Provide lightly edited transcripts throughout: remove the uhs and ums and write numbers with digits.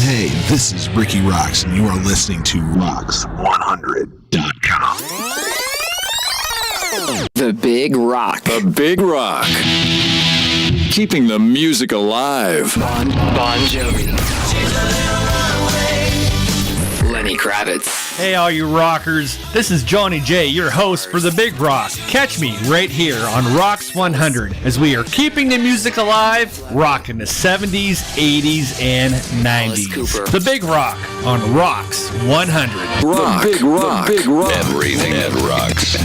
Hey, this is Rikki Roxx, and you are listening to Rocks100.com. The Big Rock. The Big Rock. Keeping the music alive. Bon Jovi. Lenny Kravitz. Hey, all you rockers. This is Johnny J, your host for The Big Rock. Catch me right here on Rocks 100 as we are keeping the music alive, rocking the 70s, 80s, and 90s. The Big Rock on Rocks 100. Rock. The Big Rock. The Big Rock. Everything that rocks.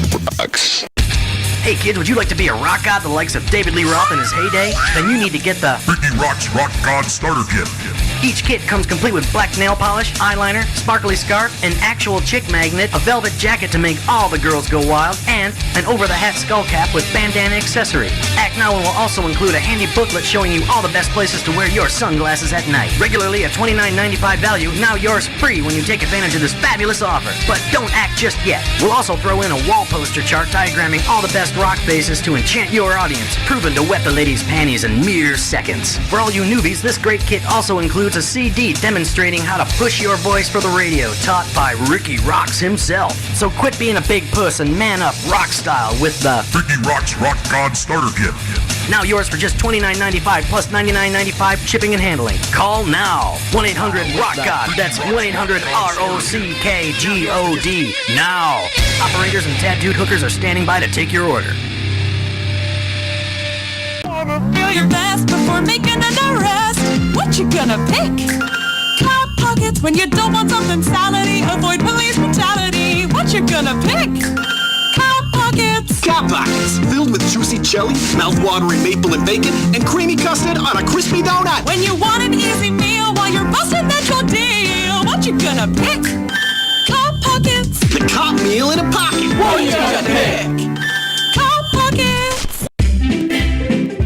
Hey kids, would you like to be a rock god the likes of David Lee Roth in his heyday? Then you need to get the Rikki Roxx Rock God Starter Kit. Each kit comes complete with black nail polish, eyeliner, sparkly scarf, an actual chick magnet, a velvet jacket to make all the girls go wild, and an over-the-hat skull cap with bandana accessory. Act Now will also include a handy booklet showing you all the best places to wear your sunglasses at night. Regularly a $29.95 value, now yours free when you take advantage of this fabulous offer. But don't act just yet. We'll also throw in a wall poster chart diagramming all the best rock faces to enchant your audience, proven to wet the ladies' panties in mere seconds. For all you newbies, this great kit also includes a CD demonstrating how to push your voice for the radio, taught by Rikki Roxx himself. So quit being a big puss and man up rock style with the Rikki Roxx Rock God Starter Kit. Now yours for just $29.95 plus $99.95 shipping and handling. Call now. 1-800-ROCK-GOD. That's 1-800-ROCKGOD. Now. Operators and tattooed hookers are standing by to take your order. Feel your best before making an arrest. What you gonna pick? Cop pockets when you don't want something salady. Avoid police brutality. What you gonna pick? Cop pockets. Cop Pockets, filled with juicy jelly, mouth-watering maple and bacon, and creamy custard on a crispy donut. When you want an easy meal while you're busting that your deal. What you gonna pick? Cop Pockets. The cop meal in a pocket. What you gonna pick? Cop Pockets.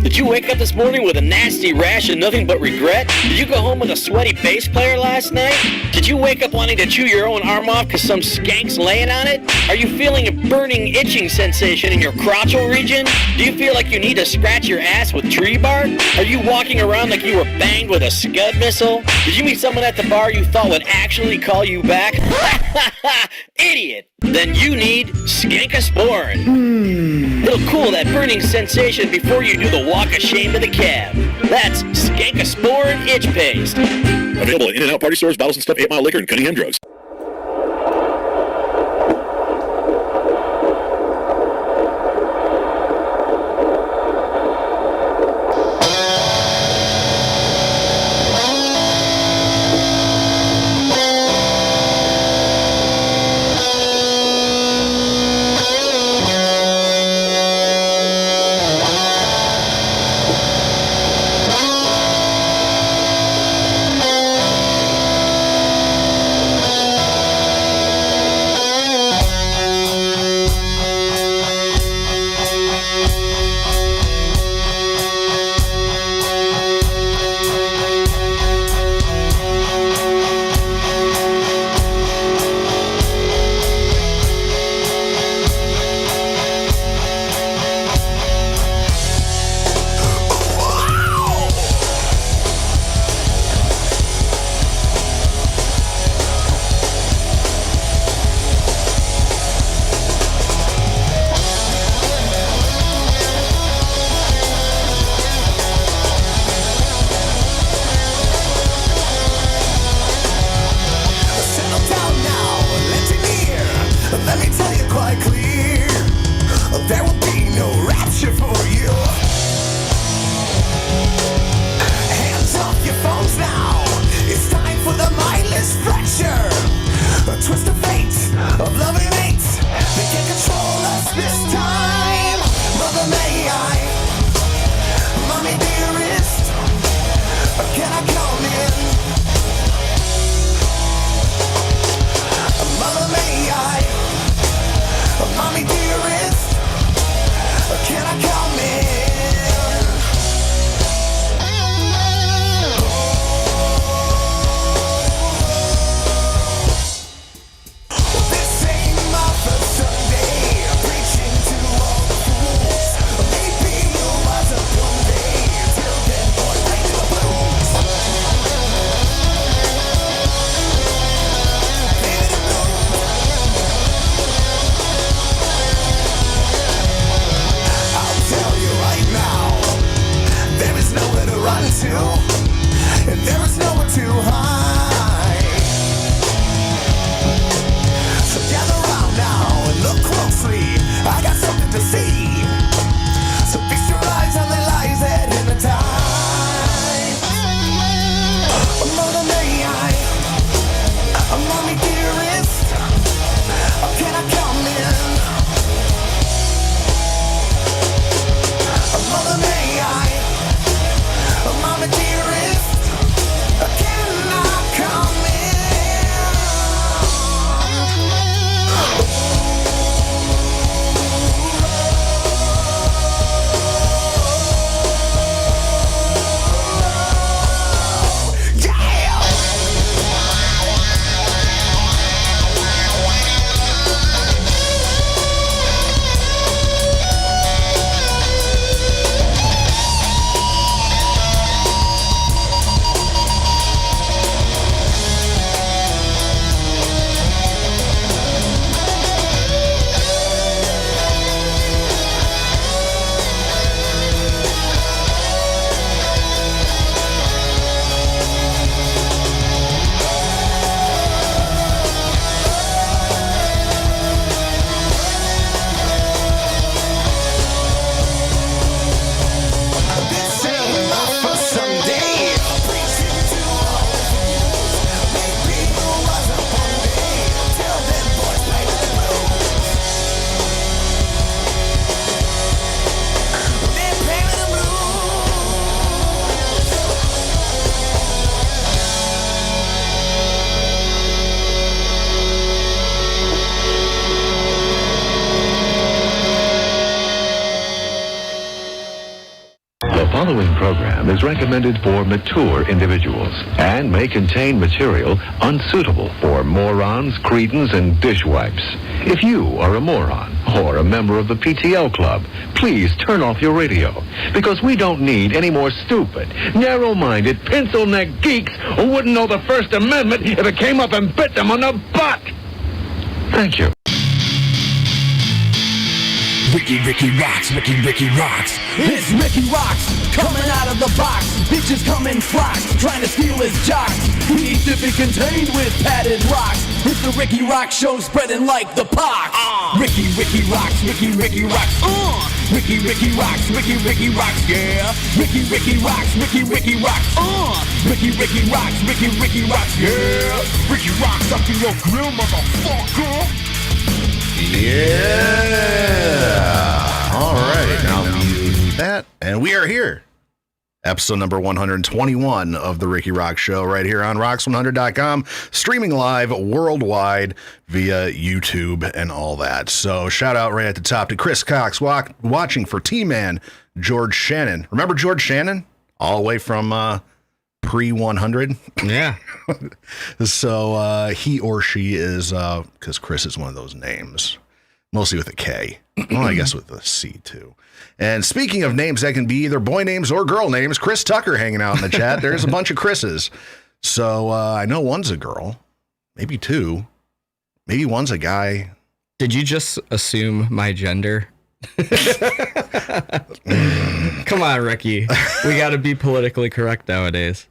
Did you wake up this morning with a nasty rash and nothing but regret? Did you go home with a sweaty bass player last night? Did you wake up wanting to chew your own arm off because some skank's laying on it? Are you feeling a burning itching sensation in your crotchal region? Do you feel like you need to scratch your ass with tree bark? Are you walking around like you were banged with a Scud missile? Did you meet someone at the bar you thought would actually call you back? Idiot! Then you need Skankosporin. It'll cool that burning sensation before you do the walk of shame to the cab. That's Skankosporin Itch Paste. Available at In-N-Out Party Stores, Bottles and Stuff, 8 Mile Liquor, and Cunningham Drugs. program is recommended for mature individuals and may contain material unsuitable for morons, cretins, and dishwipes. If you are a moron or a member of the PTL club, please turn off your radio, because we don't need any more stupid, narrow-minded, pencil-neck geeks who wouldn't know the First Amendment if it came up and bit them on the butt. Thank you. Rikki Roxx, Rikki Roxx. It's Rikki Roxx, coming out of the box. Bitches come in flocks, trying to steal his jocks. He needs to be contained with padded rocks. It's the Rikki Roxx show, spreading like the pox. Rikki Roxx, Rikki Roxx. Rikki Roxx, Rikki Roxx, yeah. Rikki Roxx, Rikki Roxx. Rikki Roxx, Rikki Roxx, yeah. Rikki Roxx up in your grill, motherfucker. Yeah. All right. Now mute that. And we are here. Episode number 121 of the Rikki Roxx Show right here on Rocks100.com. Streaming live worldwide via YouTube and all that. So shout out right at the top to Chris Cox watching for T-Man, George Shannon. Remember George Shannon? All the way from pre-100. Yeah. So he or she is, because Chris is one of those names, mostly with a K. Well, I guess with a C too. And speaking of names that can be either boy names or girl names, Chris Tucker hanging out in the chat. There's a bunch of Chris's. So I know one's a girl, maybe two, maybe one's a guy. Did you just assume my gender? Come on, Rikki. We got to be politically correct nowadays.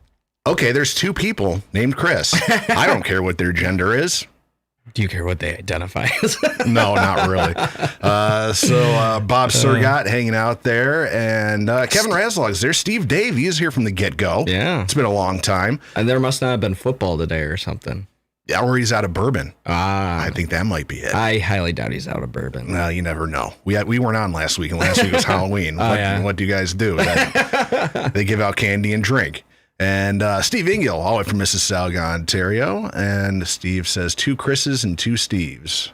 Okay, there's two people named Chris. I don't care what their gender is. Do you care what they identify as? No, not really. So Bob Surgott hanging out there, and Kevin Razlog's there. Steve Dave, he is here from the get-go. Yeah. It's been a long time. And there must not have been football today or something. Yeah, or he's out of bourbon. I think that might be it. I highly doubt he's out of bourbon. No, you never know. We weren't on last week, and last week was Halloween. What do you guys do? They give out candy and drink. And Steve Ingill, all the way from Mississauga, Ontario. And Steve says, 2 Chris's and 2 Steves.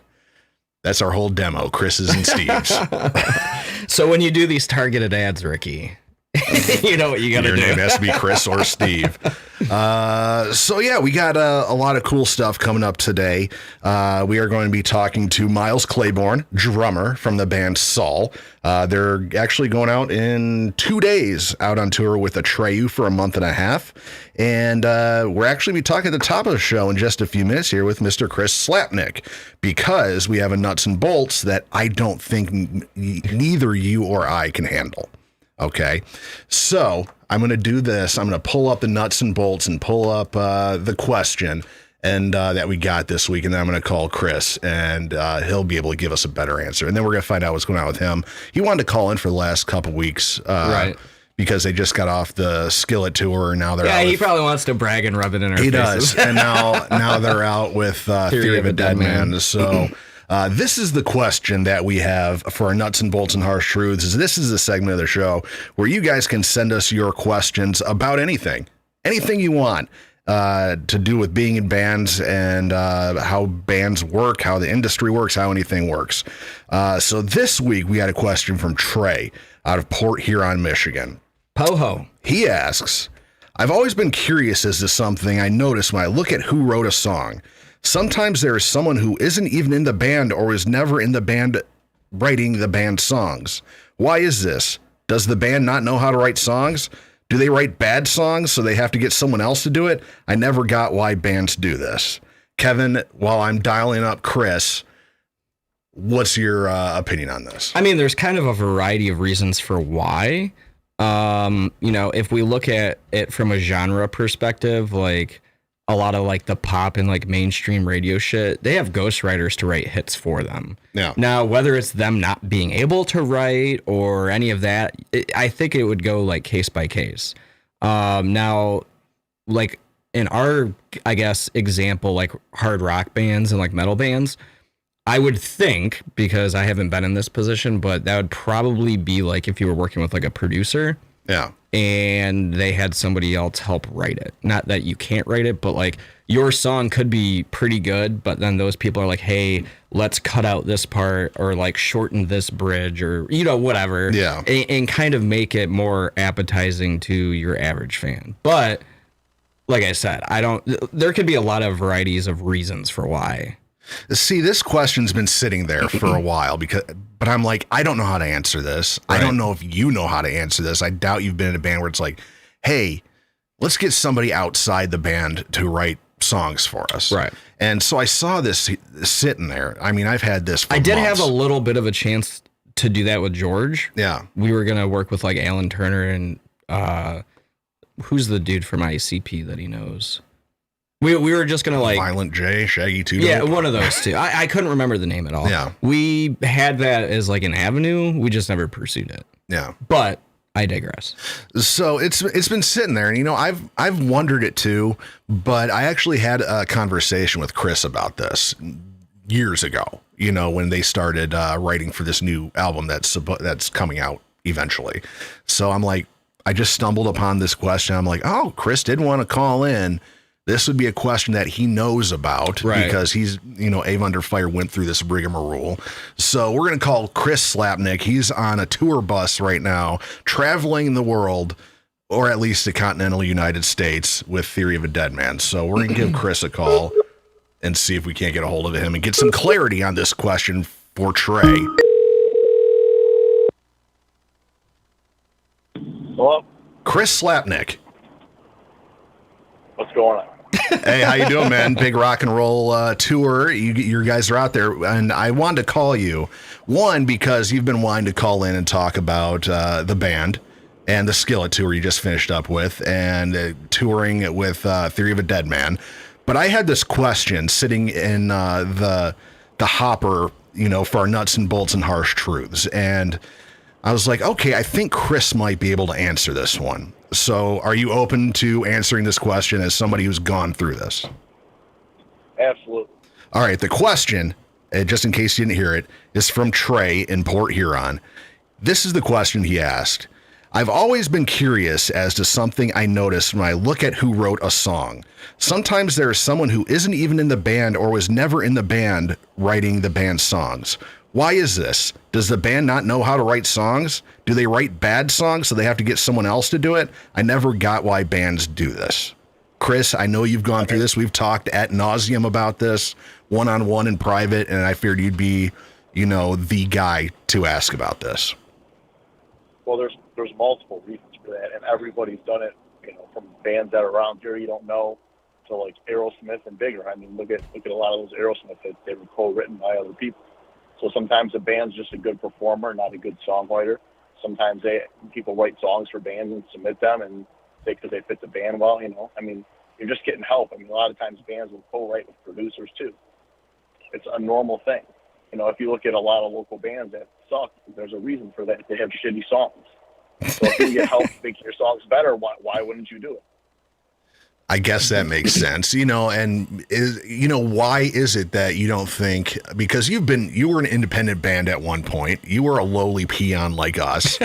That's our whole demo, Chris's and Steves. So when you do these targeted ads, Rikki, you know what you got to do. Your name has to be Chris or Steve. So yeah, we got a lot of cool stuff coming up today. We are going to be talking to Myles Clayborne, drummer from the band Saul. They're actually going out in 2 days out on tour with Atreyu for a month and a half. And we're actually be talking at the top of the show in just a few minutes here with Mr. Chris Slapnik, because we have a nuts and bolts that I don't think neither you or I can handle. Okay, so I'm going to do this. I'm going to pull up the nuts and bolts and pull up the question and that we got this week, and then I'm going to call Chris, and he'll be able to give us a better answer. And then we're going to find out what's going on with him. He wanted to call in for the last couple weeks, right? Because they just got off the Skillet tour, and now they're out. Yeah, he probably wants to brag and rub it in our faces. He does, and now they're out with Theory of a Deadman. So. This is the question that we have for our Nuts and Bolts and Harsh Truths. This is the segment of the show where you guys can send us your questions about anything you want to do with being in bands and how bands work, how the industry works, how anything works. So this week we got a question from Trey out of Port Huron, Michigan. Poho. He asks, I've always been curious as to something I notice when I look at who wrote a song. Sometimes there is someone who isn't even in the band or was never in the band writing the band songs. Why is this? Does the band not know how to write songs? Do they write bad songs so they have to get someone else to do it? I never got why bands do this. Kevin, while I'm dialing up Chris, what's your opinion on this? I mean, there's kind of a variety of reasons for why. If we look at it from a genre perspective, like a lot of like the pop and like mainstream radio shit, they have ghostwriters to write hits for them. Yeah. Now, whether it's them not being able to write or any of that, I think it would go like case by case. Now, like in our, I guess, example, like hard rock bands and like metal bands, I would think, because I haven't been in this position, but that would probably be like if you were working with like a producer, Yeah. And they had somebody else help write it. Not that you can't write it, but like your song could be pretty good, but then those people are like, hey, let's cut out this part or like shorten this bridge or, you know, whatever. Yeah. And kind of make it more appetizing to your average fan. But like I said, there could be a lot of varieties of reasons for why. See, this question's been sitting there for a while but I'm like, I don't know how to answer this. Right. I don't know if you know how to answer this. I doubt you've been in a band where it's like, hey, let's get somebody outside the band to write songs for us. Right. And so I saw this sitting there. I mean, I've had this for I did months. have a little bit of a chance to do that with George. Yeah. We were going to work with like Alan Turner and who's the dude from ICP that he knows? We were just going to like... Violent J, Shaggy 2. Yeah, one of those two. I couldn't remember the name at all. Yeah. We had that as like an avenue. We just never pursued it. Yeah. But I digress. So it's been sitting there, and you know, I've wondered it too, but I actually had a conversation with Chris about this years ago, you know, when they started writing for this new album that's coming out eventually. So I'm like, I just stumbled upon this question. I'm like, oh, Chris did want to call in. This would be a question that he knows about, right? Because he's, you know, EVA Under Fire went through this rigmarole. So we're going to call Chris Slapnik. He's on a tour bus right now, traveling the world, or at least the continental United States, with Theory of a Deadman. So we're going to give Chris a call and see if we can't get a hold of him and get some clarity on this question for Trey. Hello? Chris Slapnik. What's going on? Hey, how you doing, man? Big rock and roll tour. You guys are out there, and I wanted to call you, one, because you've been wanting to call in and talk about the band and the Skillet tour you just finished up with, and touring with Theory of a Deadman. But I had this question sitting in the hopper, you know, for our nuts and bolts and harsh truths, and I was like, okay, I think Chris might be able to answer this one. So are you open to answering this question as somebody who's gone through this? Absolutely. All right. The question, just in case you didn't hear it, is from Trey in Port Huron. This is the question he asked. I've always been curious as to something I noticed when I look at who wrote a song. Sometimes there is someone who isn't even in the band or was never in the band writing the band's songs. Why is this? Does the band not know how to write songs? Do they write bad songs so they have to get someone else to do it? I never got why bands do this. Chris, I know you've gone through this. We've talked ad nauseum about this one-on-one in private, and I figured you'd be, you know, the guy to ask about this. Well, there's multiple reasons for that, and everybody's done it, you know, from bands that are around here you don't know to like Aerosmith and bigger. I mean, look at a lot of those Aerosmith that they were co-written by other people. So sometimes a band's just a good performer, not a good songwriter. Sometimes people write songs for bands and submit them, and because they fit the band well, you know. I mean, you're just getting help. I mean, a lot of times bands will co-write with producers too. It's a normal thing. You know, if you look at a lot of local bands that suck, there's a reason for that. They have shitty songs. So if you get help making your songs better, why wouldn't you do it? I guess that makes sense, you know, and why is it that you don't think, because you were an independent band at one point, you were a lowly peon like us,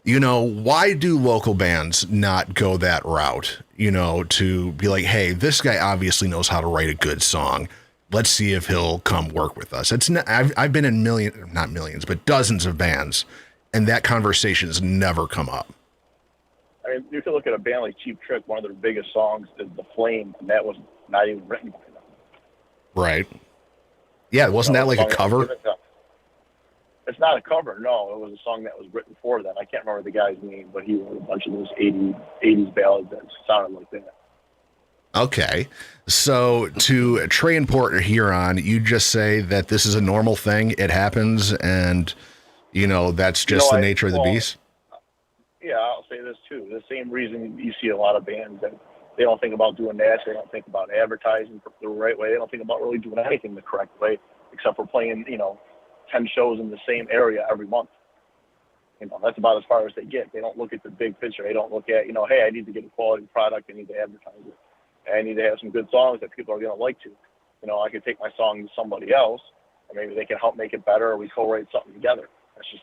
you know, why do local bands not go that route, you know, to be like, hey, this guy obviously knows how to write a good song. Let's see if he'll come work with us. It's not, I've been in not millions, but dozens of bands, and that conversation has never come up. I mean, you could look at a band like Cheap Trick. One of their biggest songs is "The Flame," and that was not even written by them. Right. Yeah, wasn't that like a cover? It's not a cover. No, it was a song that was written for them. I can't remember the guy's name, but he wrote a bunch of those 80s ballads that sounded like that. Okay. So to Trey and Porter Huron, you just say that this is a normal thing. It happens, and, you know, that's just the nature of the beast. Yeah, I'll say this too. The same reason you see a lot of bands that they don't think about doing that. They don't think about advertising the right way. They don't think about really doing anything the correct way, except for playing, 10 shows in the same area every month. That's about as far as they get. They don't look at the big picture. They don't look at, hey, I need to get a quality product. I need to advertise it. I need to have some good songs that people are going to like to. I could take my song to somebody else, or maybe they can help make it better, or we co-write something together. That's just,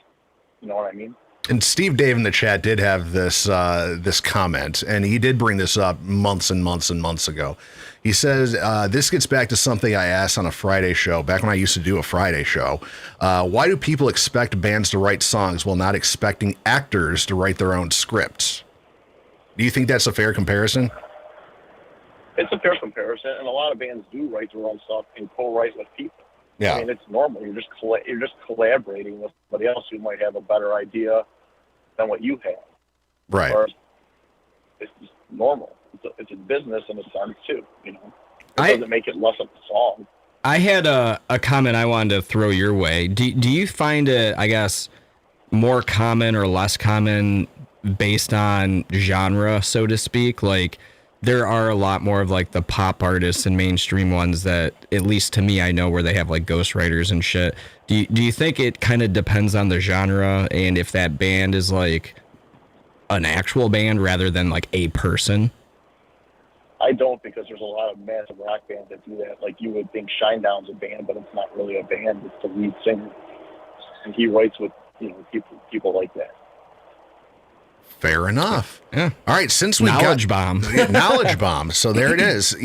you know what I mean? And Steve Dave in the chat did have this this comment, and he did bring this up months and months and months ago. He says, this gets back to something I asked on a Friday show, back when I used to do a Friday show. Why do people expect bands to write songs while not expecting actors to write their own scripts? Do you think that's a fair comparison? It's a fair comparison, and a lot of bands do write their own stuff and co-write with people. Yeah. I mean, it's normal. You're just collaborating with somebody else who might have a better idea than what you have. Right. Or it's just normal. It's a business in a sense too. You know, it doesn't make it less of a song. I had a comment I wanted to throw your way. Do you find it, I guess, more common or less common based on genre, so to speak? Like, there are a lot more of like the pop artists and mainstream ones that, at least to me, I know where they have like ghostwriters and shit. Do you think it kind of depends on the genre and if that band is like an actual band rather than like a person? I don't, because there's a lot of massive rock bands that do that. Like, you would think Shinedown's a band, but it's not really a band. It's the lead singer, and he writes with people like that. Fair enough. Yeah. All right. Since we knowledge bomb. Knowledge bomb. So there it is.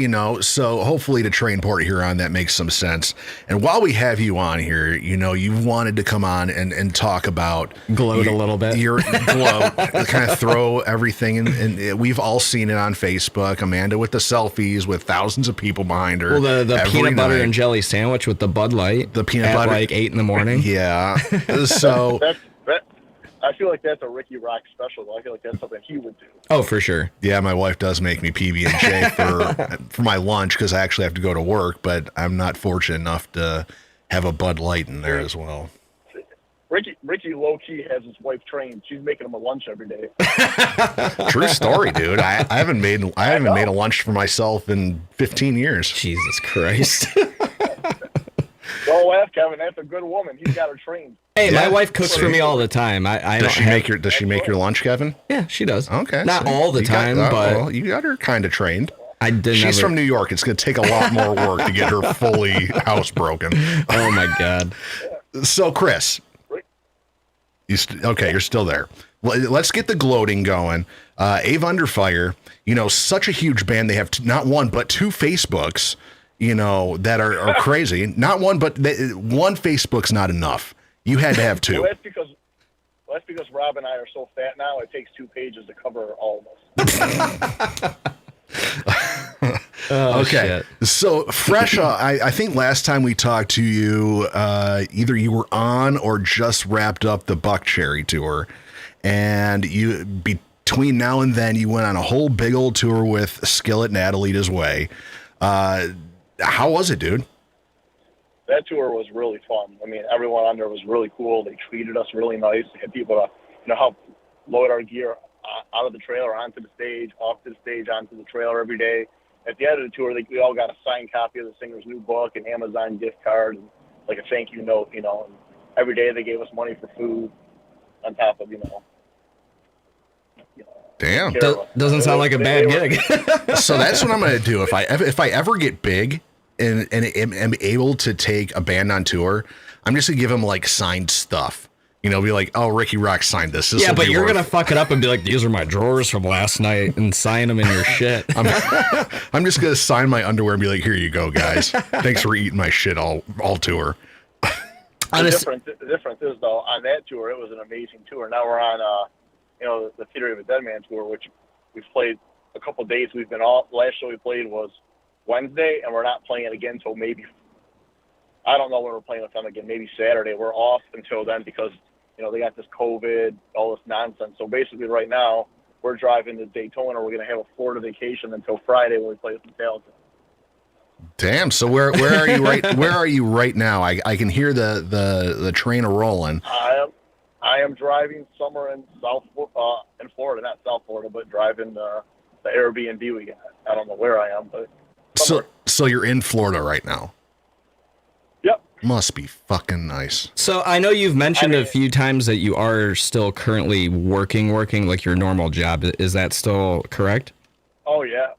So hopefully to train Port Huron, that makes some sense. And while we have you on here, you've wanted to come on and talk about gloat a little bit. Your gloat, kind of throw everything in. And we've all seen it on Facebook. Amanda with the selfies with thousands of people behind her. Well, the peanut butter and jelly sandwich with the Bud Light. The peanut at butter like 8 a.m. Yeah. So. I feel like that's a Rikki Roxx special, though. I feel like that's something he would do. Oh, for sure. Yeah, my wife does make me PB&J for my lunch because I actually have to go to work, but I'm not fortunate enough to have a Bud Light in there as well. Rikki low-key has his wife trained. She's making him a lunch every day. True story, dude. I haven't made a lunch for myself in 15 years. Jesus Christ. Don't laugh, Kevin. That's a good woman. He's got her trained. Hey, my wife cooks for me all the time. Does she make your lunch, Kevin? Yeah, she does. Okay. Not all the time, but well, you got her kind of trained. She's from New York. It's going to take a lot more work to get her fully housebroken. Oh my God. So, Chris, you're still there. Let's get the gloating going. EVA Under Fire, such a huge band. They have not one, but 2 Facebooks, that are crazy. Not one, but one Facebook's not enough. You had to have 2. Well, that's because Rob and I are so fat now, it takes 2 pages to cover all of us. Okay. Shit. So fresh, I think last time we talked to you, either you were on or just wrapped up the Buck Cherry tour, and you between now and then you went on a whole big old tour with Skillet and Adelita's Way. How was it, dude? That tour was really fun. I mean, everyone on there was really cool. They treated us really nice. They had people to help load our gear out of the trailer onto the stage, off the stage, onto the trailer every day. At the end of the tour, we all got a signed copy of the singer's new book, an Amazon gift card, and like a thank you note, And every day they gave us money for food on top of, Damn. Doesn't sound like a bad gig. So that's what I'm going to do. If I ever get big and am able to take a band on tour, I'm just going to give them like signed stuff. Be like, oh, Rikki Roxx signed this. Yeah, but you're going to fuck it up and be like, these are my drawers from last night and sign them in your shit. I'm just going to sign my underwear and be like, here you go, guys. Thanks for eating my shit all tour. The difference is, though, on that tour, it was an amazing tour. Now we're on, the Theory of a Deadman tour, which we've played a couple days. We've been last show we played was Wednesday, and we're not playing again until maybe, I don't know when we're playing with them again, maybe Saturday. We're off until then because, they got this COVID, all this nonsense. So basically right now, we're driving to Daytona. We're going to have a Florida vacation until Friday when we play with Metallica. Damn. So where are you right? Where are you right now? I can hear the train rolling. I am driving somewhere in in Florida, not South Florida, but driving the Airbnb we got. I don't know where I am, but somewhere. So you're in Florida right now. Yep. Must be fucking nice. So I know you've mentioned a few times that you are still currently working like your normal job. Is that still correct? Oh yeah.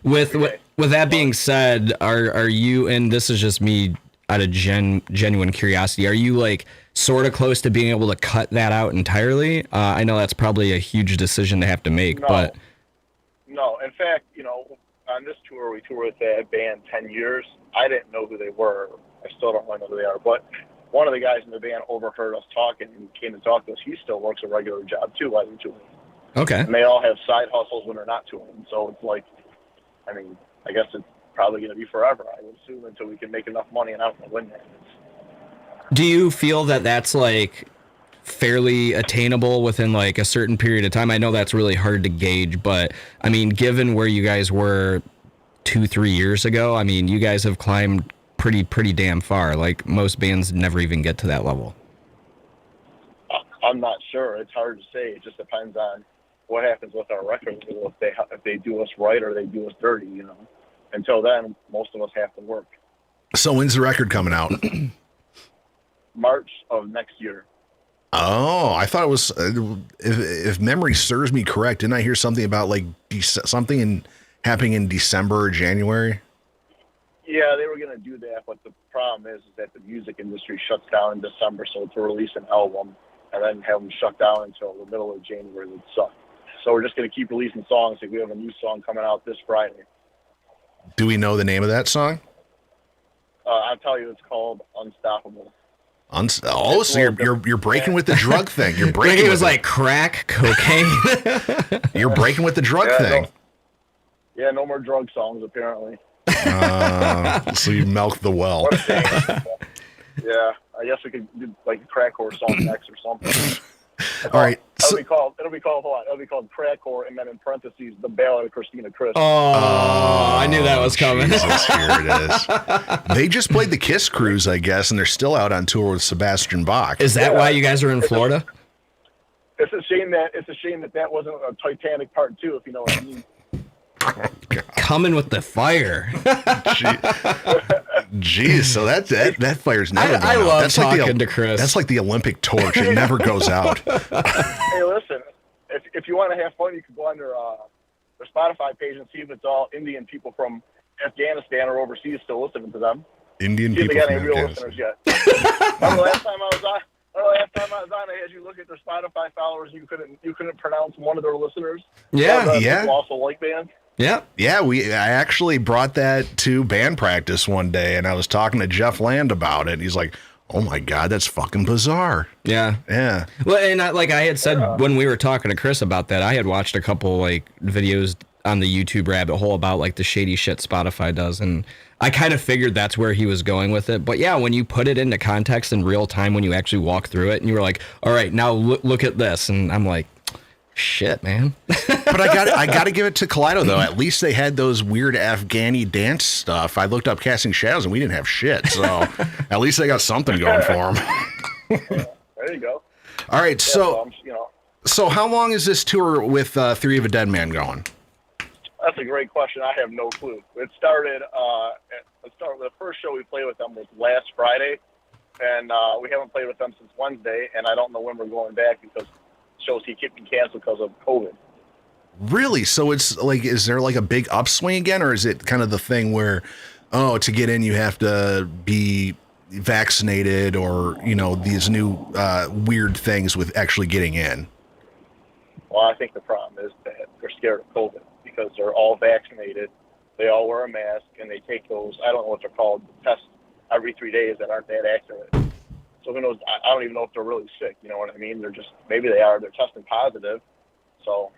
With that being said, are you, and this is just me out of genuine curiosity, are you like sort of close to being able to cut that out entirely? I know that's probably a huge decision to have to make, but no. In fact, on this tour, we toured with that band 10 years. I didn't know who they were. I still don't really know who they are, but one of the guys in the band overheard us talking and came to talk to us. He still works a regular job too while they're touring. Okay. And they all have side hustles when they're not touring. So it's like, I mean, I guess it's probably going to be forever, I would assume, until we can make enough money, and I don't know when that is. Do you feel that that's like fairly attainable within like a certain period of time? I know that's really hard to gauge, but I mean, given where you guys were 2-3 years ago, I mean, you guys have climbed pretty damn far. Like most bands never even get to that level. I'm not sure. It's hard to say. It just depends on what happens with our record label, if they do us right or they do us dirty, Until then, most of us have to work. So when's the record coming out? March of next year. Oh, I thought it was, if memory serves me correct, didn't I hear something about like something happening in December or January? Yeah, they were going to do that, but the problem is that the music industry shuts down in December, so to release an album and then have them shut down until the middle of January would suck. So we're just going to keep releasing songs. Like we have a new song coming out this Friday. Do we know the name of that song? I'll tell you, it's called Unstoppable. So you're breaking with the drug thing. You're breaking. It was like crack, cocaine. You're breaking with the drug thing. No more drug songs apparently. So you milk the well. What a shame. Yeah, I guess we could do like a crackcore song next or something. All right. It'll be called Crackcore, and then in parentheses, the Ballad of Christina Chris. Oh, I knew that was coming. Jesus, here it is. They just played the Kiss Cruise, I guess, and they're still out on tour with Sebastian Bach. Is that why you guys are in Florida? It's a shame that wasn't a Titanic Part 2, if you know what I mean. Coming with the fire. Jeez, so that fire's never going out. I love that's talking like to Chris. That's like the Olympic torch. It never goes out. Hey, listen, if you want to have fun, you can go on their Spotify page and see if it's all Indian people from Afghanistan or overseas still listening to them. Indian see if people they got from any real Afghanistan. listeners yet. Remember last time I was on, I had you look at their Spotify followers. You couldn't pronounce one of their listeners. Yeah. People also like bands. Yeah. I actually brought that to band practice one day, and I was talking to Jeff Land about it. And he's like, "Oh my God, that's fucking bizarre." Yeah. Well, and like I had said when we were talking to Chris about that, I had watched a couple like videos on the YouTube rabbit hole about like the shady shit Spotify does, and I kind of figured that's where he was going with it. But yeah, when you put it into context in real time, when you actually walk through it, and you were like, "All right, now look at this," and I'm like, shit, man. But I got to give it to Kaleido though. At least they had those weird Afghani dance stuff. I looked up Casting Shadows and we didn't have shit. So at least they got something going for them. There you go. All right. So how long is this tour with Theory of a Deadman going? That's a great question. I have no clue. It started. The first show we played with them was last Friday, and we haven't played with them since Wednesday. And I don't know when we're going back because shows keep getting canceled because of COVID. Really? So it's like, is there like a big upswing again, or is it kind of the thing where, to get in you have to be vaccinated, or these new weird things with actually getting in? Well, I think the problem is that they're scared of COVID because they're all vaccinated. They all wear a mask, and they take those, I don't know what they're called, tests every 3 days that aren't that accurate. So who knows? I don't even know if they're really sick. You know what I mean? Maybe they are. They're testing positive. So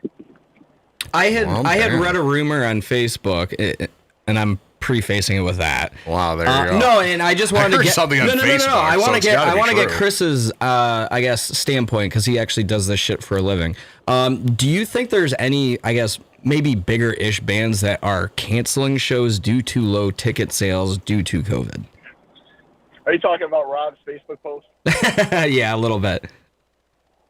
I had read a rumor on Facebook, and I'm prefacing it with that. Wow, there you go. No, and I just wanted to get something on Facebook. No. I want to get true. Chris's, I guess, standpoint, because he actually does this shit for a living. Do you think there's any, I guess, maybe bigger-ish bands that are canceling shows due to low ticket sales due to COVID? Are you talking about Rob's Facebook post? Yeah, a little bit.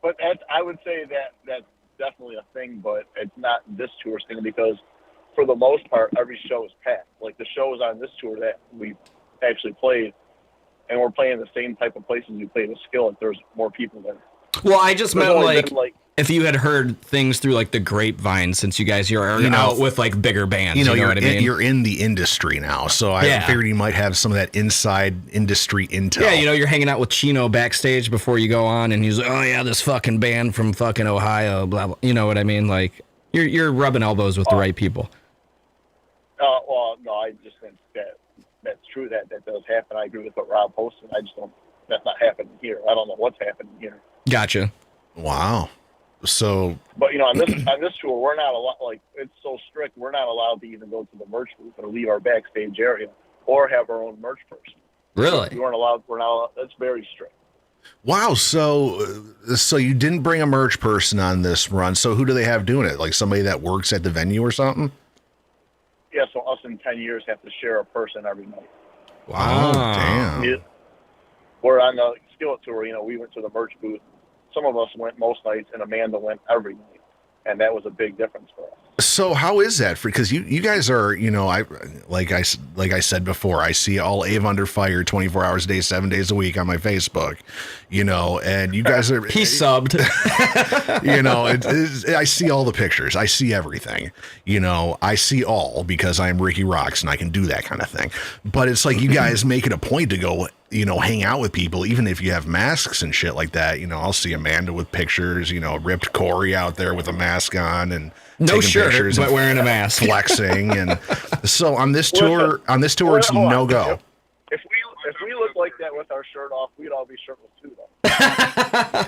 But I would say that's definitely a thing, but it's not this tour's thing because for the most part, every show is packed. Like the shows on this tour that we actually played, and we're playing the same type of places we played with Skillet, there's more people there. Well, I just meant like if you had heard things through like the grapevine, since you guys are out with like bigger bands, you know what I mean? You're in the industry now, so I figured you might have some of that inside industry intel. Yeah, you're hanging out with Chino backstage before you go on, and he's like, oh yeah, this fucking band from fucking Ohio, blah blah. You know what I mean? Like you're rubbing elbows with the right people. Well, no, I just think that's true. That does happen. I agree with what Rob posted. I just don't. That's not happening here. I don't know what's happening here. Gotcha. Wow. So, but on this tour, we're not allowed. Like, it's so strict. We're not allowed to even go to the merch booth or leave our backstage area or have our own merch person. Really? We weren't allowed. We're not allowed. That's very strict. Wow. So you didn't bring a merch person on this run. So who do they have doing it? Like somebody that works at the venue or something? Yeah. So us in 10 years have to share a person every night. Wow. Damn. Yeah. We're on the Skillet tour. We went to the merch booth. Some of us went most nights, and Amanda went every night, and that was a big difference for us. So how is that? Because you guys are, like I said before, I see all EVA Under Fire 24 hours a day, 7 days a week on my Facebook, and you guys are. He subbed. I see all the pictures. I see everything. I see all because I'm Rikki Roxx and I can do that kind of thing. But it's like you guys make it a point to go, hang out with people, even if you have masks and shit like that. I'll see Amanda with pictures, ripped Corey out there with a mask on and no shirt, but wearing a mask, flexing. And so on this tour, it's no go. If we look like that with our shirt off, we'd all be shirtless too, though.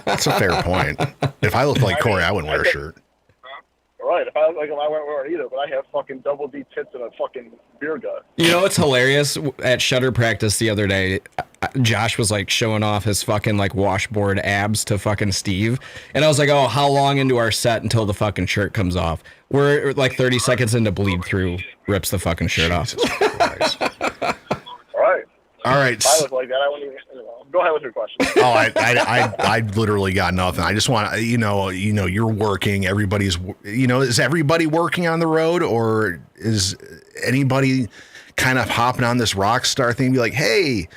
That's a fair point. If I looked like Corey, I wouldn't wear a shirt. Right. If I look like him, I wouldn't wear it either. But I have fucking double D tits and a fucking beer gut. It's hilarious. At Shutter practice the other day, Josh was like showing off his fucking like washboard abs to fucking Steve. And I was like, oh, how long into our set until the fucking shirt comes off? We're like 30 seconds into bleed through, rips the fucking shirt off. All right. If I look like that, I wouldn't even. Go ahead with your question. Oh, I literally got nothing. I just want you're working. Everybody's, is everybody working on the road, or is anybody kind of hopping on this rock star thing? Be like, hey,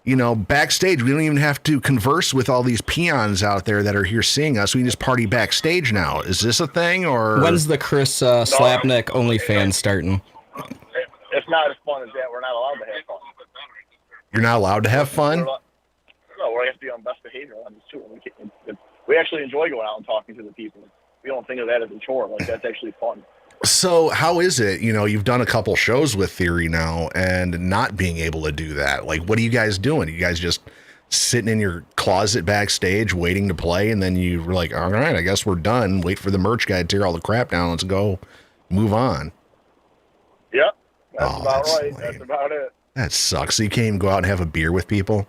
backstage, we don't even have to converse with all these peons out there that are here seeing us. We can just party backstage now. Is this a thing, or when's the CHRIS Slapnik OnlyFans starting? It's not as fun as that. We're not allowed to have fun. You're not allowed to have fun? No, we have to be on best behavior on this tour. We actually enjoy going out and talking to the people. We don't think of that as a chore. Like, that's actually fun. So how is it? You've done a couple shows with Theory now and not being able to do that. Like, what are you guys doing? You guys just sitting in your closet backstage waiting to play, and then you were like, all right, I guess we're done. Wait for the merch guy to tear all the crap down. Let's go move on. Yep. That's about right. Lame. That's about it. That sucks. So you can't even go out and have a beer with people?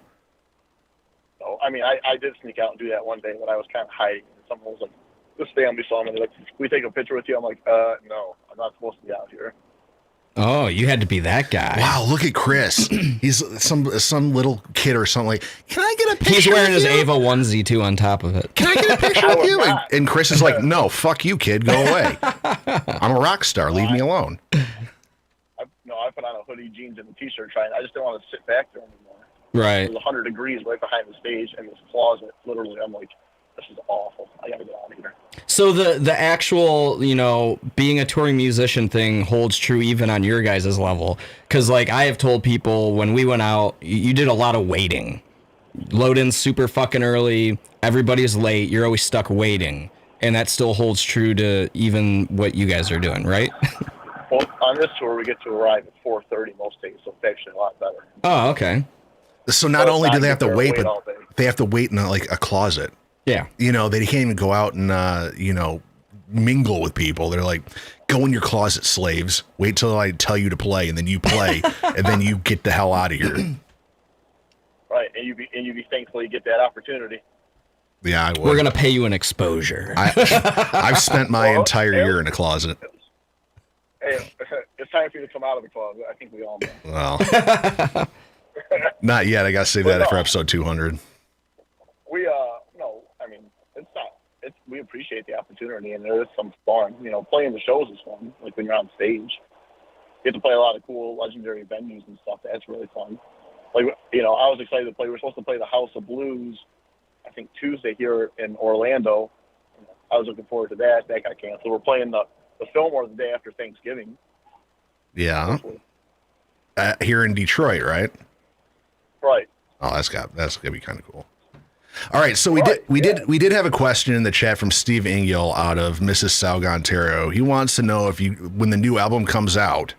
No, I mean, I did sneak out and do that one day, but I was kind of hiding. Someone was like, this family saw me. They're like, can we take a picture with you? I'm like, no, I'm not supposed to be out here. Oh, you had to be that guy. Wow, look at Chris. He's some little kid or something. Like, can I get a picture? He's wearing his EVA onesie too on top of it. Can I get a picture with you? And Chris is like, no, fuck you, kid. Go away. I'm a rock star. Leave me alone. I put on a hoodie, jeans, and a t-shirt trying. I just didn't want to sit back there anymore. Right. It was 100 degrees right behind the stage in this closet. Literally, I'm like, this is awful. I gotta get out of here. So the actual, being a touring musician thing holds true even on your guys' level. Because, like, I have told people when we went out, you did a lot of waiting. Load in super fucking early. Everybody's late. You're always stuck waiting. And that still holds true to even what you guys are doing, right? Well, on this tour, we get to arrive at 4:30 most days, so it's actually a lot better. Oh, okay. So not only do they have to wait, but they have to wait in a closet. Yeah. They can't even go out and, mingle with people. They're like, go in your closet, slaves. Wait till I tell you to play, and then you play, and then you get the hell out of here. Right, and you be thankful you get that opportunity. Yeah, I would. We're gonna pay you an exposure. I've spent my entire year in a closet. Hey, it's time for you to come out of the closet. I think we all know. Well, not yet. I gotta save that for episode 200. We appreciate the opportunity, and there is some fun. Playing the shows is fun. Like when you're on stage, you get to play a lot of cool, legendary venues and stuff. That's really fun. Like I was excited to play. We're supposed to play the House of Blues, I think Tuesday here in Orlando. I was looking forward to that. That got canceled. We're playing the Fillmore the day after Thanksgiving. Yeah. Here in Detroit, right? Right. Oh, that's gonna be kind of cool. All right, so we did have a question in the chat from Steve Ingill out of Mississauga, Ontario. He wants to know if when the new album comes out,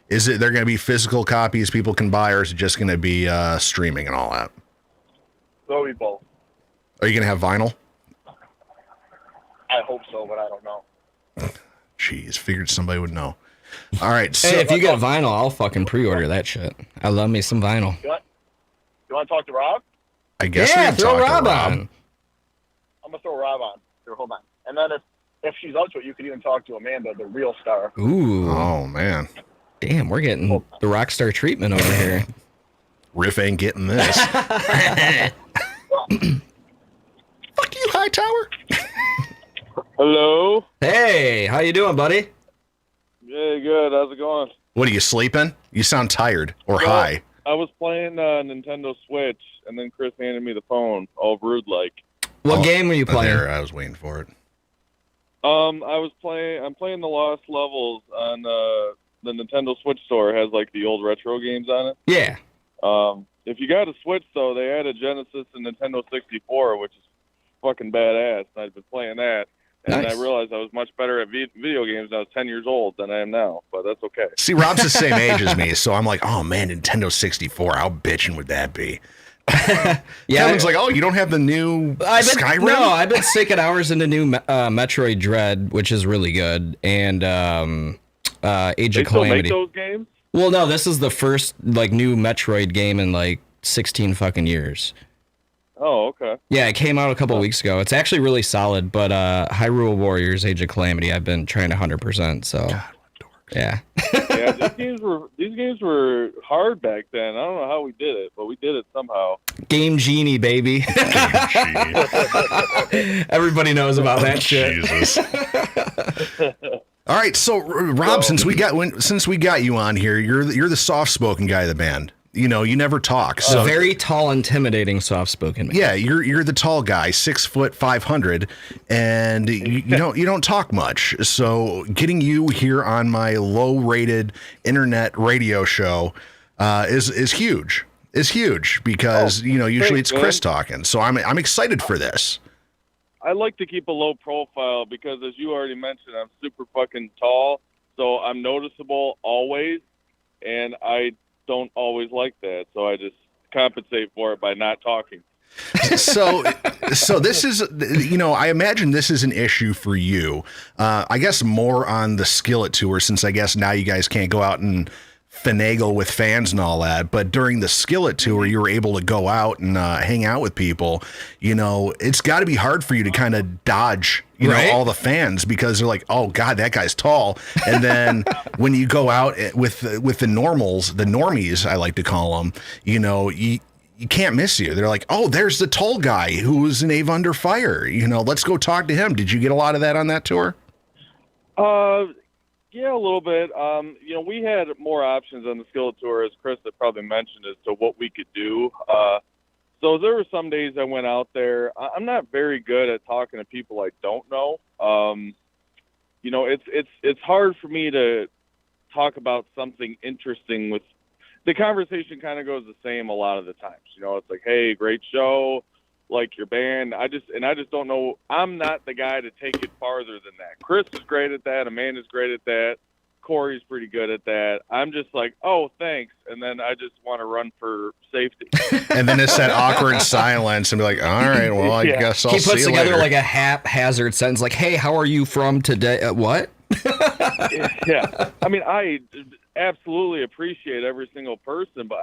is it there going to be physical copies people can buy, or is it just going to be streaming and all that? There'll be both. Are you going to have vinyl? I hope so, but I don't know. Jeez, figured somebody would know. All right, so hey, if you get vinyl, I'll fucking pre-order that shit. I love me some vinyl. You want to talk to Rob? I guess we can throw talk Rob to Rob. on. I'm gonna throw Rob on. Here, hold on. And then if she's up to it, you could even talk to Amanda, the real star. Ooh. Oh man. Damn, we're getting the rock star treatment over here. Riff ain't getting this. Fuck you, Hightower. Hello. Hey, how you doing, buddy? Yeah, good. How's it going? What, are you sleeping? You sound tired or high. I was playing Nintendo Switch, and then Chris handed me the phone, all rude like. What game were you playing? There, I was waiting for it. I'm playing the Lost Levels on the Nintendo Switch store. It has like the old retro games on it. Yeah. If you got a Switch though, they added Genesis and Nintendo 64, which is fucking badass. And I've been playing that. And Nice. I realized I was much better at video games when I was 10 years old than I am now, but that's okay. See, Rob's the same age as me, so I'm like, oh man, Nintendo 64, how bitching would that be? Yeah, Kevin's like, oh, you don't have the new Skyrim? No, I've been sinking hours into new Metroid Dread, which is really good, and Age of Calamity. They still make those games? Well, no, this is the first like new Metroid game in like 16 fucking years. Oh, okay. Yeah, it came out a couple weeks ago. It's actually really solid, but Hyrule Warriors Age of Calamity, I've been trying to 100%, so God, yeah. Yeah, these games were hard back then. I don't know how we did it, but we did it somehow. Game Genie, baby. Everybody knows about that shit. Jesus. All right, so Rob, since we got you on here, you're the soft-spoken guy of the band. You know, you never talk. So A very tall, intimidating, soft-spoken man. yeah, you're the tall guy, 6'5", and you don't talk much. So getting you here on my low-rated internet radio show is huge. Is huge because usually it's Chris talking. So I'm excited for this. I like to keep a low profile because, as you already mentioned, I'm super fucking tall, so I'm noticeable always, and I don't always like that, so I just compensate for it by not talking. So this is, I imagine this is an issue for you. I guess more on the Skillet tour, since I guess now you guys can't go out and finagle with fans and all that. But during the Skillet tour, you were able to go out and hang out with people. It's got to be hard for you to kind of dodge, Right? all the fans because they're like, oh God, that guy's tall. And then when you go out with the normies, I like to call them, you can't miss you. They're like, oh, there's the tall guy who was in EVA Under Fire. Let's go talk to him. Did you get a lot of that on that tour? Yeah, a little bit. We had more options on the Skillet tour, as Chris had probably mentioned, as to what we could do. So there were some days I went out there. I'm not very good at talking to people I don't know. It's hard for me to talk about something interesting with the conversation. Kind of goes the same a lot of the times. It's like, hey, great show, like your band. I just don't know. I'm not the guy to take it farther than that. Chris is great at that. Amanda's great at that. Corey's pretty good at that. I'm just like, oh, thanks. And then I just want to run for safety. And then it's that awkward silence and be like, all right, well, I guess I'll see you later. He puts together like a haphazard sentence like, hey, how are you from today? What? Yeah. I mean, I absolutely appreciate every single person, but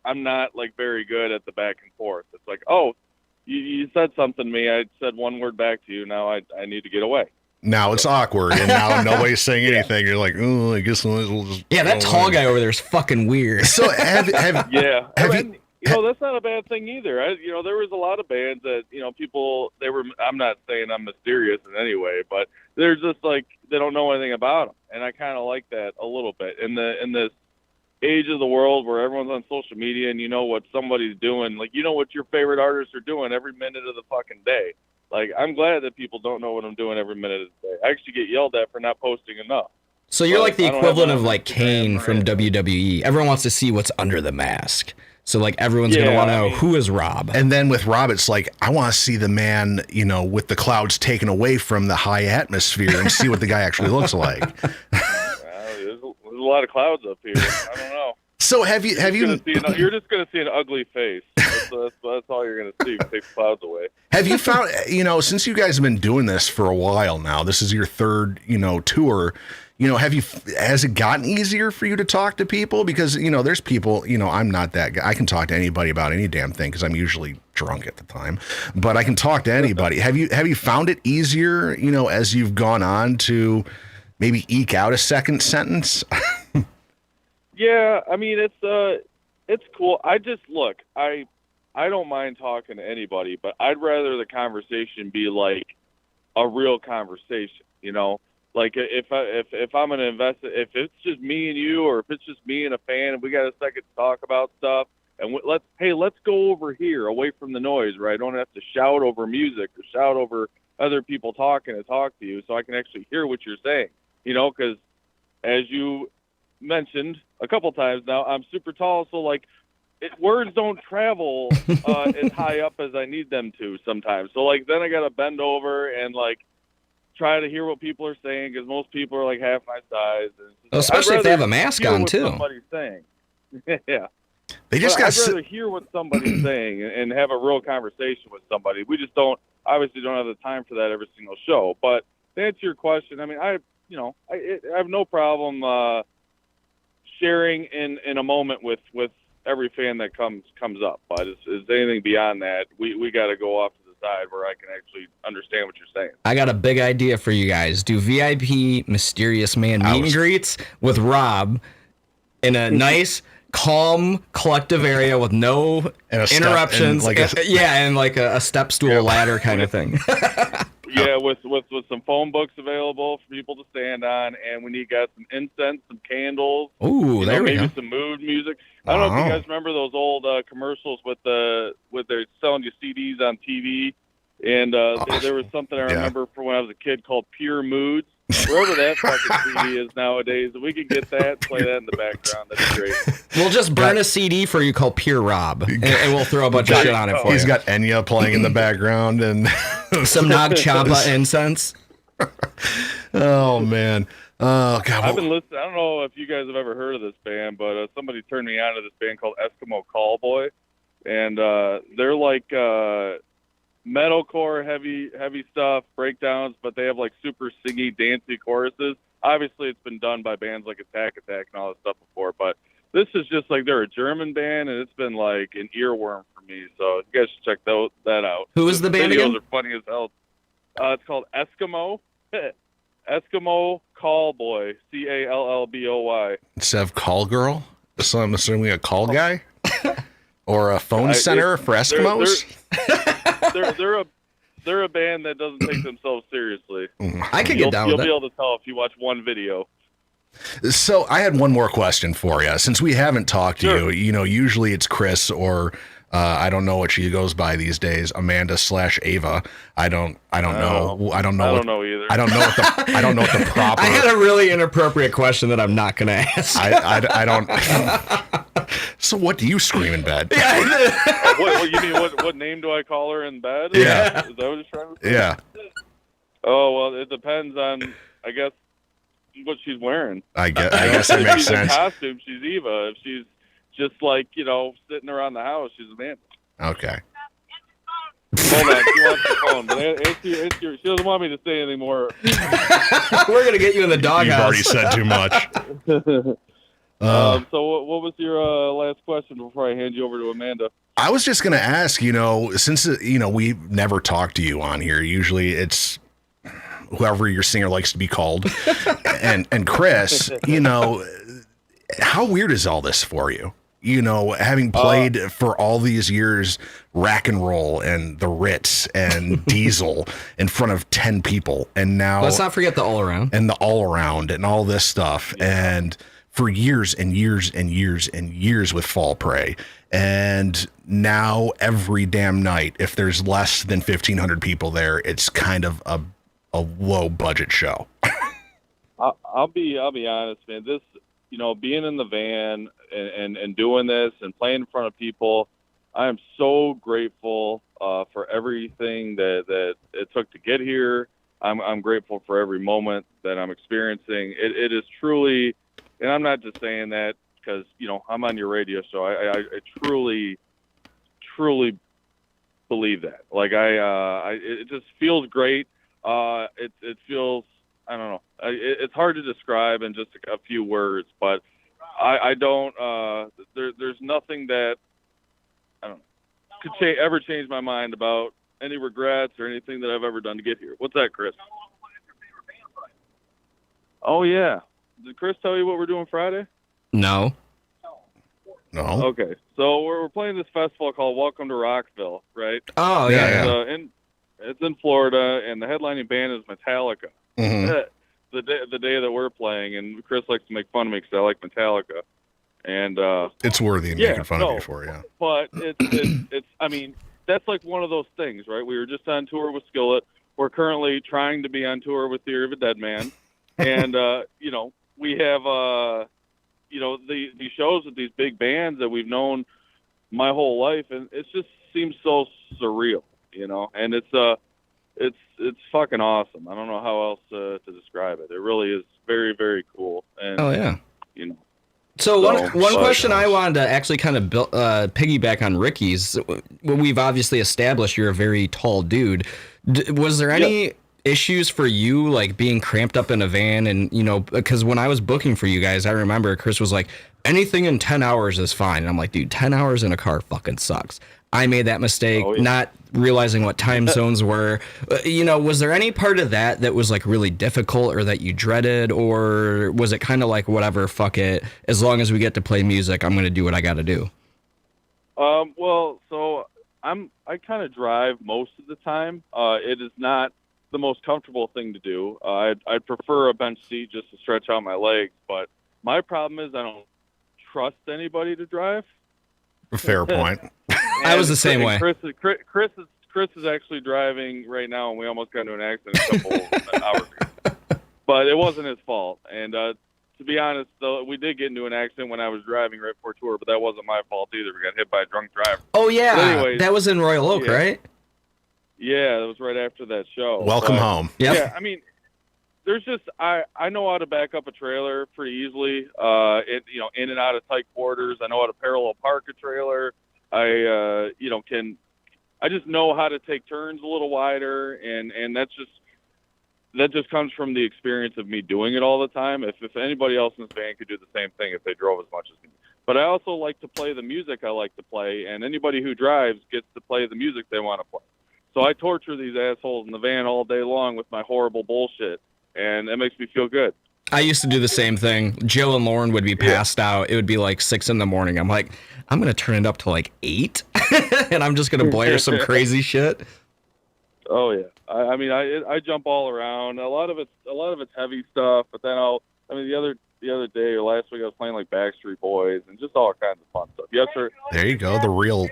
I'm not like very good at the back and forth. It's like, oh, you said something to me. I said one word back to you. Now I need to get away. Now it's awkward, and now nobody's saying anything. You're like, oh, I guess we'll just. Yeah, that tall guy over there is fucking weird. So have yeah, have that's not a bad thing either. There was a lot of bands that people I'm not saying I'm mysterious in any way, but they're just like they don't know anything about them, and I kind of like that a little bit in this age of the world where everyone's on social media and you know what somebody's doing, like what your favorite artists are doing every minute of the fucking day. Like, I'm glad that people don't know what I'm doing every minute of the day. I actually get yelled at for not posting enough. So you're like the equivalent of like Kane from WWE. Everyone wants to see what's under the mask. So like everyone's going to want to know who is Rob. And then with Rob, it's like, I want to see the man, you know, with the clouds taken away from the high atmosphere and see what the guy actually looks like. There's a lot of clouds up here. I don't know. So have you you're just going to see an ugly face. That's all you're going to see. Take the clouds away. Have you found, you know, since you guys have been doing this for a while now, this is your third, you know, tour, you know, has it gotten easier for you to talk to people? Because, you know, there's people, you know, I'm not that guy. I can talk to anybody about any damn thing because I'm usually drunk at the time, but I can talk to anybody. Have you found it easier, you know, as you've gone on to maybe eke out a second sentence? Yeah, I mean, it's cool. I don't mind talking to anybody, but I'd rather the conversation be like a real conversation, you know? Like if I'm going to invest, if it's just me and you, or if it's just me and a fan, and we got a second to talk about stuff, and let's go over here away from the noise, right? I don't have to shout over music or shout over other people talking to talk to you, so I can actually hear what you're saying, you know? Because as you mentioned a couple times now, I'm super tall, so like words don't travel as high up as I need them to sometimes. So like then I got to bend over and like try to hear what people are saying, because most people are like half my size. Well, especially if they have a mask on too. Somebody's saying, yeah. They just I'd rather hear what somebody's saying and have a real conversation with somebody. We just obviously don't have the time for that every single show. But to answer your question, I mean, I have no problem sharing in a moment with every fan that comes up. But is anything beyond that, we got to go off to the side where I can actually understand what you're saying. I got a big idea for you guys. Do VIP Mysterious Man meet and greets with Rob in a nice, calm, collective area with no interruptions. And like a step stool ladder kind of thing. Yeah, with some phone books available for people to stand on, and we got some incense, some candles. Ooh, there we go. Maybe some mood music. I don't know if you guys remember those old commercials with they're selling you CDs on TV, and there was something I remember from when I was a kid called Pure Moods. Wherever that fucking CD is nowadays, if we could get that, play that in the background, that'd be great. We'll just burn a CD for you called Pure Rob, and we'll throw a bunch of shit on it for you. He's got Enya playing in the background and some Nag Champa incense. Oh man. Oh God. I've been listening. I don't know if you guys have ever heard of this band, but somebody turned me on to this band called Eskimo Callboy, and they're like metalcore, heavy stuff, breakdowns, but they have like super singy, dancey choruses. Obviously, it's been done by bands like Attack and all this stuff before, but this is just like, they're a German band, and it's been like an earworm for me. So you guys should check that out. Who is the band videos again? Are funny as hell. It's called Eskimo. Eskimo Callboy, Callboy. Instead of call girl, so I'm assuming a call guy or a phone center for Eskimos. They're a band that doesn't take themselves seriously. I could get down with that. You'll be able to tell if you watch one video. So I had one more question for you. Since we haven't talked to you, you know, usually it's Chris or I don't know what she goes by these days, Amanda/Ava. I don't know. I don't know either. I don't know what the proper. I had a really inappropriate question that I'm not going to ask. I don't. So what do you scream in bed? What you mean? What name do I call her in bed? Yeah. Is that what you're trying to say? Yeah. Oh well, it depends on, I guess, what she's wearing. I guess that makes sense. If she's in costume, she's Eva. If she's just like, you know, sitting around the house, she's Amanda. Okay. Hold on, she wants the phone, but she doesn't want me to say anything more. We're gonna get you in the doghouse. You've already said too much. So what was your last question before I hand you over to Amanda? I was just going to ask, you know, since, you know, we never talk to you on here, usually it's whoever your singer likes to be called. and Chris, you know, how weird is all this for you? You know, having played for all these years, Rack and Roll and the Ritz and Diesel in front of 10 people. And now let's not forget the All Around and all this stuff. Yeah. And for years and years and years and years with Fall Prey. And now every damn night, if there's less than 1,500 people there, it's kind of a low budget show. I'll be honest, man. This, being in the van and doing this and playing in front of people, I am so grateful for everything that it took to get here. I'm grateful for every moment that I'm experiencing. It is truly, and I'm not just saying that because I'm on your radio show. I truly believe that. Like it just feels great. It feels, I don't know. It's hard to describe in just a few words, but I don't. There's nothing that I don't know could ever change my mind about any regrets or anything that I've ever done to get here. What's that, Chris? Oh yeah. Did Chris tell you what we're doing Friday? No. Okay, so we're playing this festival called Welcome to Rockville, right? Oh yeah. It's in Florida, and the headlining band is Metallica. Mm-hmm. The day that we're playing, and Chris likes to make fun of me because I like Metallica, and it's worthy of making fun of you for, yeah. But it's I mean, that's like one of those things, right? We were just on tour with Skillet. We're currently trying to be on tour with Theory of a Deadman, and we have these shows with these big bands that we've known my whole life, and it just seems so surreal, and it's fucking awesome. I don't know how else to describe it. It really is very, very cool. And, oh yeah. So one question I wanted to actually kind of piggyback on Rikki's. We've obviously established you're a very tall dude. Was there any issues for you, like being cramped up in a van? And, because when I was booking for you guys, I remember Chris was like, anything in 10 hours is fine. And I'm like, dude, 10 hours in a car fucking sucks. I made that mistake, not realizing what time zones were. Was there any part of that was like really difficult or that you dreaded, or was it kind of like whatever, fuck it, as long as we get to play music, I'm going to do what I got to do? Well, so I kind of drive most of the time. It is not the most comfortable thing to do. I'd prefer a bench seat just to stretch out my legs, but my problem is I don't trust anybody to drive. Fair point. I was the same way. Chris is actually driving right now, and we almost got into an accident a couple hours ago. But it wasn't his fault. And to be honest, though, we did get into an accident when I was driving right before tour, but that wasn't my fault either. We got hit by a drunk driver. Oh yeah, anyways, that was in Royal Oak, right? Yeah, that was right after that show. Welcome home. Yep. Yeah, I mean, there's just I know how to back up a trailer pretty easily. In and out of tight quarters. I know how to parallel park a trailer. I just know how to take turns a little wider, and that just comes from the experience of me doing it all the time. If anybody else in this band could do the same thing if they drove as much as me. But I also like to play the music I like to play, and anybody who drives gets to play the music they want to play. So I torture these assholes in the van all day long with my horrible bullshit, and it makes me feel good. I used to do the same thing. Jill and Lauren would be passed out. It would be like 6 a.m. I'm like, I'm going to turn it up to like 8 and I'm just going to blare some crazy shit. Oh yeah. I jump all around. A lot of it's heavy stuff, but then the other day or last week I was playing like Backstreet Boys and just all kinds of fun stuff. Yes, sir. There you go. The real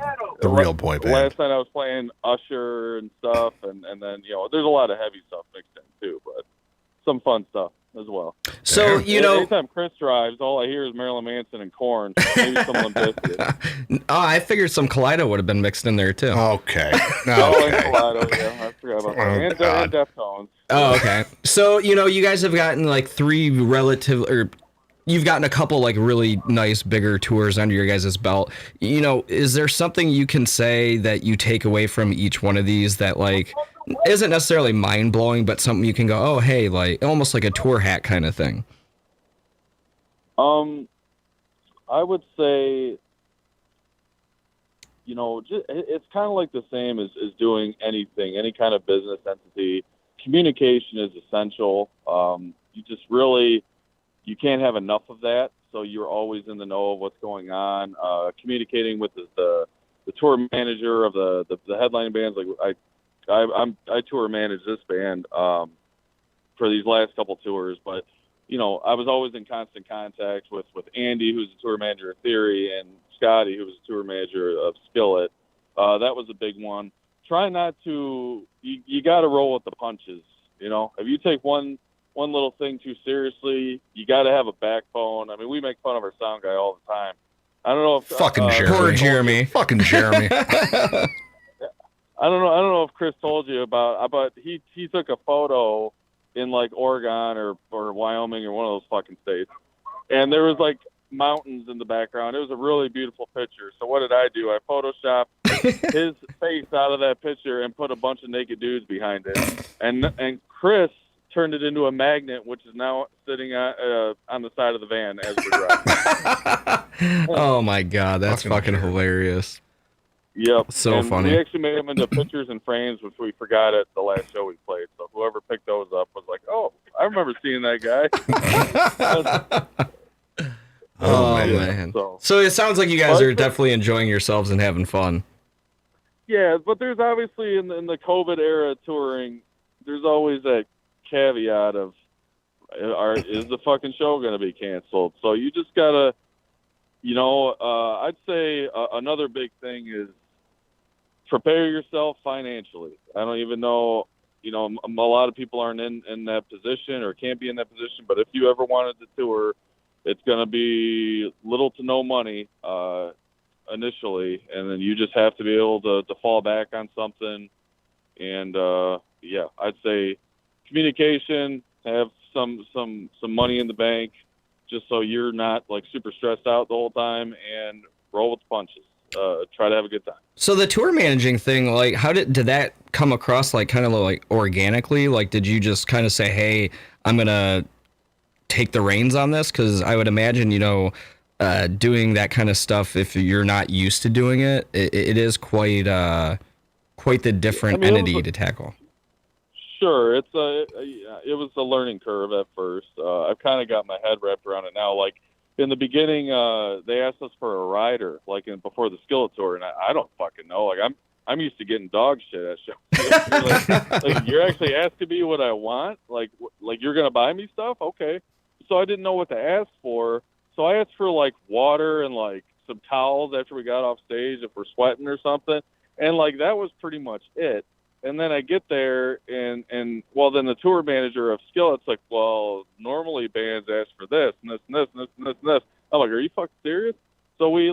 boy band. Last night I was playing Usher and stuff, and then there's a lot of heavy stuff mixed in too, but some fun stuff as well. So anytime Chris drives, all I hear is Marilyn Manson and Korn. Maybe some Limp Bizkit. I figured some Kaleido would have been mixed in there too. Okay. And Kaleido, yeah, I forgot about that. And Deftones. Oh, okay. So you guys have gotten like 3 you've gotten a couple like really nice bigger tours under your guys' belt. Is there something you can say that you take away from each one of these that like isn't necessarily mind blowing, but something you can go, oh hey, like almost like a tour hack kind of thing? I would say, it's kind of like the same as doing anything, any kind of business entity. Communication is essential. You can't have enough of that, so you're always in the know of what's going on. Communicating with the tour manager of the headlining bands, like I tour manage this band for these last couple tours, but I was always in constant contact with Andy, who's the tour manager of Theory, and Scotty, who was the tour manager of Skillet. That was a big one. Try not to. You got to roll with the punches. If you take one little thing too seriously, you got to have a backbone. I mean, we make fun of our sound guy all the time. I don't know if fucking Jeremy. Poor Jeremy. Fucking Jeremy. I don't know if Chris told you but he took a photo in like Oregon or Wyoming or one of those fucking states, and there was like mountains in the background. It was a really beautiful picture. So what did I do? I photoshopped his face out of that picture and put a bunch of naked dudes behind it, and Chris turned it into a magnet, which is now sitting on the side of the van as we drive. Oh my God, that's fucking hilarious. Yep. So and funny. We actually made them into pictures and frames, which we forgot at the last show we played. So whoever picked those up was like, "Oh, I remember seeing that guy." Oh man. So it sounds like you guys are definitely enjoying yourselves and having fun. Yeah, but there's obviously in the COVID era touring, there's always that caveat of, is the fucking show going to be canceled? So you just gotta, I'd say another big thing is prepare yourself financially. I don't even know, a lot of people aren't in that position or can't be in that position, but if you ever wanted to tour, it's going to be little to no money initially, and then you just have to be able to fall back on something. And I'd say communication, have some money in the bank, just so you're not like super stressed out the whole time, and roll with the punches. Try to have a good time. So the tour managing thing, like, how did that come across? Like, kind of like organically? Like, did you just kind of say, "Hey, I'm gonna take the reins on this"? Because I would imagine, doing that kind of stuff, if you're not used to doing it, it is quite the different entity to tackle. Sure, it was a learning curve at first. I've kind of got my head wrapped around it now. Like in the beginning, they asked us for a rider, like before the Skillet tour, and I don't fucking know. Like I'm used to getting dog shit at shows. like you're actually asking me what I want. Like you're gonna buy me stuff, okay? So I didn't know what to ask for. So I asked for like water and like some towels after we got off stage if we're sweating or something, and like that was pretty much it. And then I get there, and then the tour manager of Skillet's like, well, normally bands ask for this and this and this and this and this and this. I'm like, are you fucking serious? So we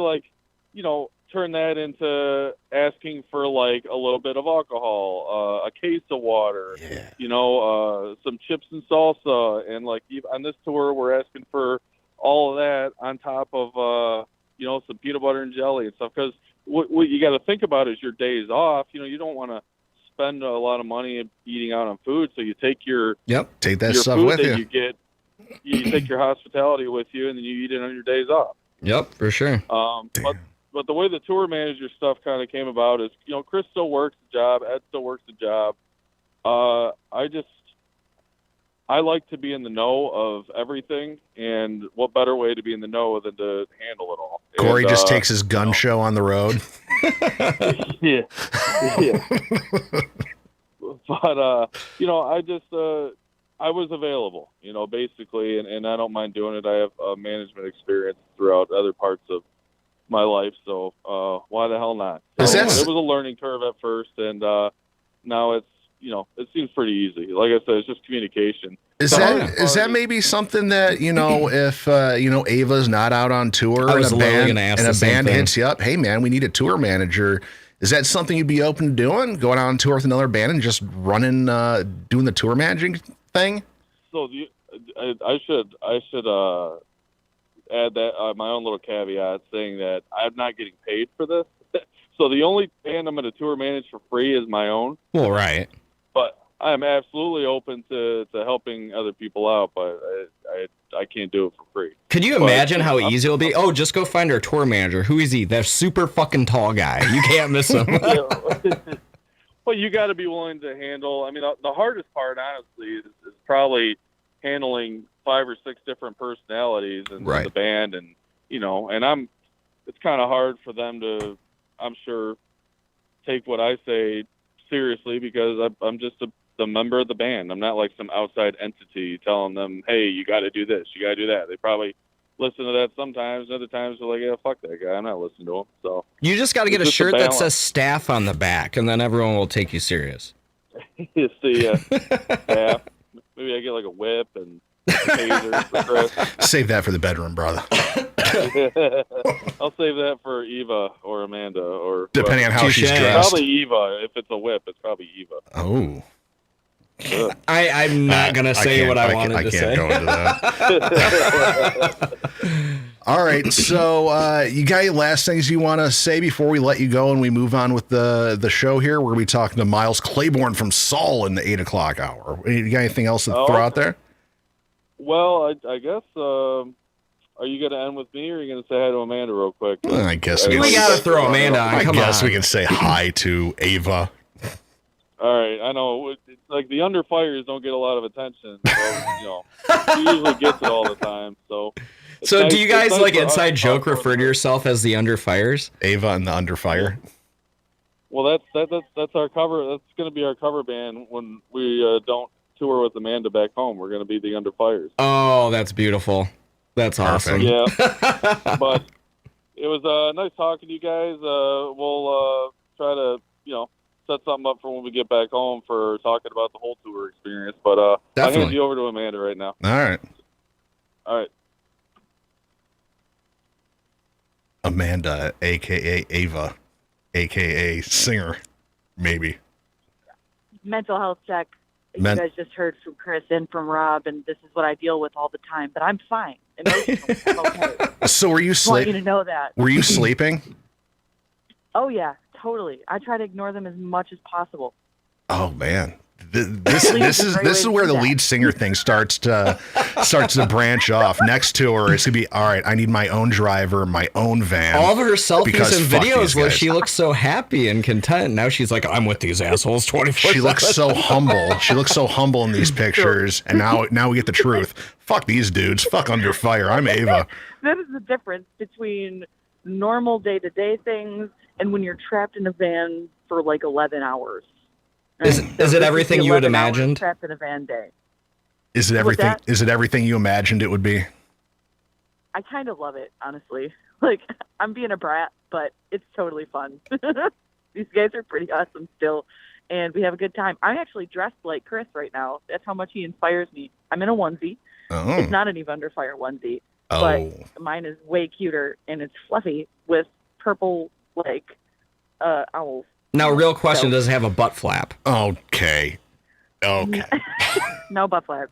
turn that into asking for like a little bit of alcohol, a case of water, some chips and salsa, and like on this tour we're asking for all of that on top of some peanut butter and jelly and stuff. Because what you got to think about is your days off. You don't want to spend a lot of money eating out on food, so you take take that stuff with you. You take your hospitality with you, and then you eat it on your days off. Yep, for sure. But the way the tour manager stuff kind of came about is, Chris still works the job, Ed still works the job. I like to be in the know of everything, and what better way to be in the know than to handle it all? Corey just takes his gun show on the road. Yeah. But I was available, basically, and I don't mind doing it. I have management experience throughout other parts of my life, so why the hell not? So, it was a learning curve at first, and now it's it seems pretty easy. Like I said, it's just communication. Is that maybe something that, if Ava's not out on tour and a band hits you up, hey man, we need a tour manager. Is that something you'd be open to doing? Going out on tour with another band and just running, doing the tour managing thing? So I should add that my own little caveat, saying that I'm not getting paid for this. So the only band I'm going to tour manage for free is my own. Well, right. But I'm absolutely open to helping other people out, but I can't do it for free. Could you imagine how easy it'll be? Oh, just go find our tour manager. Who is he? That super fucking tall guy. You can't miss him. Well, you got to be willing to handle. I mean, the hardest part, honestly, is probably handling 5 or 6 different personalities in the band, and it's kind of hard for them to, I'm sure, take what I say seriously, because I'm just a member of the band. I'm not like some outside entity telling them, hey, you got to do this, you got to do that. They probably listen to that sometimes. Other times they're like, yeah, fuck that guy. I'm not listening to him. So you just got to get a shirt that says staff on the back, and then everyone will take you serious. You see, yeah. Maybe I get like a whip and a taser for Chris. Save that for the bedroom, brother. I'll save that for Eva or Amanda, or depending on how she's dressed. Probably Eva. If it's a whip, it's probably Eva. Oh. I'm not going to say what I wanted to say. I can't go into that. All right. So you got any last things you want to say before we let you go and we move on with the show here? We're going to be talking to Myles Clayborne from Saul in the 8 o'clock hour. You got anything else to throw out there? Well, I guess, are you going to end with me, or are you going to say hi to Amanda real quick? I guess we got to throw Amanda on. I guess we can say hi to Ava. All right, I know. It's like the Under Fires don't get a lot of attention. So, she usually gets it all the time. So nice, do you guys like inside joke refer to yourself as the Under Fires? Ava and the Under Fire. Well, that's our cover. That's going to be our cover band when we don't tour with Amanda back home. We're going to be the Under Fires. Oh, that's beautiful. That's awesome. Yeah, but it was nice talking to you guys. We'll try to set something up for when we get back home for talking about the whole tour experience. But I'll hand you over to Amanda right now. All right. All right. Amanda, a.k.a. Ava, a.k.a. singer, maybe. Mental health check. You guys just heard from Chris and from Rob, and this is what I deal with all the time. But I'm fine. Emotionally, I'm okay. So were you sleeping? I want you to know that. Were you sleeping? Oh, yeah, totally. I try to ignore them as much as possible. Oh, man. This is where the lead singer thing starts to branch off. Next tour, it's gonna be all right. I need my own driver, my own van. All of her selfies and videos where she looks so happy and content. Now she's like, I'm with these assholes 24/7. She looks so humble. She looks so humble in these pictures, and now we get the truth. Fuck these dudes. Fuck Under Fire. I'm Ava. That is the difference between normal day-to-day things and when you're trapped in a van for like 11 hours. Is it everything you had imagined? Trapped in a van day. Is it everything? Is it everything you imagined it would be? I kind of love it, honestly. Like, I'm being a brat, but it's totally fun. These guys are pretty awesome still, and we have a good time. I'm actually dressed like Chris right now. That's how much he inspires me. I'm in a onesie. Oh. It's not an EVA Under Fire onesie, but mine is way cuter, and it's fluffy with purple, owls. Now, real question, does it have a butt flap? Okay. No butt flap.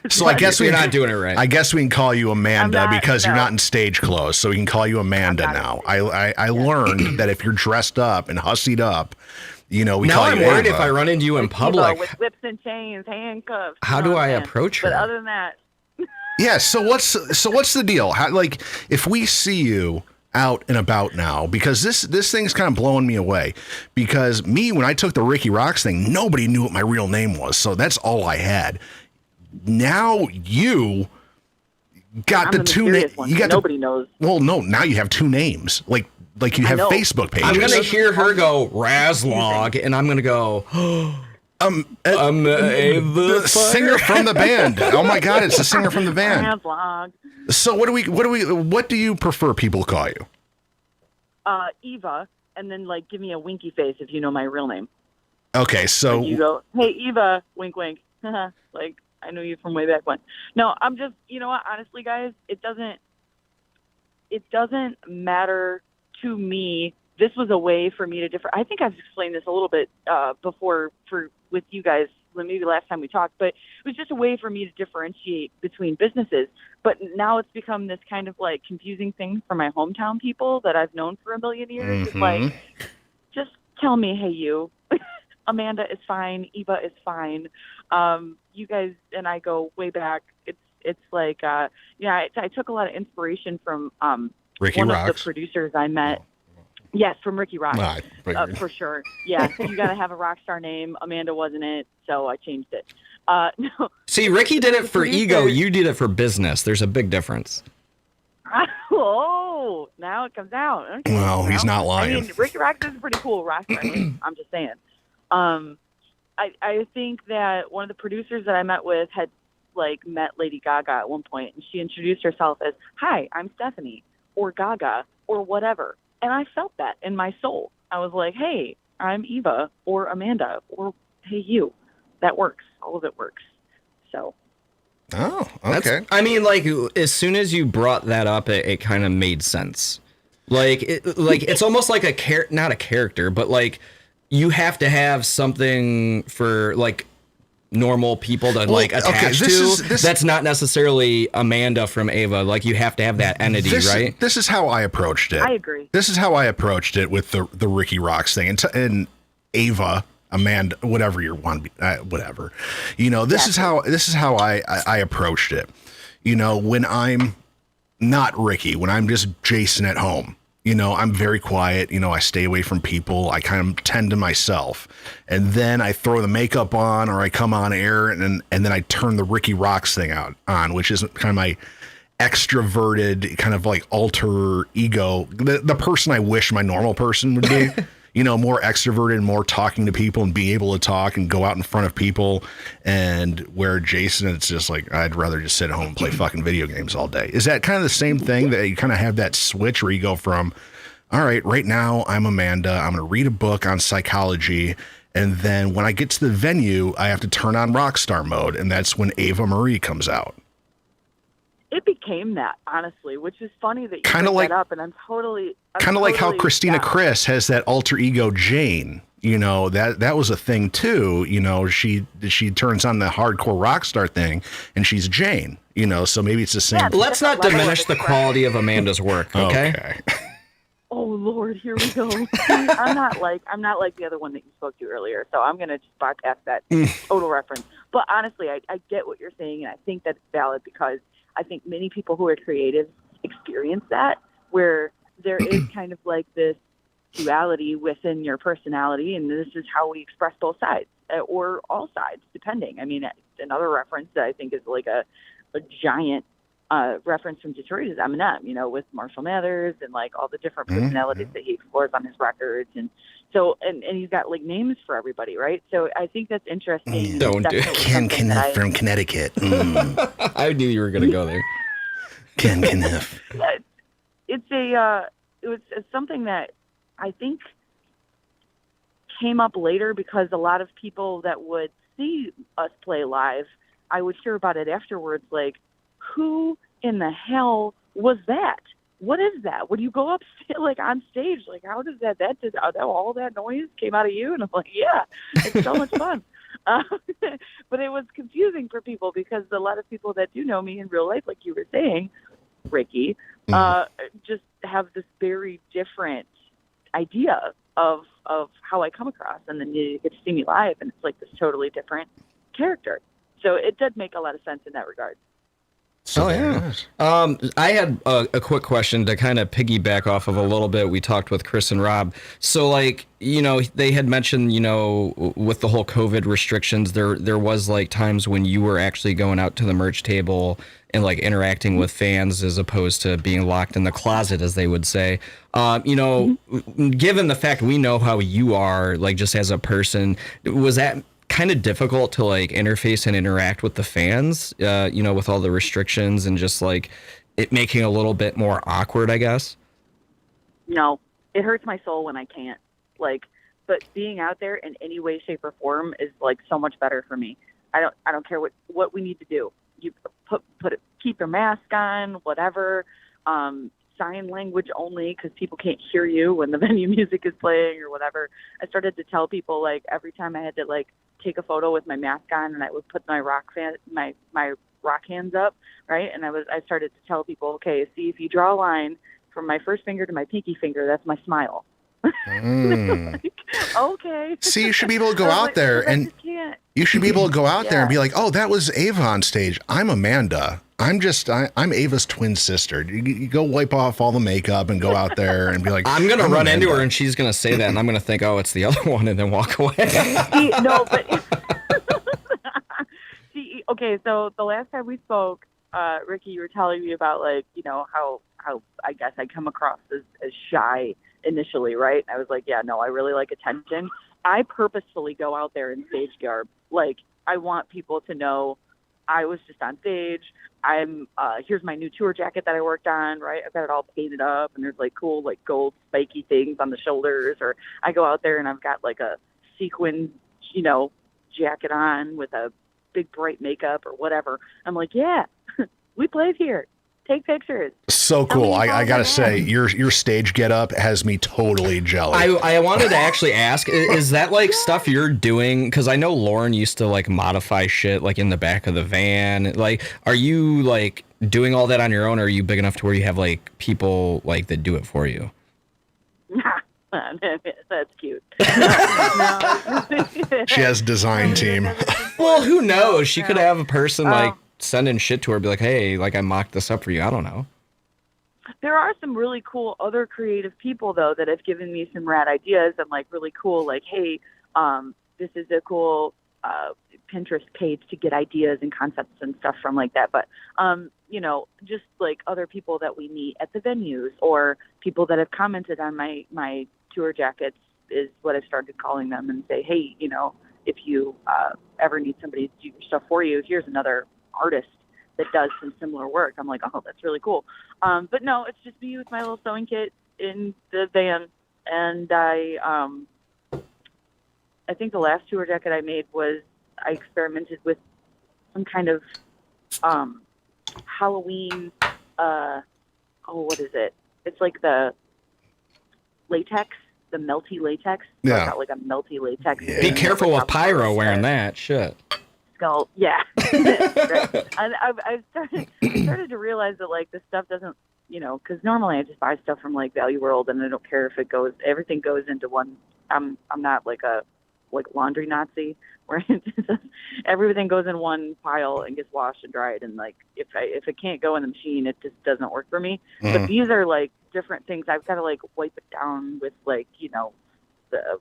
So I guess you're not doing it right. I guess we can call you Amanda because you're not in stage clothes, so we can call you Amanda now. I learned that if you're dressed up and hussied up, we now call you I'm worried Ava. if I run into you in public. With whips and chains, handcuffs. How do I approach her? But other than that. Yeah, so what's the deal? If we see you out and about now, because this thing's kind of blowing me away, because when I took the Rikki Roxx thing, nobody knew what my real name was, so that's all I had. Now you got the two names. Nobody knows. Well, no, now you have two names, like you have Facebook pages. I'm gonna hear her go Razlog, and I'm gonna go the singer from the band. Oh my God, it's the singer from the band. Razlog. So what do you prefer people call you? Eva, and then give me a winky face if you know my real name. Okay, so you go, hey Eva, wink wink. I know you from way back when. No, I'm just, what, honestly guys, it doesn't matter to me. This was a way for me to I think I've explained this a little bit before with you guys, maybe last time we talked, but it was just a way for me to differentiate between businesses. But now it's become this kind of confusing thing for my hometown people that I've known for a million years. Mm-hmm. It's just tell me, hey, you, Amanda is fine. Eva is fine. You guys and I go way back. It's I took a lot of inspiration from Rikki one Roxx. of the producers I met. Yes, from Rikki Roxx, for sure. Yeah, you got to have a rock star name. Amanda wasn't it, so I changed it. No. See, Rikki did it for ego. You did it for business. There's a big difference. Oh, now it comes out. Okay, well, he's not lying. I mean, Rikki Roxx is a pretty cool rock star name. I'm just saying. I think that one of the producers that I met with had like met Lady Gaga at one point, and she introduced herself as, "Hi, I'm Stephanie," or Gaga, or whatever. And I felt that in my soul. I was like, "Hey, I'm Eva," or Amanda, or "Hey, you." That works. All of it works. So. Oh, okay. I mean, like, as soon as you brought that up, it kind of made sense. Like, it's almost like not a character, but like you have to have something for like normal people to like attach to. That's not necessarily Amanda from Ava. Like, you have to have that entity, right? This is how I approached it. I agree. This is how I approached it with the Rikki Roxx thing and Ava. Amanda, whatever you want to be, whatever, this is how I approached it. When I'm not Rikki, when I'm just Jason at home, I'm very quiet. I stay away from people. I kind of tend to myself, and then I throw the makeup on, or I come on air, and then I turn the Rikki Roxx thing on, which is kind of my extroverted, kind of like alter ego, the person I wish my normal person would be. More extroverted, more talking to people and being able to talk and go out in front of people. And where Jason, it's just like, I'd rather just sit at home and play fucking video games all day. Is that kind of the same thing, that you kind of have that switch where you go from, all right now I'm Amanda, I'm going to read a book on psychology. And then when I get to the venue, I have to turn on rockstar mode. And that's when Ava Marie comes out. It became that, honestly, which is funny that you bring that up, and I'm totally like how Christina Chris has that alter ego Jane. That was a thing too. She turns on the hardcore rock star thing, and she's Jane. So maybe it's the same. Yeah, let's not diminish the quality of Amanda's work. Okay. Oh Lord, here we go. I'm not like the other one that you spoke to earlier, so I'm gonna just bypass that total reference. But honestly, I get what you're saying, and I think that it's valid because I think many people who are creative experience that, where there is kind of like this duality within your personality, and this is how we express both sides, or all sides, depending. I mean, another reference that I think is like a giant reference from Detroit is Eminem, with Marshall Mathers and like all the different personalities that he explores on his records. And so, and he's got like names for everybody, right? So I think that's interesting. Don't do Ken Kniff from Connecticut. I knew you were going to go there. Ken Kniff. It's something that I think came up later because a lot of people that would see us play live, I would hear about it afterwards, like, who in the hell was that? What is that? When you go up like on stage, like how does that all that noise came out of you? And I'm like, yeah, it's so much fun. But it was confusing for people because a lot of people that do know me in real life, like you were saying, Rikki, just have this very different idea of how I come across, and then you get to see me live, and it's like this totally different character. So it did make a lot of sense in that regard. So, I had a quick question to kind of piggyback off of a little bit. We talked with Chris and Rob. So, like, they had mentioned, with the whole COVID restrictions, there was like times when you were actually going out to the merch table and like interacting with fans as opposed to being locked in the closet, as they would say. Given the fact we know how you are, like, just as a person, was that kind of difficult to like interface and interact with the fans, with all the restrictions and just like it making a little bit more awkward, I guess? No, it hurts my soul when I can't, but being out there in any way, shape or form is like so much better for me. I don't care what we need to do. You keep your mask on, whatever, sign language only because people can't hear you when the venue music is playing or whatever. I started to tell people, like, every time I had to like take a photo with my mask on, and I would put my rock hands up, right? And I started to tell people, okay, see, if you draw a line from my first finger to my pinky finger, that's my smile. Like, okay. See, you should be able to go out there and you should be able to go out there and be like, oh, that was Ava on stage. I'm Amanda. I'm Ava's twin sister. You go wipe off all the makeup and go out there and be like, I'm going to run into her and she's going to say that. And I'm going to think, oh, it's the other one, and then walk away. No, but see, okay. So the last time we spoke, Rikki, you were telling me about like, how I guess I come across as shy initially, right? I was like, yeah, no, I really like attention. I purposefully go out there in stage garb. Like, I want people to know I was just on stage. Here's my new tour jacket that I worked on, right? I've got it all painted up, and there's like cool, like gold spiky things on the shoulders. Or I go out there and I've got like a sequin, jacket on with a big bright makeup or whatever. I'm like, yeah, we played here. Take pictures. So cool. I gotta say, your stage get up has me totally jealous. I wanted to actually ask, is that like stuff you're doing? Because I know Lauren used to like modify shit like in the back of the van. Like, are you like doing all that on your own, or are you big enough to where you have like people like that do it for you? That's cute. She has design team. Well, who knows? She could have a person like sending shit to her, be like, hey, like I mocked this up for you. I don't know. There are some really cool other creative people though that have given me some rad ideas and like really cool, like, hey, this is a cool Pinterest page to get ideas and concepts and stuff from like that. But just like other people that we meet at the venues or people that have commented on my tour jackets is what I've started calling them, and say, hey, if you ever need somebody to do your stuff for you, here's another artist that does some similar work. I'm like, oh, that's really cool. But no, it's just me with my little sewing kit in the van. And I think the last tour jacket I made was I experimented with some kind of Halloween, what is it? It's like the latex, the melty latex. Yeah. So I got like a melty latex. Yeah. Be careful with pyro wearing that shit. Skull, yeah. Right. And I've started to realize that like this stuff doesn't, because normally I just buy stuff from like Value World and I don't care if everything goes into one. I'm not like a laundry Nazi where everything goes in one pile and gets washed and dried, and like if it can't go in the machine, it just doesn't work for me. But these are like different things. I've got to like wipe it down with like the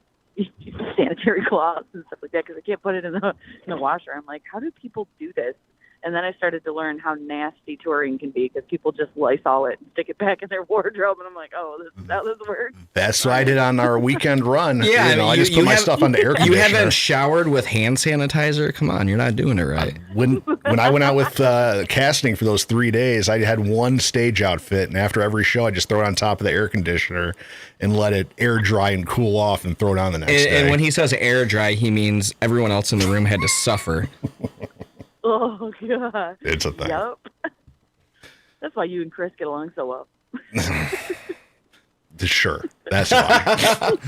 sanitary cloths and stuff like that because I can't put it in the washer. I'm like, how do people do this? And then I started to learn how nasty touring can be because people just Lysol it and stick it back in their wardrobe. And I'm like, oh, this is how this works. That's what I did on our weekend run. Yeah, I just put my stuff on the air conditioner. You haven't showered with hand sanitizer? Come on, you're not doing it right. When I went out with casting for those 3 days, I had one stage outfit, and after every show, I just throw it on top of the air conditioner and let it air dry and cool off and throw it on the next day. And when he says air dry, he means everyone else in the room had to suffer. Oh, God. It's a thing. Yep. That's why you and Chris get along so well. Sure. That's fine.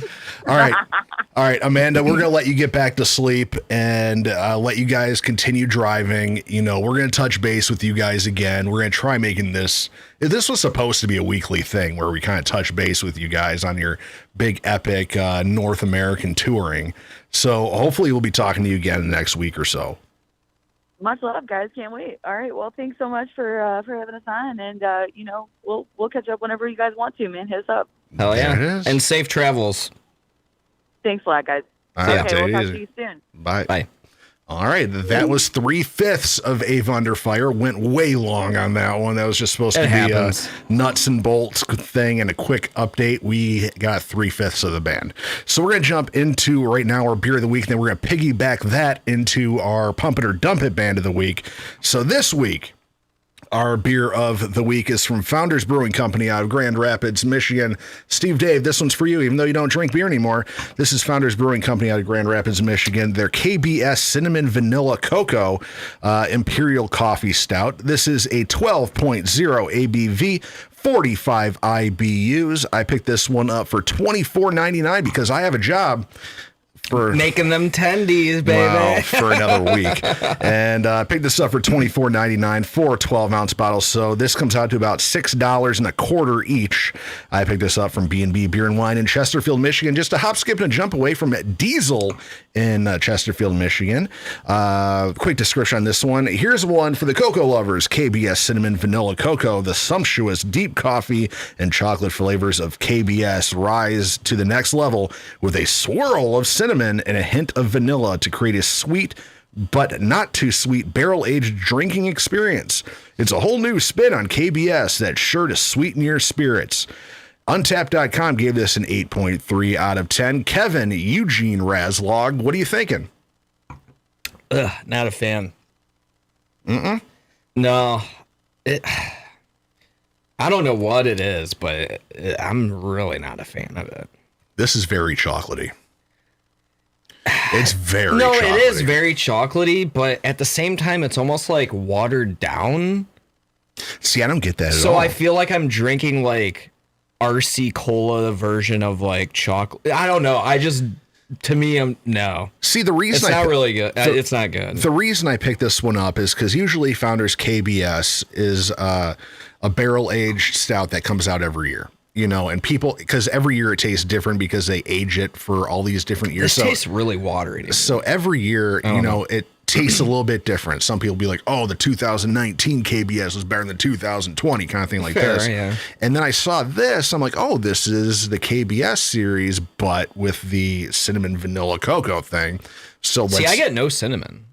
All right, Amanda, we're going to let you get back to sleep and let you guys continue driving. We're going to touch base with you guys again. We're going to try making this. This was supposed to be a weekly thing where we kind of touch base with you guys on your big, epic North American touring. So hopefully we'll be talking to you again next week or so. Much love, guys. Can't wait. All right. Well, thanks so much for having us on, and we'll catch up whenever you guys want to. Man, hit us up. Hell yeah! And safe travels. Thanks a lot, guys. Okay, we'll talk to you soon. Bye. Bye. All right, that was 3/5 of EVA Under Fire. Went way long on that one. That was just supposed to be a nuts and bolts thing and a quick update. We got 3/5 of the band. So we're going to jump into right now our beer of the week, and then we're going to piggyback that into our Pump It or Dump It band of the week. So this week, our beer of the week is from Founders Brewing Company out of Grand Rapids, Michigan. Steve, Dave, this one's for you, even though you don't drink beer anymore. This is Founders Brewing Company out of Grand Rapids, Michigan. Their KBS Cinnamon Vanilla Cocoa Imperial Coffee Stout. This is a 12.0 ABV. 45 IBUs. I picked this one up for $24.99 because I have a job for making them tendies, baby. Wow, for another week. And I picked this up for $24.99 for a 12-ounce bottle. So this comes out to about $6.25 each. I picked this up from B&B Beer and Wine in Chesterfield, Michigan, just a hop, skip, and a jump away from Diesel in Chesterfield, Michigan. Quick description on this one. Here's one for the cocoa lovers. KBS Cinnamon Vanilla Cocoa, the sumptuous deep coffee and chocolate flavors of KBS rise to the next level with a swirl of cinnamon and a hint of vanilla to create a sweet, but not too sweet barrel-aged drinking experience. It's a whole new spin on KBS that's sure to sweeten your spirits. Untapped.com gave this an 8.3 out of 10. Kevin Eugene Razlog, what are you thinking? Not a fan. No. I don't know what it is, but I'm really not a fan of it. This is very chocolatey. It's very No, chocolatey. it is very chocolatey, but at the same time, it's almost like watered down. See, I don't get that at all. So I feel like I'm drinking like RC Cola version of like chocolate. I don't know. To me, no. See, the reason it's not really good. It's not good. The reason I picked this one up is because usually Founders KBS is a barrel-aged stout that comes out every year. You know, and people, because every year it tastes different because they age it for all these different years. This tastes really watery. So every year, you know, it tastes a little bit different. Some people be like, oh, the 2019 KBS was better than the 2020 kind of thing like Fair, this. yeah. And then I saw this. I'm like, oh, this is the KBS series, but with the cinnamon vanilla cocoa thing. So See, I get no cinnamon.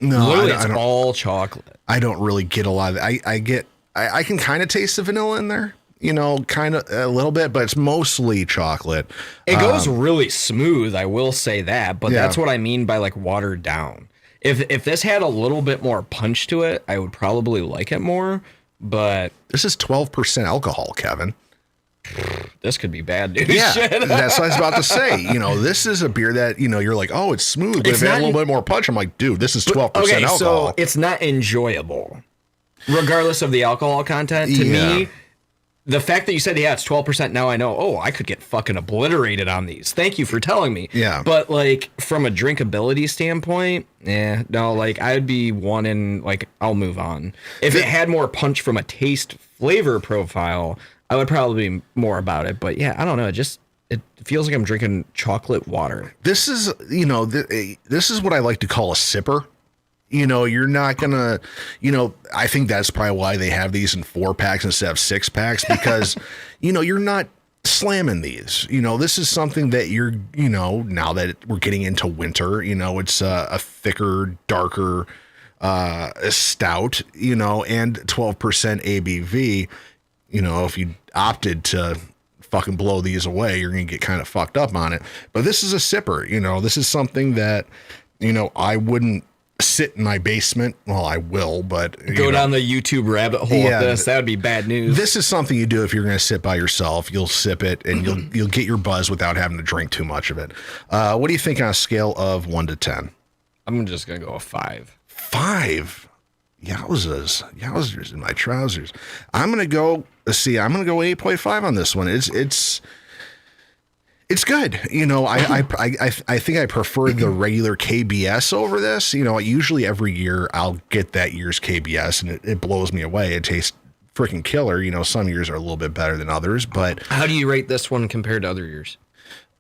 No, literally, I it's don't, all chocolate. I don't really get a lot of it. I can kind of taste the vanilla in there. You know, kind of a little bit, but it's mostly chocolate. It goes really smooth, I will say that, but that's what I mean by like watered down. If this had a little bit more punch to it, I would probably like it more, but this is 12% alcohol, Kevin. This could be bad news. Yeah, that's what I was about to say. You know, this is a beer that, you know, you're like, oh, it's smooth, but if it had a little bit more punch, I'm like, dude, this is 12% alcohol. So it's not enjoyable, regardless of the alcohol content. To me, the fact that you said, it's 12%, now I know, oh, I could get fucking obliterated on these. Thank you for telling me. Yeah. But, like, from a drinkability standpoint, no, like, I'd be wanting, like, I'll move on. If it had more punch from a taste flavor profile, I would probably be more about it. But, yeah, I don't know. It feels like I'm drinking chocolate water. This is, you know, this is what I like to call a sipper. You know, you're not gonna, you know, I think that's probably why they have these in 4-packs instead of 6-packs because, you know, you're not slamming these. You know, this is something that you're, you know, now that we're getting into winter, you know, it's a thicker, darker stout, you know, and 12% ABV. You know, if you opted to fucking blow these away, you're gonna get kind of fucked up on it. But this is a sipper. You know, this is something that, you know, I wouldn't sit in my basement. Well, I will, but go down the YouTube rabbit hole with this. That would be bad news. This is something you do if you're going to sit by yourself. You'll sip it and you'll get your buzz without having to drink too much of it. What do you think on a scale of 1 to 10? I'm just going to go a 5. 5? Yowzers in my trousers. I'm going to go, let's see, I'm going to go 8.5 on this one. It's good. You know, I think I prefer the regular KBS over this. You know, usually every year I'll get that year's KBS and it blows me away. It tastes freaking killer. You know, some years are a little bit better than others, but how do you rate this one compared to other years?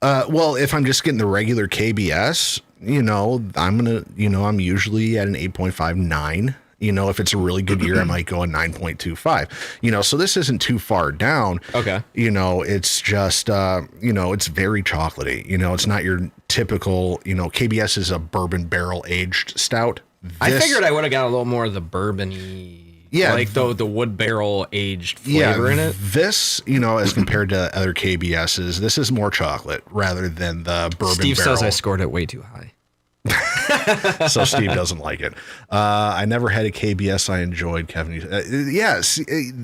Well, if I'm just getting the regular KBS, you know, I'm usually at an 8.5, 9. You know, if it's a really good year, I might go a 9.25. You know, so this isn't too far down. Okay. You know, it's just, you know, it's very chocolatey. You know, it's not your typical, you know, KBS is a bourbon barrel aged stout. I figured I would have got a little more of the bourbon-y, like the wood barrel aged flavor in it. This, you know, as compared to other KBSs, this is more chocolate rather than the bourbon Steve barrel. says I scored it way too high. So Steve doesn't like it. I never had a KBS I enjoyed, Kevin.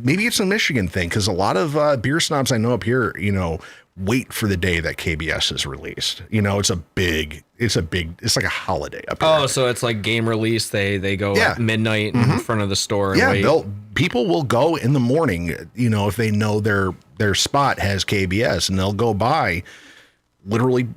Maybe it's a Michigan thing because a lot of beer snobs I know up here, you know, wait for the day that KBS is released. You know, it's like a holiday up here. Oh, so it's like game release. They go at midnight in front of the store. And wait. People will go in the morning, you know, if they know their spot has KBS, and they'll go buy literally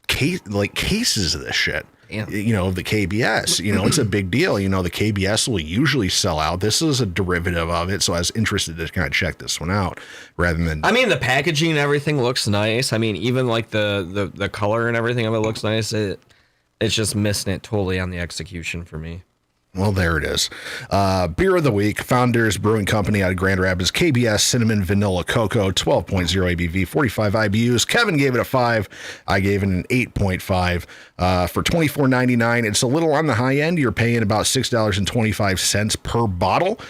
cases of this shit. Damn. You know, the KBS, you know, it's a big deal. You know, the KBS will usually sell out. This is a derivative of it. So I was interested to kind of check this one out rather than. I mean, the packaging and everything looks nice. I mean, even like the color and everything of it looks nice. It's just missing it totally on the execution for me. Well, there it is. Beer of the week, Founders Brewing Company out of Grand Rapids, KBS Cinnamon Vanilla Cocoa, 12.0 ABV, 45 IBUs. Kevin gave it a 5. I gave it an 8.5. For $24.99, it's a little on the high end. You're paying about $6.25 per bottle.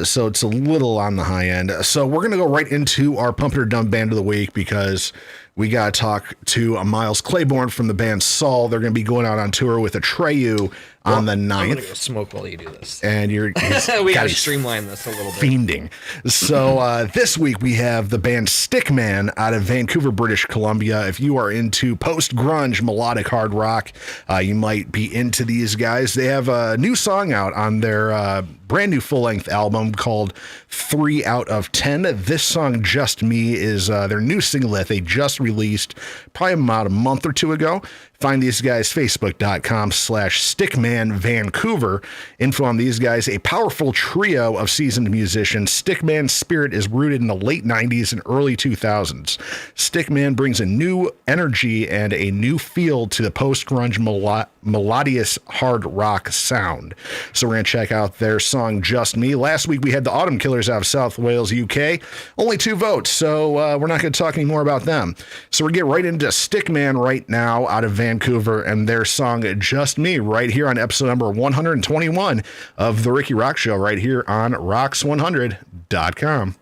So it's a little on the high end. So we're going to go right into our Pump It or Dump Band of the Week because we got to talk to Myles Clayborne from the band Saul. They're going to be going out on tour with Atreyu on the 9th. I'm going to go smoke while you do this. And we got to streamline this a little bit. Fiending. So this week we have the band Stickman out of Vancouver, British Columbia. If you are into post-grunge melodic hard rock, you might be into these guys. They have a new song out on their brand new full-length album called 3 out of 10. This song, Just Me, is their new single that they just released probably about a month or two ago. Find these guys, facebook.com/Stickman Vancouver. Info on these guys, a powerful trio of seasoned musicians. Stickman's spirit is rooted in the late 90s and early 2000s. Stickman brings a new energy and a new feel to the post-grunge melodious hard rock sound. So we're going to check out their song, Just Me. Last week we had the Autumn Killers out of South Wales, UK. Only 2 votes, so we're not going to talk anymore about them. So we're getting right into Stickman right now out of Vancouver and their song, Just Me, right here on episode number 121 of The Rikki Roxx Show, right here on Rocks100.com.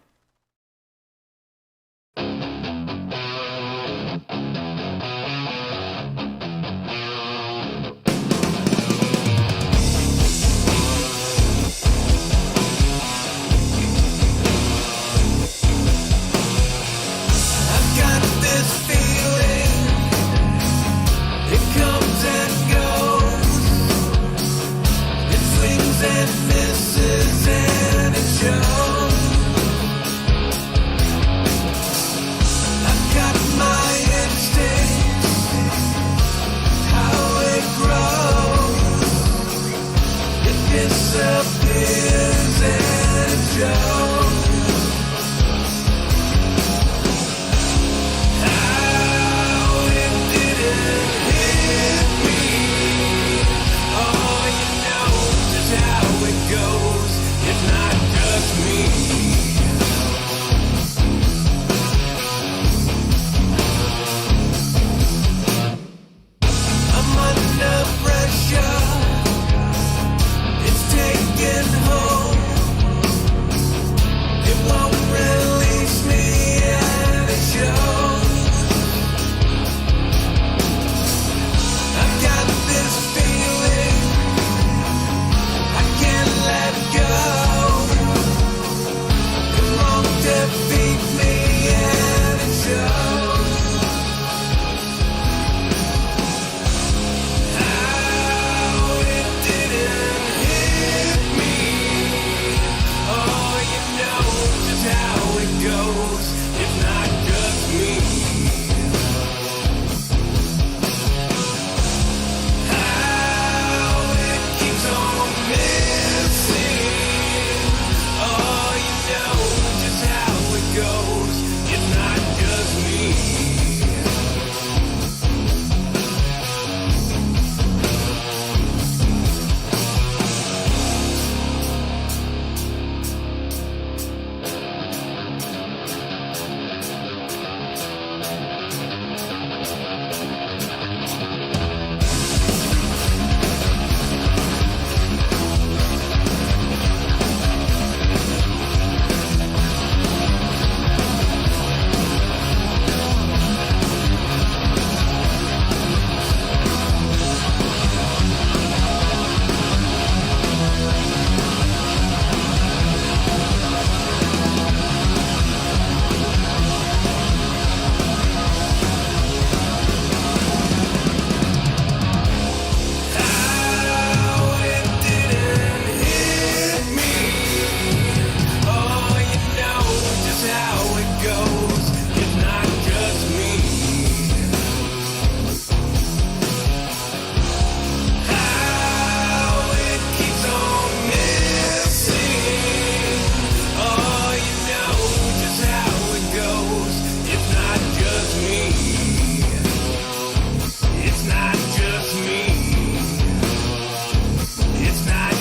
It's not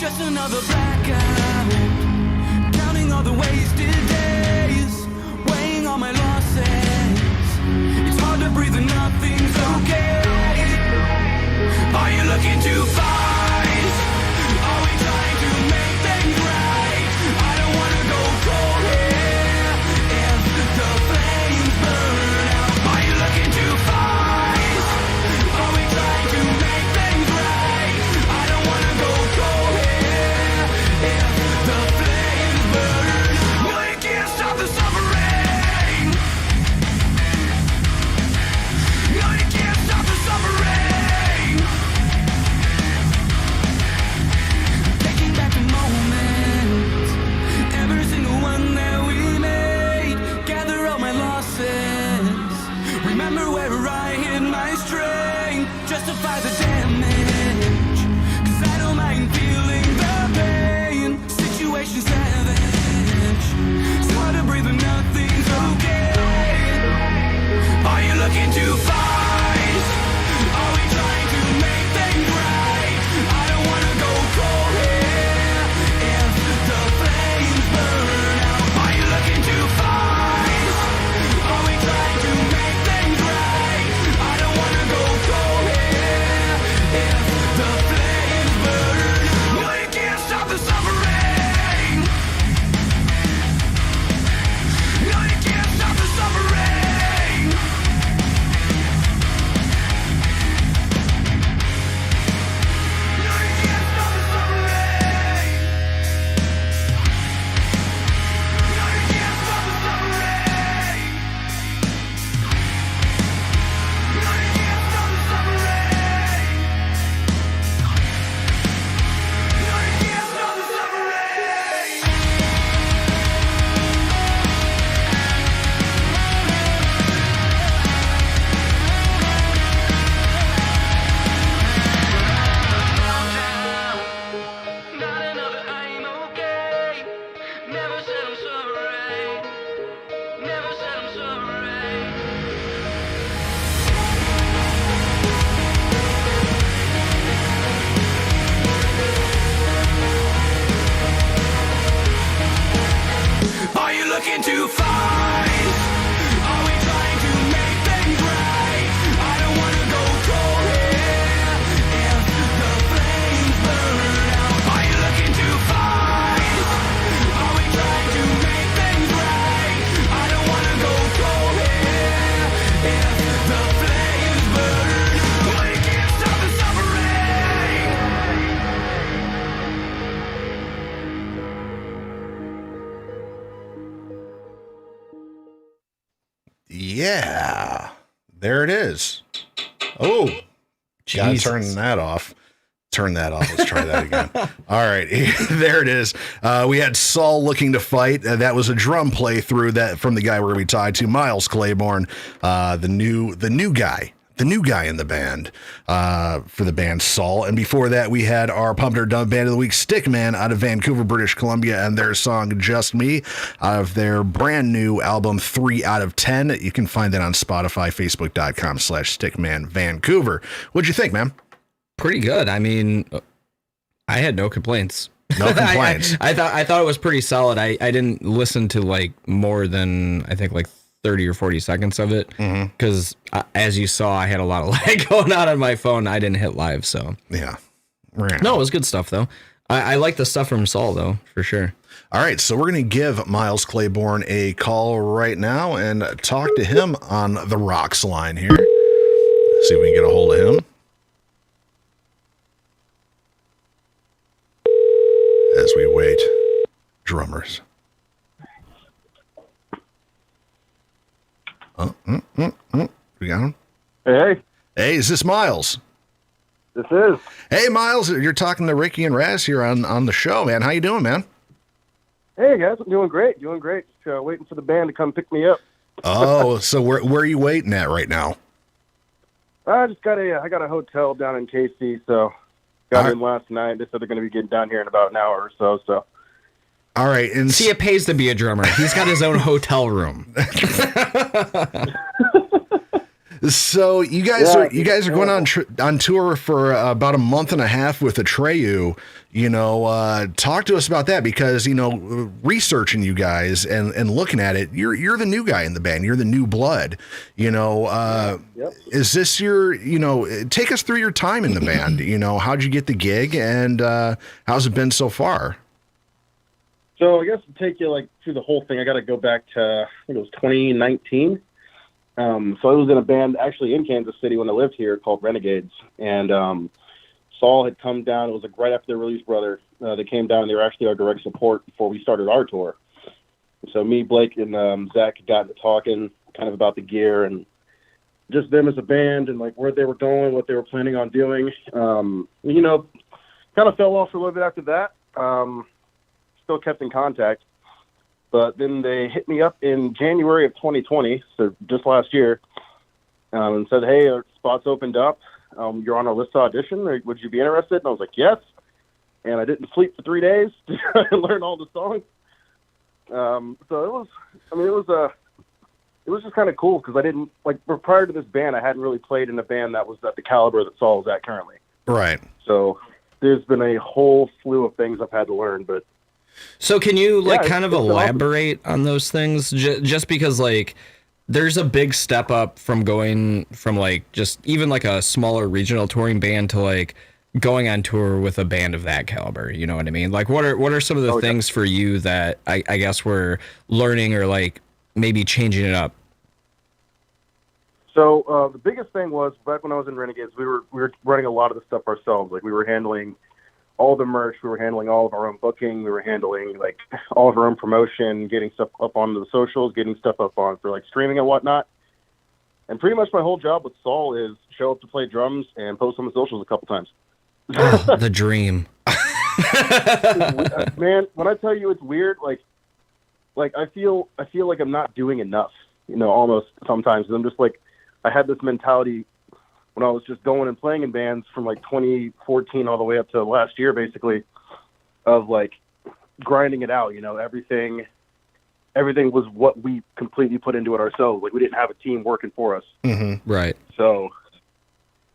Just another blackout, counting all the wasted days, weighing all my losses. It's hard to breathe and nothing's okay. Are you looking to fight? Are we trying to make things right? I don't wanna go cold here if the flames burn out. Are you looking to fight? Are we trying to make things right? I don't wanna go cold here if the flames burn out. No, you can't stop the suffering. No, you can't stop the suffering. Taking back the moments, every single one that we made. Gather all my losses, remember where I hid my strength. Justify the damage, 'cause I don't mind feeling the pain. Situation savage, it's hard to breathe and nothing's okay. Are you looking to fight? Are we trying to make things right? I don't wanna go cold here if the flames burn out. Are you looking to fight? Are we trying to make things right? I don't wanna go cold here if the flames burn out. No, you can't stop the suffering. No, you can't stop the suffering. No, you can't stop the suffering. No, you can't stop the suffering. No, you can't stop the suffering. No, you can't stop the suffering. Not another I'm okay. Never said I'm sorry. Never said I'm sorry. Are you looking to fight? Are we trying to make things right? I don't wanna go cold here if the flames burn out. Are you looking to fight? Are we trying to make things right? I don't wanna go cold here if the flames burn out. No, you can't stop the suffering. Yeah, there it is. Oh, gotta Jesus. turn that off. Turn that off. Let's try that again. All right, there it is. We had Saul Looking to Fight. That was a drum playthrough that from the guy we're gonna be tied to, Myles Clayborne, the new guy in the band for the band Saul. And before that, we had our Pumped or Dumb Band of the Week, Stickman, out of Vancouver, British Columbia, and their song Just Me out of their brand new album 3 out of 10. You can find that on Spotify, Facebook.com/Stickman Vancouver. What'd you think, man? Pretty good. I mean, I had no complaints. No complaints. I thought it was pretty solid. I didn't listen to like more than I think like 30 or 40 seconds of it because as you saw, I had a lot of lag going on my phone. I didn't hit live, so yeah. No, it was good stuff though. I like the stuff from Saul though, for sure. All right, so we're going to give Myles Clayborne a call right now and talk to him on the Roxx line here. See if we can get a hold of him. As we wait, drummers. We got him? Hey. Hey, is this Myles? This is. Hey, Myles, you're talking to Rikki and Raz here on the show, man. How you doing, man? Hey, guys. I'm doing great. Just waiting for the band to come pick me up. Oh, so where are you waiting at right now? I got a hotel down in KC, so got in last night. They said they're going to be getting down here in about an hour or so. So. All right, and see, it pays to be a drummer. He's got his own hotel room. So you guys are going on tour for about a month and a half with Atreyu. Talk to us about that, because researching you guys and looking at it, you're the new guy in the band. You're the new blood. Is this your take us through your time in the band? How'd you get the gig, and how's it been so far? So I guess to take you through the whole thing, I got to go back to, I think it was 2019. So I was in a band actually in Kansas City when I lived here called Renegades. And Saul had come down. It was right after the Release Brother. They came down, and they were actually our direct support before we started our tour. So me, Blake, and Zach got to talking kind of about the gear and just them as a band and where they were going, what they were planning on doing. Kind of fell off for a little bit after that. Still kept in contact, but then they hit me up in January of 2020, so just last year, and said, "Hey, our spots opened up. You're on our list to audition. Would you be interested?" And I was like, "Yes." And I didn't sleep for 3 days to learn all the songs. So it was just kind of cool, because I didn't prior to this band, I hadn't really played in a band that was at the caliber that Saul is at currently. Right. So there's been a whole slew of things I've had to learn, but. So can you kind of elaborate on those things? Just because there's a big step up from going from just even a smaller regional touring band to going on tour with a band of that caliber. You know what I mean? What are some of the things for you that I guess we're learning or maybe changing it up? So the biggest thing was back when I was in Renegades, we were running a lot of the stuff ourselves. We were handling all the merch, we were handling all of our own booking, we were handling all of our own promotion, getting stuff up onto the socials, getting stuff up on for streaming and whatnot. And pretty much my whole job with Saul is show up to play drums and post on the socials a couple times. Oh, the dream. Man, when I tell you it's weird, I feel like I'm not doing enough, almost sometimes. I'm just I had this mentality when I was just going and playing in bands from 2014 all the way up to last year, basically, of grinding it out. Everything was what we completely put into it ourselves. We didn't have a team working for us. Mm-hmm. Right. So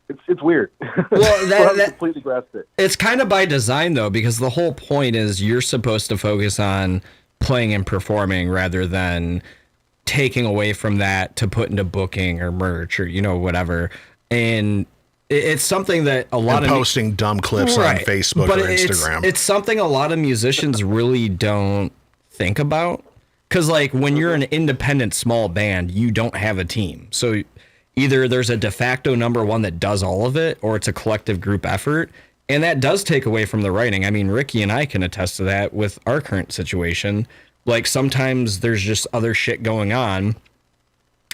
it's weird. Well, that completely grasped it. It's kind of by design though, because the whole point is you're supposed to focus on playing and performing rather than taking away from that to put into booking or merch or whatever. And it's something that a lot of posting dumb clips on Facebook or Instagram. It's something a lot of musicians really don't think about, because when you're an independent small band, you don't have a team. So either there's a de facto number one that does all of it, or it's a collective group effort, and that does take away from the writing. I mean, Rikki and I can attest to that with our current situation. Sometimes there's just other shit going on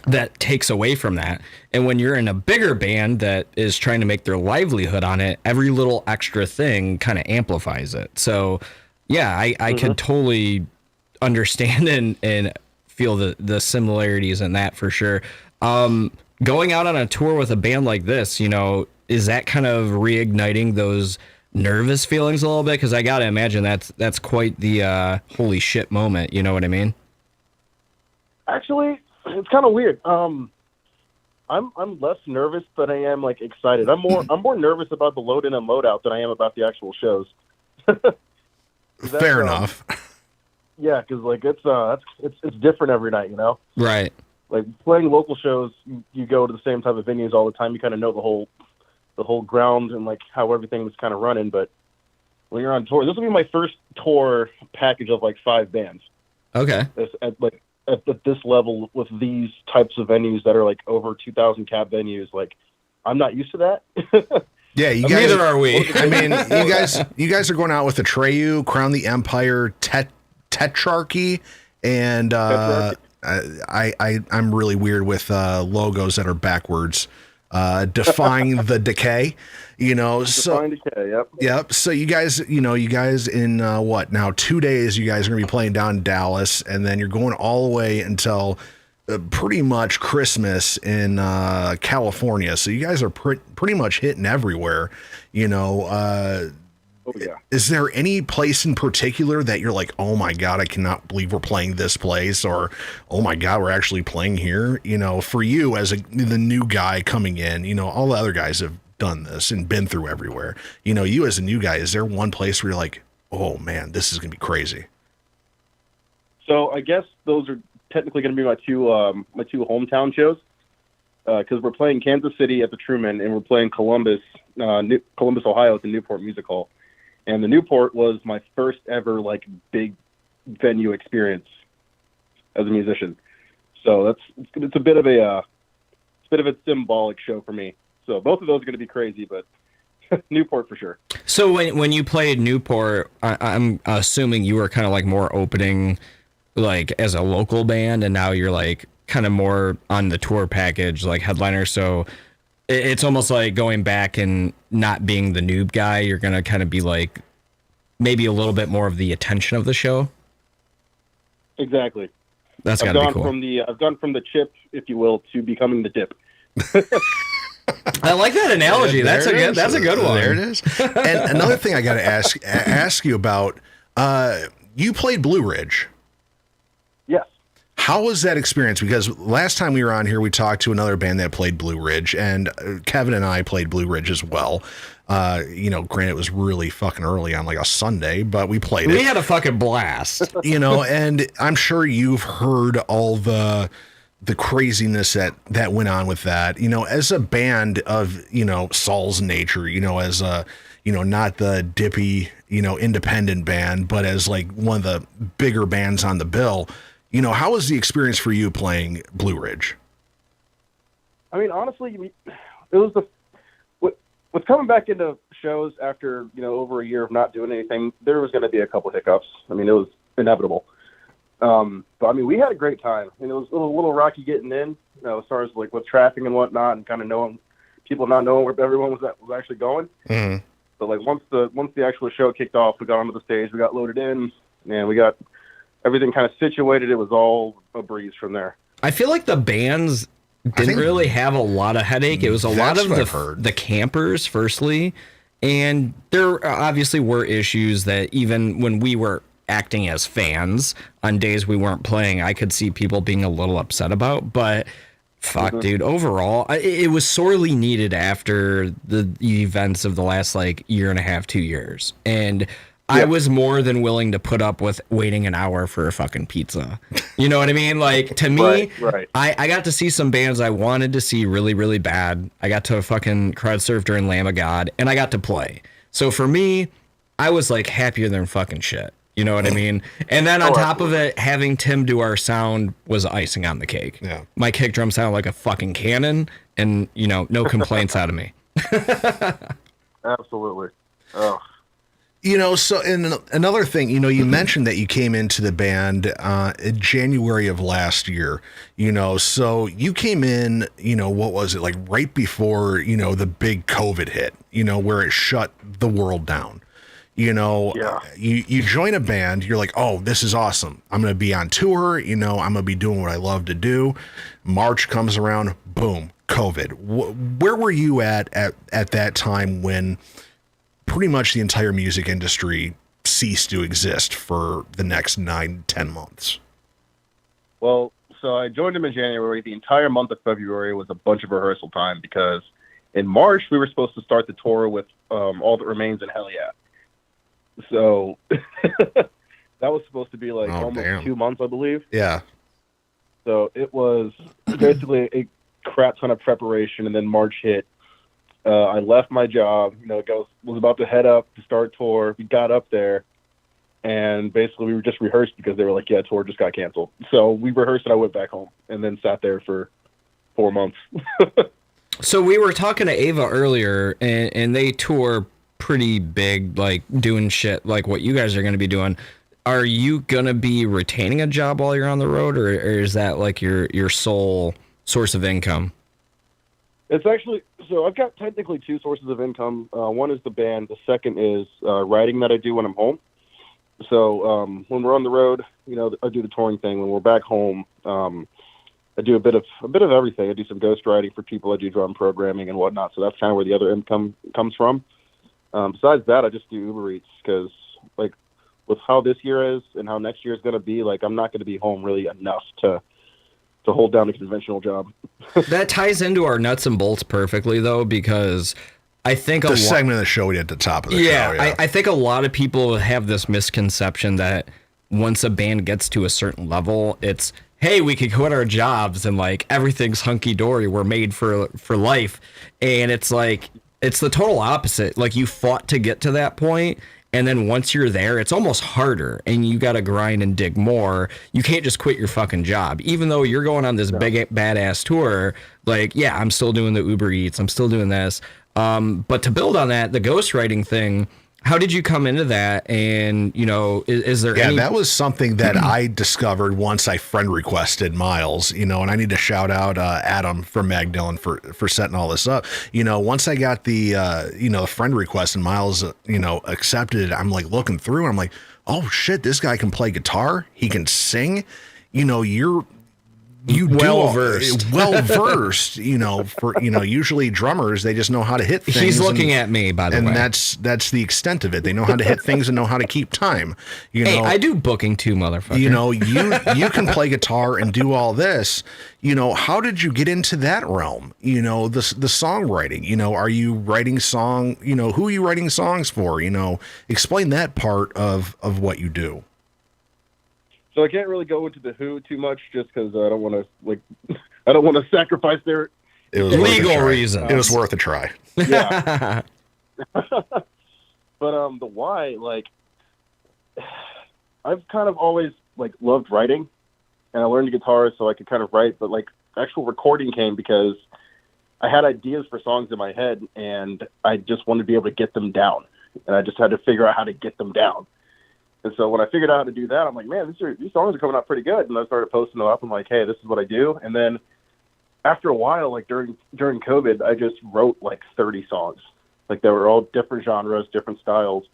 that takes away from that. And when you're in a bigger band that is trying to make their livelihood on it, every little extra thing kind of amplifies it. So yeah, I could totally understand and feel the similarities in that for sure. Going out on a tour with a band like this, is that kind of reigniting those nervous feelings a little bit? Because I gotta imagine that's quite the holy shit moment. You know what I mean? Actually, it's kind of weird. I'm less nervous than I am excited. I'm more nervous about the load in and load out than I am about the actual shows. Fair enough. Yeah, because it's different every night, Right. Playing local shows, you go to the same type of venues all the time. You kind of know the whole ground and how everything was kind of running. But when you're on tour, this will be my first tour package of 5 bands. Okay. At this level with these types of venues that are over 2,000 cap venues, I'm not used to that. Yeah, you guys. Neither are we. I mean, you guys are going out with Atreyu, Crown the Empire, Tetrarchy, and I'm really weird with logos that are backwards. Defying the Decay, Defying Decay, yep. Yep. So you guys in what now 2 days, you guys are gonna be playing down in Dallas, and then you're going all the way until pretty much Christmas in California. So you guys are pretty much hitting everywhere, Oh Oh, yeah. Is there any place in particular that you're like, oh my God, I cannot believe we're playing this place, or oh my God, we're actually playing here? You know, for you as the new guy coming in, you know, all the other guys have done this and been through everywhere. You know, you as a new guy, is there one place where you're like, oh man, this is going to be crazy? So I guess those are technically going to be my two hometown shows, because we're playing Kansas City at the Truman and we're playing Columbus, Ohio at the Newport Music Hall. And the Newport was my first ever like big venue experience as a musician. So it's a bit of a symbolic show for me. So both of those are going to be crazy, but Newport for sure. So when you played Newport, I'm assuming you were kind of like more opening, like as a local band, and now you're like kind of more on the tour package, like headliner. So it's almost like going back and not being the noob guy. You're going to kind of be like maybe a little bit more of the attention of the show. Exactly. That's got to be cool. I've gone from the chip, if you will, to becoming the dip. I like that analogy. That's a good one. There it is. And another thing I got to ask you about, you played Blue Ridge. Yes. How was that experience? Because last time we were on here, we talked to another band that played Blue Ridge, and Kevin and I played Blue Ridge as well. You know, granted, it was really fucking early on like a Sunday, but we played it. We had a fucking blast. You know, and I'm sure you've heard all the craziness that went on with that. You know, as a band of, you know, Saul's nature, you know, as a, you know, not the dippy, you know, independent band, but as like one of the bigger bands on the bill, you know, how was the experience for you playing Blue Ridge? I mean, honestly, it was with coming back into shows after, you know, over a year of not doing anything, there was going to be a couple hiccups. I mean, it was inevitable. But I mean, we had a great time. I mean, it was a little rocky getting in, you know, as far as like with traffic and whatnot, and kind of people not knowing where everyone was actually going. Mm-hmm. But like once the actual show kicked off, we got onto the stage, we got loaded in, and we got everything kind of situated. It was all a breeze from there. I feel like the bands didn't really have a lot of headache. It was a lot of the campers, firstly, and there obviously were issues that even when we were acting as fans on days we weren't playing, I could see people being a little upset about, but fuck, dude, overall, it was sorely needed after the events of the last like year and a half, 2 years. And I was more than willing to put up with waiting an hour for a fucking pizza. You know what I mean? Like, to me, right. I got to see some bands I wanted to see really, really bad. I got to fucking crowd surf during Lamb of God, and I got to play. So for me, I was like happier than fucking shit. You know what I mean? And then on top of it, having Tim do our sound was icing on the cake. Yeah. My kick drum sounded like a fucking cannon, and, you know, no complaints out of me. Absolutely. Oh. You know, so and another thing, you know, you mentioned that you came into the band in January of last year, you know, so you came in, you know, what was it, like right before, you know, the big COVID hit, you know, where it shut the world down. You know, you join a band, you're like, oh, this is awesome. I'm going to be on tour. You know, I'm going to be doing what I love to do. March comes around, boom, COVID. Where were you at that time when pretty much the entire music industry ceased to exist for the next 9-10 months? Well, so I joined him in January. The entire month of February was a bunch of rehearsal time because in March we were supposed to start the tour with All That Remains and Hell Yeah. So that was supposed to be like almost 2 months, I believe. Yeah. So it was basically a crap ton of preparation, and then March hit. I left my job, you know, was about to head up to start tour. We got up there, and basically we were just rehearsed because they were like, yeah, tour just got canceled. So we rehearsed and I went back home and then sat there for 4 months. So we were talking to Ava earlier, and they tour pretty big, like doing shit like what you guys are going to be doing. Are you going to be retaining a job while you're on the road, or is that like your sole source of income? It's actually, so I've got technically two sources of income. One is the band. The second is writing that I do when I'm home. So when we're on the road, you know, I do the touring thing. When we're back home, I do a bit of everything. I do some ghost writing for people. I do drum programming and whatnot. So that's kind of where the other income comes from. Besides that, I just do Uber Eats because, like, with how this year is and how next year is going to be, like, I'm not going to be home really enough to hold down a conventional job. That ties into our nuts and bolts perfectly, though, because I think the segment of the show we did at the top of the show. Yeah, I think a lot of people have this misconception that once a band gets to a certain level, it's, hey, we could quit our jobs and like everything's hunky dory. We're made for life. And it's like, it's the total opposite. Like, you fought to get to that point, and then once you're there, it's almost harder, and you got to grind and dig more. You can't just quit your fucking job. Even though you're going on this big badass tour, like, yeah, I'm still doing the Uber Eats. I'm still doing this. But to build on that, the ghostwriting thing, how did you come into that? And, you know, is there any... that was something that I discovered once I friend requested Myles, you know, and I need to shout out Adam from Magdalene for setting all this up. You know, once I got the, you know, friend request and Myles, you know, accepted it, I'm like looking through and I'm like, oh shit, this guy can play guitar. He can sing. You know, you well versed, you know, for, you know, usually drummers, they just know how to hit things. He's looking at me, by the way. And that's the extent of it. They know how to hit things and know how to keep time. You hey, know, I do booking too, motherfucker. You know, you can play guitar and do all this. You know, how did you get into that realm? You know, the songwriting, you know, are you writing you know, who are you writing songs for? You know, explain that part of what you do. So I can't really go into the who too much, just because I don't want to sacrifice their legal reasons. It was worth a try. Yeah. But the why, like, I've kind of always like loved writing, and I learned the guitar so I could kind of write. But like, actual recording came because I had ideas for songs in my head, and I just wanted to be able to get them down, and I just had to figure out how to get them down. And so when I figured out how to do that, I'm like, man, these songs are coming out pretty good. And I started posting them up. I'm like, hey, this is what I do. And then after a while, like during COVID, I just wrote like 30 songs. Like, they were all different genres, different styles.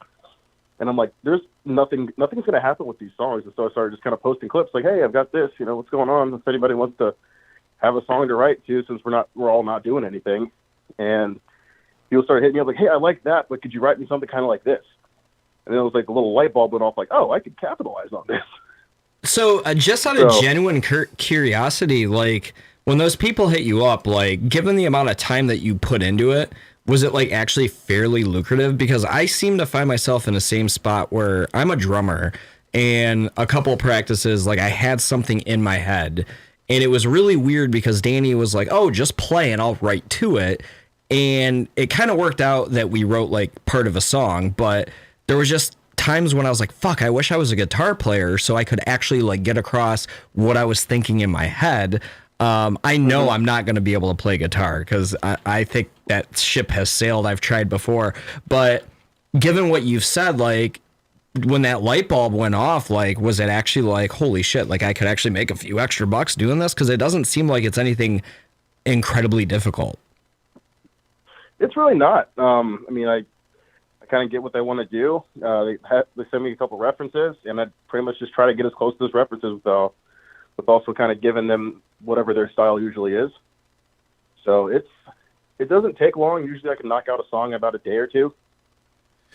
And I'm like, there's nothing's going to happen with these songs. And so I started just kind of posting clips like, hey, I've got this, you know, what's going on? If anybody wants to have a song to write to, since we're all not doing anything. And people started hitting me up like, hey, I like that, but could you write me something kind of like this? And then it was like the little light bulb went off, like, oh, I could capitalize on this. So just out of genuine curiosity, like, when those people hit you up, like, given the amount of time that you put into it, was it like actually fairly lucrative? Because I seem to find myself in the same spot where I'm a drummer, and a couple practices, like, I had something in my head, and it was really weird because Danny was like, oh, just play and I'll write to it. And it kind of worked out that we wrote like part of a song, but there was just times when I was like, fuck, I wish I was a guitar player so I could actually like get across what I was thinking in my head. I know I'm not going to be able to play guitar because I think that ship has sailed. I've tried before. But given what you've said, like, when that light bulb went off, like, was it actually like, holy shit, like I could actually make a few extra bucks doing this? Because it doesn't seem like it's anything incredibly difficult. It's really not. I mean, I kind of get what they want to do. They send me a couple references, and I pretty much just try to get as close to those references with also kind of giving them whatever their style usually is. So it doesn't take long. Usually I can knock out a song in about a day or two.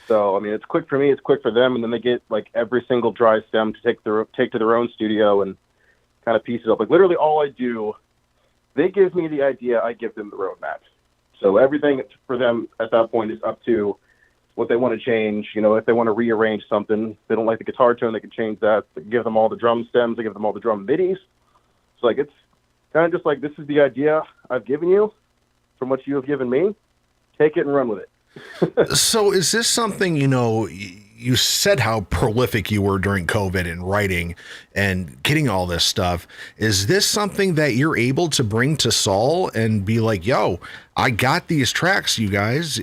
So, I mean, it's quick for me, it's quick for them, and then they get like every single dry stem to take to their own studio and kind of piece it up. Like, literally all I do, they give me the idea, I give them the roadmap. So everything for them at that point is up to what they want to change. You know, if they want to rearrange something, they don't like the guitar tone, they can change that. They give them all the drum stems, they give them all the drum midis. So, like, it's kind of just like, this is the idea I've given you from what you have given me. Take it and run with it. So is this something, you know, you said how prolific you were during COVID in writing and getting all this stuff. Is this something that you're able to bring to Saul and be like, yo, I got these tracks, you guys,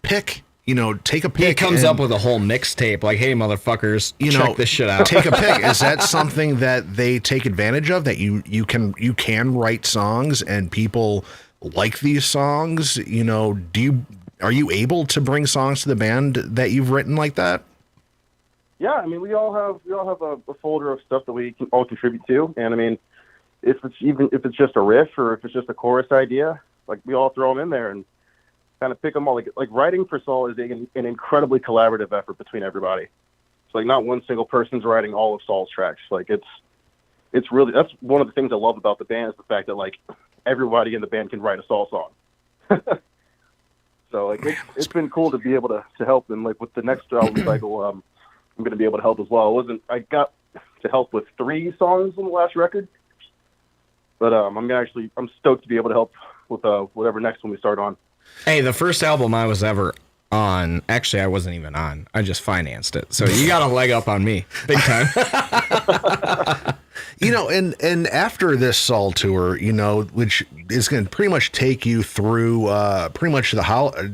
pick, you know, take a pick. He comes up with a whole mixtape like, hey, motherfuckers, check this shit out. Take a pick. Is that something that they take advantage of, that you can write songs and people like these songs? You know, are you able to bring songs to the band that you've written like that? Yeah, I mean, we all have a folder of stuff that we can all contribute to, and I mean, if it's just a riff or if it's just a chorus idea, like, we all throw them in there, and kind of pick them all. Like writing for Saul is an incredibly collaborative effort between everybody. It's like not one single person's writing all of Saul's tracks. Like it's really, that's one of the things I love about the band, is the fact that like everybody in the band can write a Saul song. So like it's been cool to be able to help, and like with the next album cycle, I'm going to be able to help as well. I got to help with 3 songs on the last record, but I'm stoked to be able to help with whatever next one we start on. Hey, the first album I was ever on, actually I wasn't even on, I just financed it, so you got a leg up on me big time. You know, and after this Saul tour, you know, which is going to pretty much take you through pretty much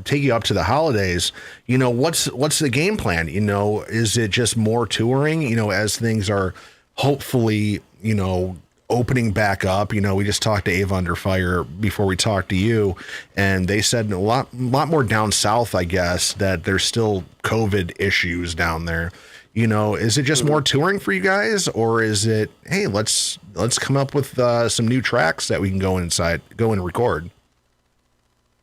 take you up to the holidays, you know, what's the game plan? You know, is it just more touring, you know, as things are hopefully, you know, opening back up? You know, we just talked to EVA Under Fire before we talked to you, and they said a lot more down south, I guess, that there's still COVID issues down there. You know, is it just more touring for you guys, or is it, hey, let's come up with some new tracks that we can go and record?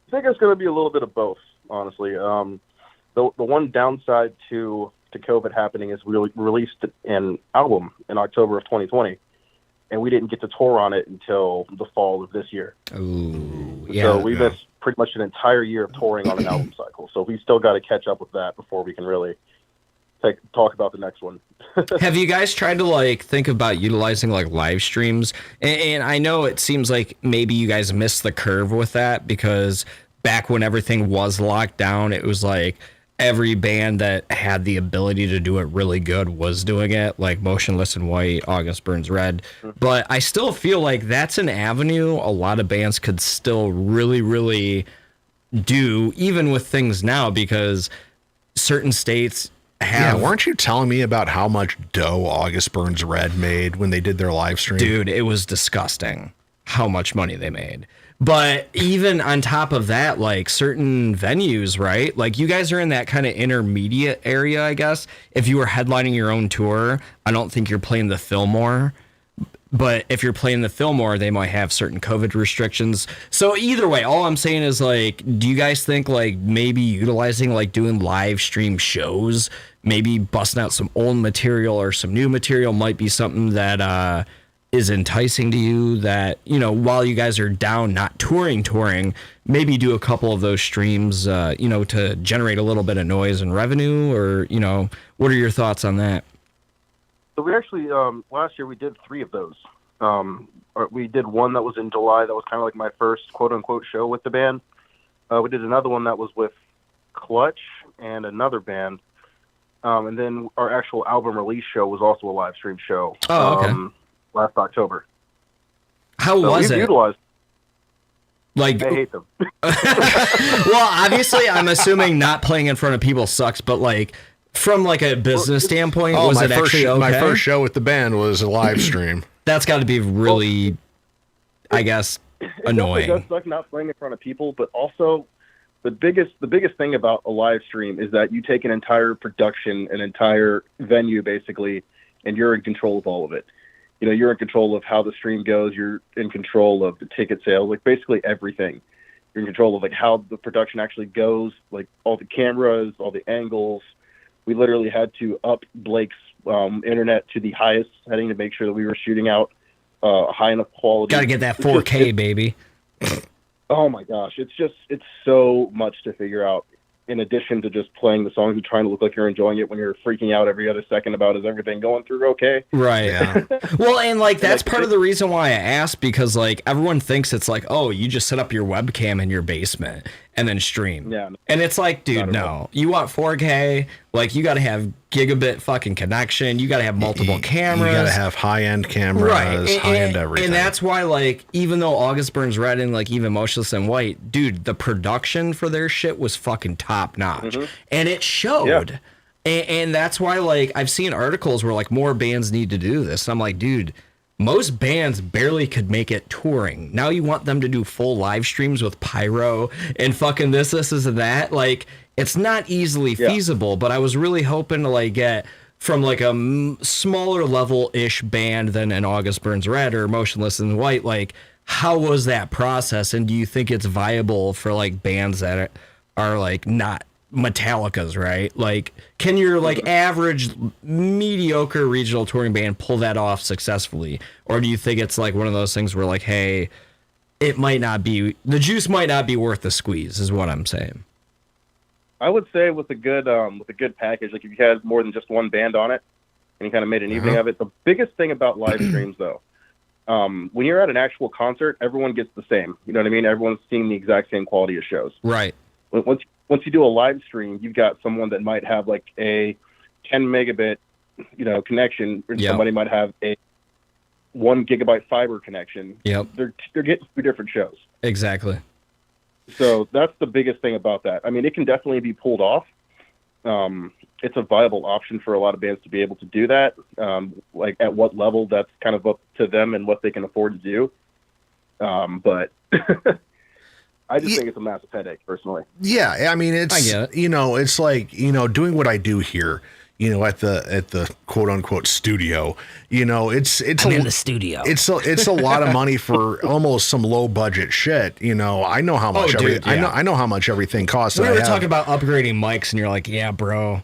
I think it's going to be a little bit of both, honestly. The one downside to COVID happening is we released an album in October of 2020, and we didn't get to tour on it until the fall of this year. Ooh, yeah. So we missed pretty much an entire year of touring on an album cycle. So we still got to catch up with that before we can really talk about the next one. Have you guys tried to like think about utilizing like live streams? And I know it seems like maybe you guys missed the curve with that, because back when everything was locked down, it was like every band that had the ability to do it really good was doing it, like Motionless in White, August Burns Red. But I still feel like that's an avenue a lot of bands could still really, really do, even with things now, because certain states have... Yeah, weren't you telling me about how much dough August Burns Red made when they did their live stream? Dude, it was disgusting how much money they made. But even on top of that, like certain venues, right? Like you guys are in that kind of intermediate area, I guess. If you were headlining your own tour, I don't think you're playing the Fillmore. But if you're playing the Fillmore, they might have certain COVID restrictions. So either way, all I'm saying is, like, do you guys think like maybe utilizing like doing live stream shows, maybe busting out some old material or some new material might be something that is enticing to you, that, you know, while you guys are down not touring, maybe do a couple of those streams, you know, to generate a little bit of noise and revenue? Or, you know, what are your thoughts on that? So we actually, last year we did 3 of those. We did one that was in July. That was kind of like my first quote unquote show with the band. We did another one that was with Clutch and another band. And then our actual album release show was also a live stream show. Oh, okay. Last October. How was it? Utilized. Like, I hate them. Well, obviously, I'm assuming not playing in front of people sucks, but like from like a business standpoint, was it actually okay? My first show with the band was a live stream. That's got to be really, I guess, annoying. It does suck not playing in front of people, but also the biggest thing about a live stream is that you take an entire production, an entire venue, basically, and you're in control of all of it. You know, you're in control of how the stream goes. You're in control of the ticket sales, like basically everything. You're in control of like how the production actually goes, like all the cameras, all the angles. We literally had to up Blake's internet to the highest setting to make sure that we were shooting out high enough quality. Got to get that 4K, baby. Oh my gosh, it's so much to figure out. In addition to just playing the songs and trying to look like you're enjoying it when you're freaking out every other second about, is everything going through okay? Right. Yeah. Well, and like that's part of the reason why I asked, because like everyone thinks it's like, oh, you just set up your webcam in your basement and then stream. Yeah. And it's like, dude, no. You want 4K, like you got to have gigabit fucking connection. You got to have multiple cameras. You got to have high-end cameras, right. high-end everything. And that's why, like, even though August Burns Red and like even Motionless in White, dude, the production for their shit was fucking top notch. Mm-hmm. And it showed. Yeah. And that's why, like, I've seen articles where like more bands need to do this. And I'm like, dude, most bands barely could make it touring. Now you want them to do full live streams with pyro and fucking this and that. Like, it's not easily feasible, but I was really hoping to like get from like a smaller level-ish band than an August Burns Red or Motionless in White. Like, how was that process? And do you think it's viable for like bands that are like not Metallica's, right? Like, can your like average mediocre regional touring band pull that off successfully? Or do you think it's like one of those things where like, hey, it might not be, the juice might not be worth the squeeze, is what I'm saying. I would say with a good package, like if you had more than just one band on it and you kind of made an evening of it. The biggest thing about live streams though, when you're at an actual concert, everyone gets the same. You know what I mean? Everyone's seeing the exact same quality of shows. Right. Once you do a live stream, you've got someone that might have like a 10 megabit, connection, and somebody might have a 1 gigabyte fiber connection. Yep. They're getting 2 different shows. Exactly. So that's the biggest thing about that. I mean, it can definitely be pulled off. It's a viable option for a lot of bands to be able to do that. Like at what level, that's kind of up to them and what they can afford to do. But I just think it's a massive headache personally. Yeah. I mean, I get it. it's like, doing what I do here, at the quote unquote studio, it's I'm in the studio. It's a lot of money for almost some low budget shit. I know how much I know how much everything costs. We were talking about upgrading mics and you're like, yeah, bro,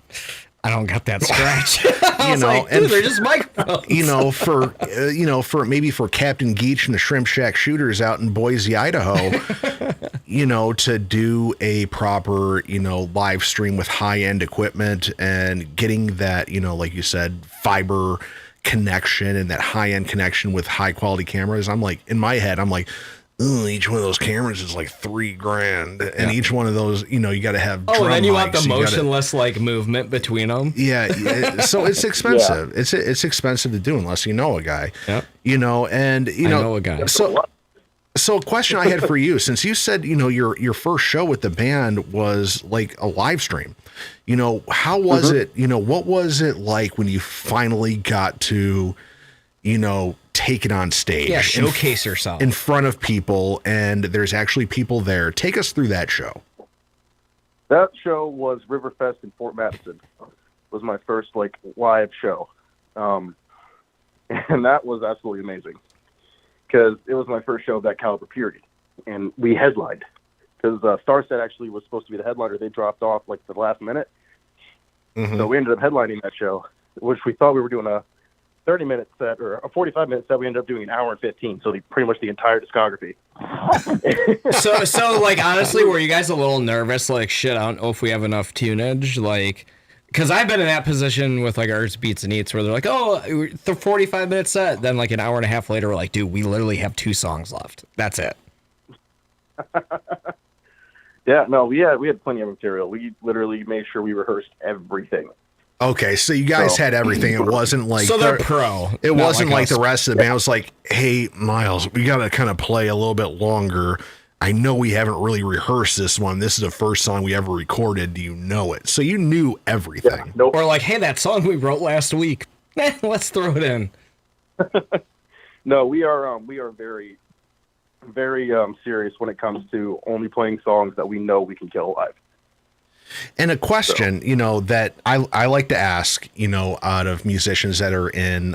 I don't got that scratch. Dude, they're just microphones. for Captain Geach and the Shrimp Shack Shooters out in Boise, Idaho, to do a proper, live stream with high end equipment and getting that, like you said, fiber connection and that high end connection with high quality cameras. I'm like, in my head, I'm like, each one of those cameras is like $3,000, and each one of those, you got to have. Oh, and then you want the mics, motionless like movement between them. Yeah, so it's expensive. Yeah. It's expensive to do unless you know a guy. Yep. I know a guy. So a question I had for you, since you said your first show with the band was like a live stream, how was it? What was it like when you finally got to, take it on stage? Yeah, showcase yourself in front of people, and there's actually people there. Take us through that show. That show was Riverfest in Fort Madison. It was my first live show, and that was absolutely amazing because it was my first show of that caliber period, and we headlined because Starset actually was supposed to be the headliner. They dropped off the last minute, so we ended up headlining that show, which we thought we were doing a 30-minute set or a 45-minute set. We ended up doing an hour and 15, so pretty much the entire discography. so honestly, were you guys a little nervous? Like, shit, I don't know if we have enough tunage. Because I've been in that position with Arts, Beats, and Eats where they're like, oh, the 45-minute set. Then an hour and a half later, we're like, dude, we literally have 2 songs left. That's it. Yeah, no, we had plenty of material. We literally made sure we rehearsed everything. Okay, so you guys had everything. It wasn't like so they're pro. It wasn't like the rest of the band. It was like, hey, Myles, we got to kind of play a little bit longer. I know we haven't really rehearsed this one. This is the first song we ever recorded. Do you know it? So you knew everything. Yeah, nope. Or hey, that song we wrote last week. Let's throw it in. No, we are very, very serious when it comes to only playing songs that we know we can kill live. And a question, that I like to ask, out of musicians that are in,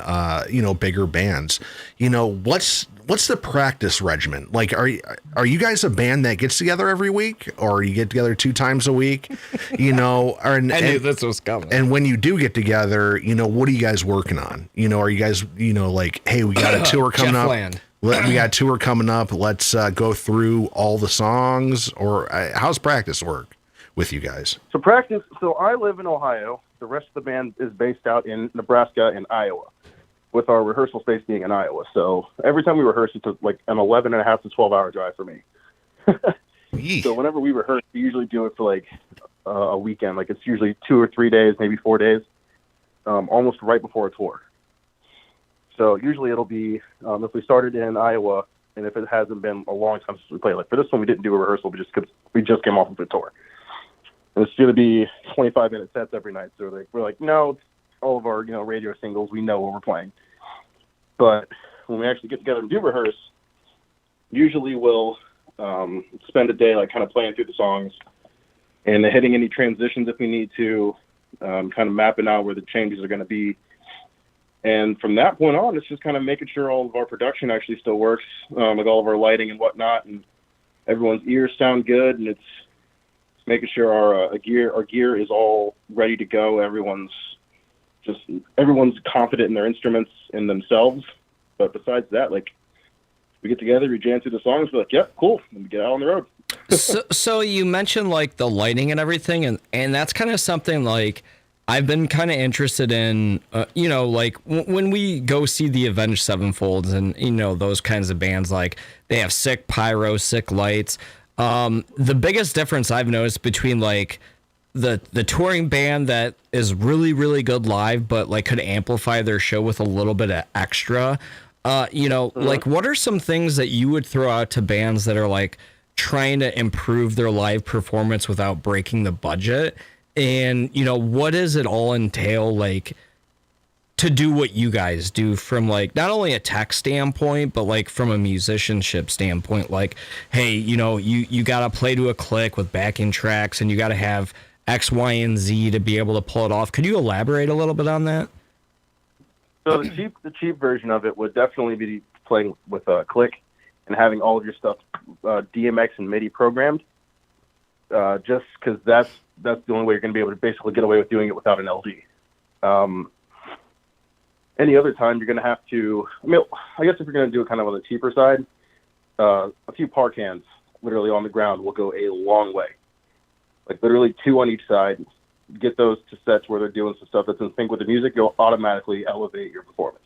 bigger bands, what's the practice regimen? Are you guys a band that gets together every week, or you get together 2 times a week? I knew this was coming. And when you do get together, what are you guys working on? Are you guys, hey, we got a tour coming up. We got a tour coming up. Let's go through all the songs, or how's practice work with you guys? So I live in Ohio. The rest of the band is based out in Nebraska and Iowa, with our rehearsal space being in Iowa. So every time we rehearse, it's an 11 and a half to 12-hour drive for me. So whenever we rehearse, we usually do it for a weekend. It's usually 2 or 3 days, maybe 4 days, almost right before a tour. So usually it'll be, if we started in Iowa, and if it hasn't been a long time since we played, for this one, we didn't do a rehearsal, we just came off of a tour. And it's going to be 25-minute sets every night. So we're like, no, it's all of our radio singles. We know what we're playing. But when we actually get together and do rehearse, usually we'll spend a day kind of playing through the songs and hitting any transitions if we need to, kind of mapping out where the changes are going to be. And from that point on, it's just kind of making sure all of our production actually still works, all of our lighting and whatnot, and everyone's ears sound good, and it's making sure our gear is all ready to go. Everyone's confident in their instruments and themselves. But besides that, like, we get together, we jam through the songs, we're like, yep, cool, and we get out on the road. So you mentioned like the lighting and everything, and that's kind of something like I've been kind of interested in, like when we go see the Avenged Sevenfolds and, those kinds of bands, like they have sick pyro, sick lights. The biggest difference I've noticed between like the touring band that is really, really good live, but like could amplify their show with a little bit of extra, like what are some things that you would throw out to bands that are like trying to improve their live performance without breaking the budget? And, what does it all entail, like, to do what you guys do from, like, not only a tech standpoint, but, like, from a musicianship standpoint? Like, hey, you got to play to a click with backing tracks, and you got to have X, Y, and Z to be able to pull it off. Could you elaborate a little bit on that? So the cheap version of it would definitely be playing with a click and having all of your stuff DMX and MIDI programmed, just because that's the only way you're going to be able to basically get away with doing it without an LD. Any other time, you're going to have to, I guess if you're going to do it kind of on the cheaper side, a few par cans literally on the ground will go a long way. Like literally 2 on each side. Get those to sets where they're doing some stuff that's in sync with the music, you'll automatically elevate your performance.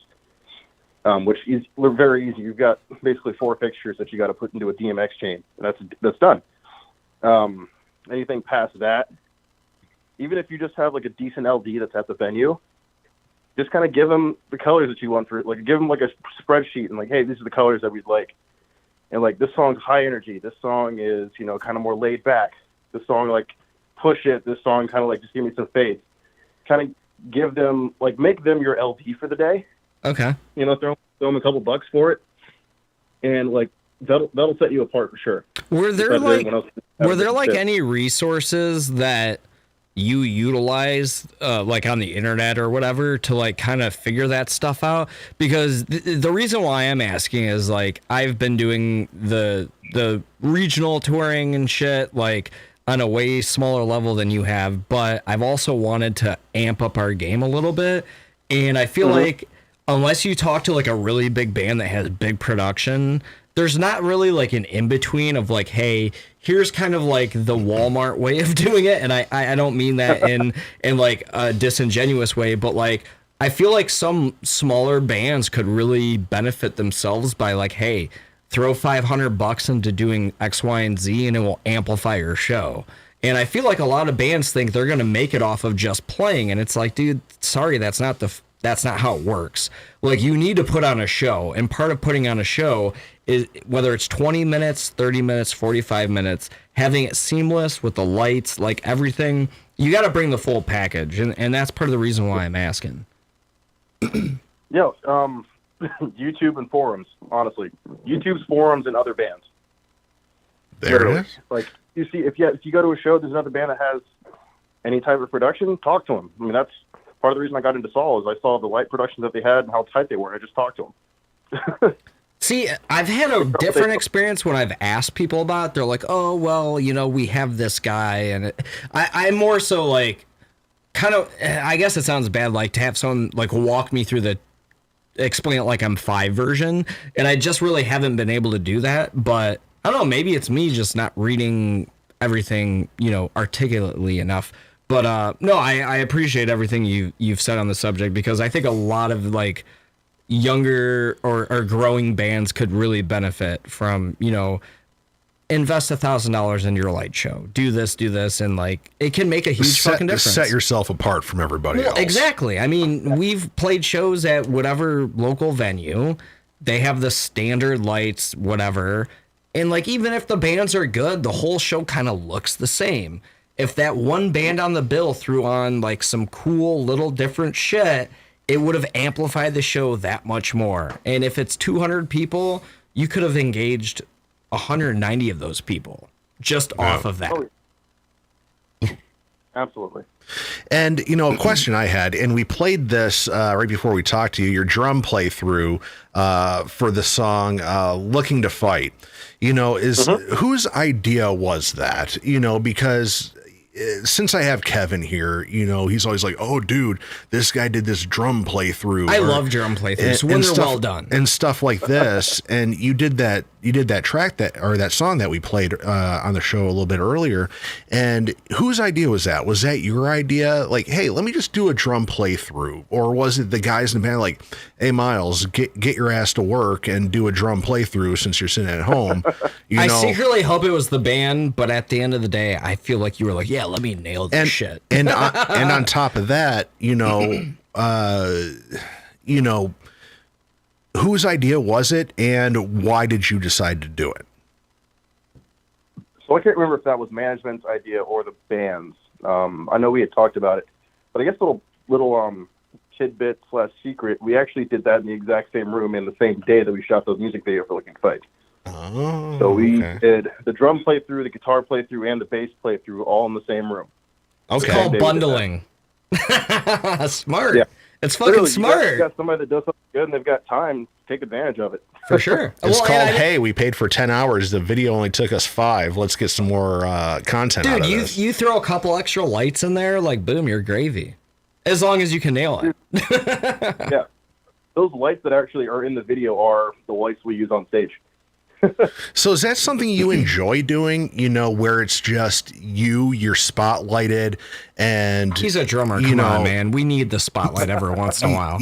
Which is very easy. You've got basically 4 fixtures that you got to put into a DMX chain, and that's done. Anything past that, even if you just have like a decent LD that's at the venue, just kind of give them the colors that you want for, like, give them like a spreadsheet and like, hey, these are the colors that we'd like. And like, this song's high energy. This song is, kind of more laid back. This song, like, push it. This song kind of like, just give me some faith. Kind of give them, like, make them your LD for the day. Okay. Throw them a couple bucks for it. And like, that'll set you apart for sure. Were there any resources that you utilize, like on the internet or whatever, to like kind of figure that stuff out? Because the reason why I'm asking is like I've been doing the regional touring and shit like on a way smaller level than you have, but I've also wanted to amp up our game a little bit, and I feel like unless you talk to like a really big band that has big production, there's not really like an in-between of like, hey, here's kind of like the Walmart way of doing it. And I don't mean that in like a disingenuous way, but like, I feel like some smaller bands could really benefit themselves by like, hey, throw $500 into doing X, Y, and Z and it will amplify your show. And I feel like a lot of bands think they're going to make it off of just playing. And it's like, dude, sorry, that's not how it works. Like, you need to put on a show, and part of putting on a show is, whether it's 20 minutes, 30 minutes, 45 minutes, having it seamless with the lights, like everything, you got to bring the full package, and that's part of the reason why I'm asking. YouTube and forums, honestly. YouTube's forums and other bands. There it is. Like, you see, if you go to a show, there's another band that has any type of production, talk to them. I mean, that's part of the reason I got into Saul, is I saw the light productions that they had and how tight they were. I just talked to them. See, I've had a different experience when I've asked people about it. They're like, oh, well, we have this guy. And I'm more so like, kind of, I guess it sounds bad, like to have someone like walk me through explain it like I'm 5 version. And I just really haven't been able to do that. But I don't know, maybe it's me just not reading everything, articulately enough. But no, I appreciate everything you've said on the subject, because I think a lot of like younger or growing bands could really benefit from, invest $1,000 in your light show. Do this, and like it can make a huge fucking difference. Set yourself apart from everybody else. Exactly. I mean, we've played shows at whatever local venue. They have the standard lights, whatever. And like, even if the bands are good, the whole show kind of looks the same. If that one band on the bill threw on like some cool little different shit, it would have amplified the show that much more. And if it's 200 people, you could have engaged 190 of those people just off of that. Absolutely. And, a question I had, and we played this right before we talked to you, your drum playthrough for the song Looking to Fight, whose idea was that? Because since I have Kevin here, he's always like, oh, dude, this guy did this drum playthrough. I love drum playthroughs when they're well done. And stuff like this. And you did that track that song that we played on the show a little bit earlier. And whose idea was that? Was that your idea? Like, hey, let me just do a drum playthrough. Or was it the guys in the band like, hey, Myles, get your ass to work and do a drum playthrough since you're sitting at home? I secretly hope it was the band, but at the end of the day, I feel like you were like, yeah, let me nail this shit. And on top of that, whose idea was it, and why did you decide to do it? So I can't remember if that was management's idea or the band's. I know we had talked about it, but I guess little tidbit / secret, we actually did that in the exact same room in the same day that we shot those music videos for Looking to Fight. Oh, so we did the drum playthrough, the guitar playthrough, and the bass playthrough all in the same room. It's called bundling. Smart. Yeah. It's fucking smart. You got somebody that does something good and they've got time, take advantage of it. For sure. It's called, hey, we paid for 10 hours. The video only took us 5. Let's get some more content out of this. Dude, you throw a couple extra lights in there, like, boom, you're gravy. As long as you can nail it. Yeah. Those lights that actually are in the video are the lights we use on stage. So is that something you enjoy doing, where it's just you're spotlighted, and he's a drummer. Come on, man. We need the spotlight every once in a while.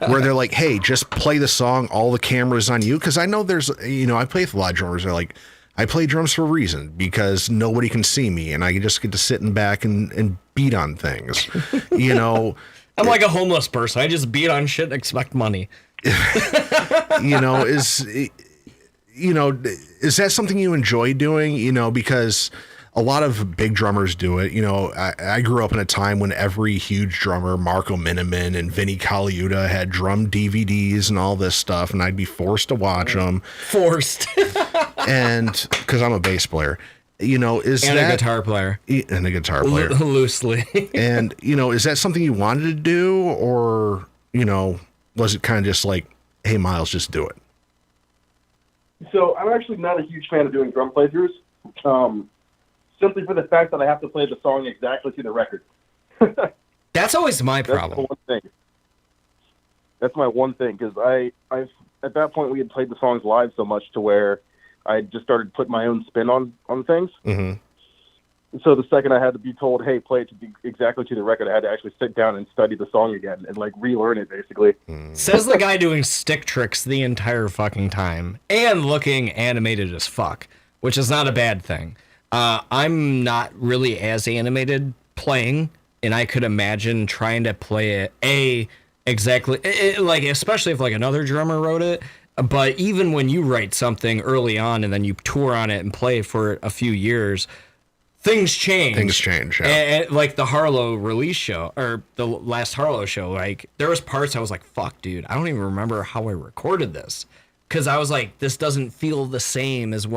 Where they're like, hey, just play the song. All the cameras on you. Cause I know there's, I play with a lot of drummers. They're like, I play drums for a reason because nobody can see me and I just get to sit in back and beat on things, I'm like a homeless person. I just beat on shit and expect money. Is that something you enjoy doing? Because a lot of big drummers do it. I grew up in a time when every huge drummer, Marco Miniman and Vinny Colaiuta, had drum DVDs and all this stuff, and I'd be forced to watch them. Forced. And because I'm a bass player. A guitar player. And a guitar player. Loosely. And, is that something you wanted to do, or, was it kind of just like, hey, Myles, just do it? So I'm actually not a huge fan of doing drum playthroughs, simply for the fact that I have to play the song exactly to the record. That's always my problem. That's my one thing, because I've at that point we had played the songs live so much to where I just started putting my own spin on things. Mm-hmm. So the second I had to be told, hey, play it exactly to the record, I had to actually sit down and study the song again and relearn it, basically. Says the guy doing stick tricks the entire fucking time and looking animated as fuck, which is not a bad thing. I'm not really as animated playing, and I could imagine trying to play it especially if another drummer wrote it. But even when you write something early on and then you tour on it and play for a few years, things change. Yeah. And like the Harlow release show, or the last Harlow show, there was parts I was like, fuck, dude, I don't even remember how I recorded this. Because I was like, this doesn't feel the same as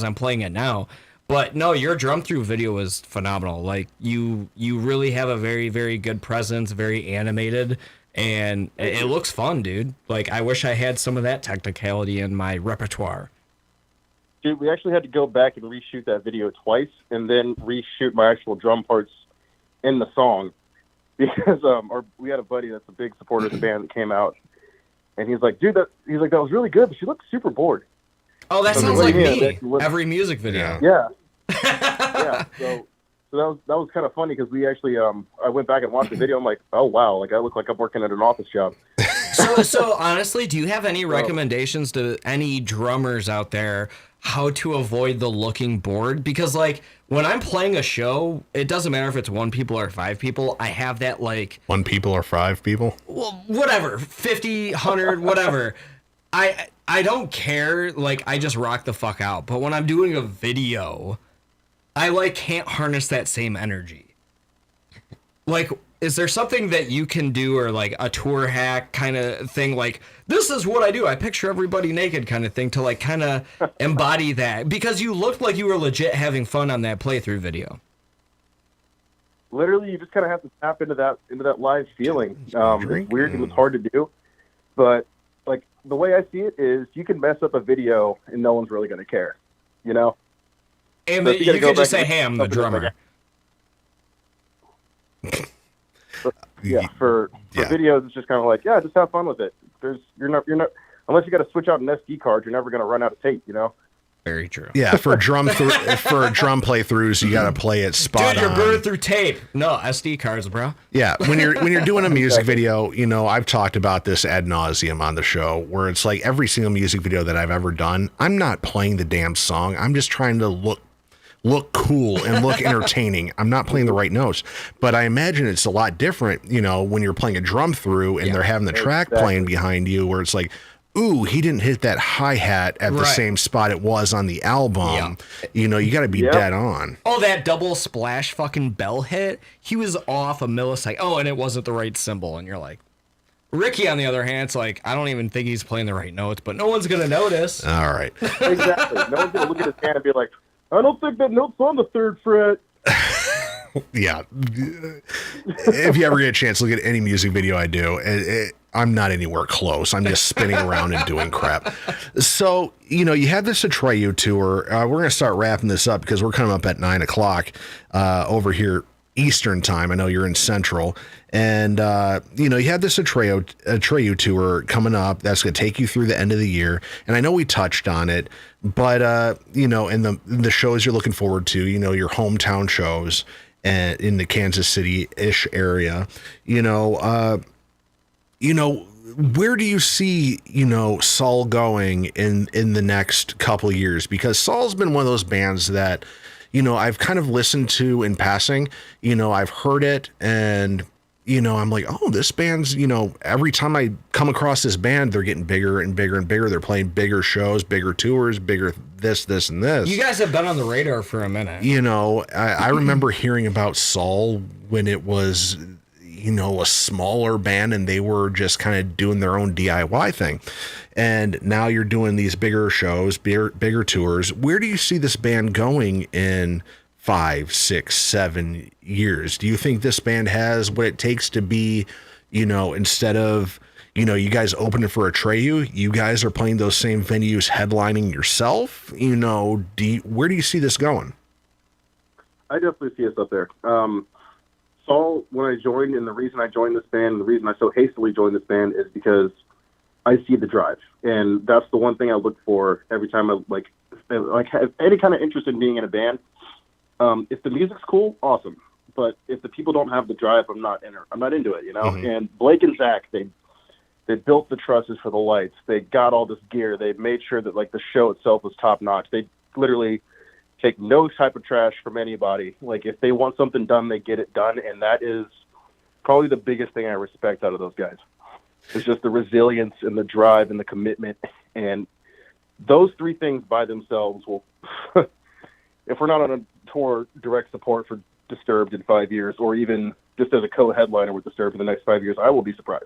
I'm playing it now. But no, your drum through video was phenomenal. You really have a very, very good presence, very animated, and it looks fun, dude. I wish I had some of that technicality in my repertoire. Dude, we actually had to go back and reshoot that video twice, and then reshoot my actual drum parts in the song, because we had a buddy that's a big supporter of the band that came out, and he's like, dude, that was really good, but she looked super bored. Oh, that sounds like me. Every music video. Yeah. Yeah. So that was kind of funny, because we actually I went back and watched the video. I'm like, oh wow, I look like I'm working at an office job. So honestly, do you have any recommendations to any drummers out there how to avoid the looking bored? Because when I'm playing a show, it doesn't matter if it's 1 people or 5 people. I have that 1 people or 5 people. Well, whatever, 50, 100, whatever. I don't care. I just rock the fuck out. But when I'm doing a video, I can't harness that same energy. Is there something that you can do, or a tour hack kind of thing? This is what I do. I picture everybody naked kind of thing to kind of embody that, because you looked like you were legit having fun on that playthrough video. literally, you just kind of have to tap into that live feeling. It's weird and it's hard to do, but like the way I see it is, you can mess up a video and no one's really going to care, you know. And So you can just say, "Hey, I'm the drummer." For videos, it's just kind of like, yeah, just have fun with it. You're not unless you got to switch out an SD card, you're never going to run out of tape, you know. Very true. Yeah, for drum playthroughs, you got to play it spot on. Dude, you're burning through tape. No, SD cards, bro. Yeah, when you're doing a music video, you know, I've talked about this ad nauseum on the show, where it's like every single music video that I've ever done, I'm not playing the damn song. I'm just trying to look cool and look entertaining. I'm not playing the right notes. But I imagine it's a lot different, you know, when you're playing a drum through and they're having the track playing behind you, where it's like, ooh, he didn't hit that hi-hat at the same spot it was on the album. You know, you got to be dead on. Oh, that double splash fucking bell hit, he was off a millisecond. Oh, and it wasn't the right symbol. And you're like, Rikki, on the other hand, it's like, I don't even think he's playing the right notes, but no one's going to notice. All right. Exactly. No one's going to look at his hand and be like, I don't think that note's on the 3rd fret. Yeah. If you ever get a chance, look at any music video I do. I'm not anywhere close. I'm just spinning around and doing crap. So, you know, you had this Atreyu tour. We're going to start wrapping this up because we're coming up at 9:00 over here Eastern time. I know you're in Central. And, you know, you had this Atreyu tour coming up. That's going to take you through the end of the year. And I know we touched on it, but, you know, in the shows you're looking forward to, you know, your hometown shows in the Kansas City-ish area, you know, where do you see, you know, Saul going in the next couple of years? Because Saul's been one of those bands that, you know, I've kind of listened to in passing. You know, I've heard it, and, you know, I'm like, oh, this band's, you know, every time I come across this band, they're getting bigger and bigger and bigger. They're playing bigger shows, bigger tours, bigger this, and this. You guys have been on the radar for a minute. You know, I remember hearing about Saul when it was, you know, a smaller band and they were just kind of doing their own DIY thing. And now you're doing these bigger shows, bigger tours. Where do you see this band going in 5, 6, 7 years? Do you think this band has what it takes to be, you know, instead of, you know, you guys opening for Atreyu, you guys are playing those same venues, headlining yourself? You know, where do you see this going? I definitely see us up there. Saul, when I joined, and the reason I joined this band, and the reason I so hastily joined this band is because I see the drive. And that's the one thing I look for every time I like have any kind of interest in being in a band. If the music's cool, awesome. But if the people don't have the drive, I'm not into it, you know? Mm-hmm. And Blake and Zach, they built the trusses for the lights. They got all this gear. They made sure that like the show itself was top notch. They literally take no type of trash from anybody. Like if they want something done, they get it done. And that is probably the biggest thing I respect out of those guys. It's just the resilience and the drive and the commitment. And those three things by themselves will, if we're not on a tour direct support for Disturbed in 5 years, or even just as a co-headliner with Disturbed in the next 5 years, I will be surprised.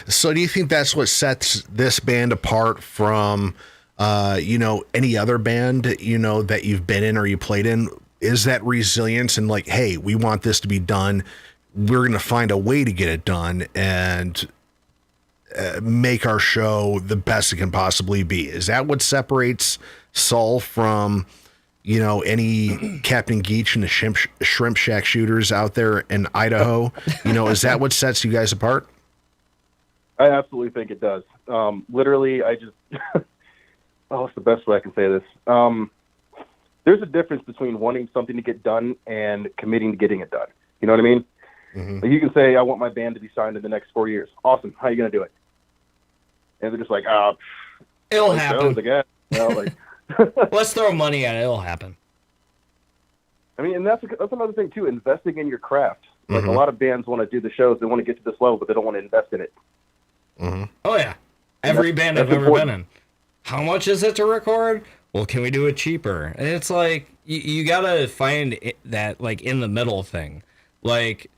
So do you think that's what sets this band apart from, you know, any other band, you know, that you've been in or you played in? Is that resilience and like, hey, we want this to be done. We're going to find a way to get it done and make our show the best it can possibly be. Is that what separates Saul from, you know, any Captain Geach and the Shrimp Shack shooters out there in Idaho? You know, is that what sets you guys apart? I absolutely think it does. Literally, I just, what's the best way I can say this? There's a difference between wanting something to get done and committing to getting it done. You know what I mean? Mm-hmm. Like you can say, I want my band to be signed in the next 4 years. Awesome. How are you going to do it? And they're just like, it'll happen. Again. You know, like, let's throw money at it. It'll happen. I mean, and that's another thing too, investing in your craft. Like Mm-hmm. a lot of bands want to do the shows, they want to get to this level, but they don't want to invest in it. Mm-hmm. Oh yeah. Every band I've ever been in. How much is it to record? Well, can we do it cheaper? And it's like, you gotta find that like in the middle thing. Like,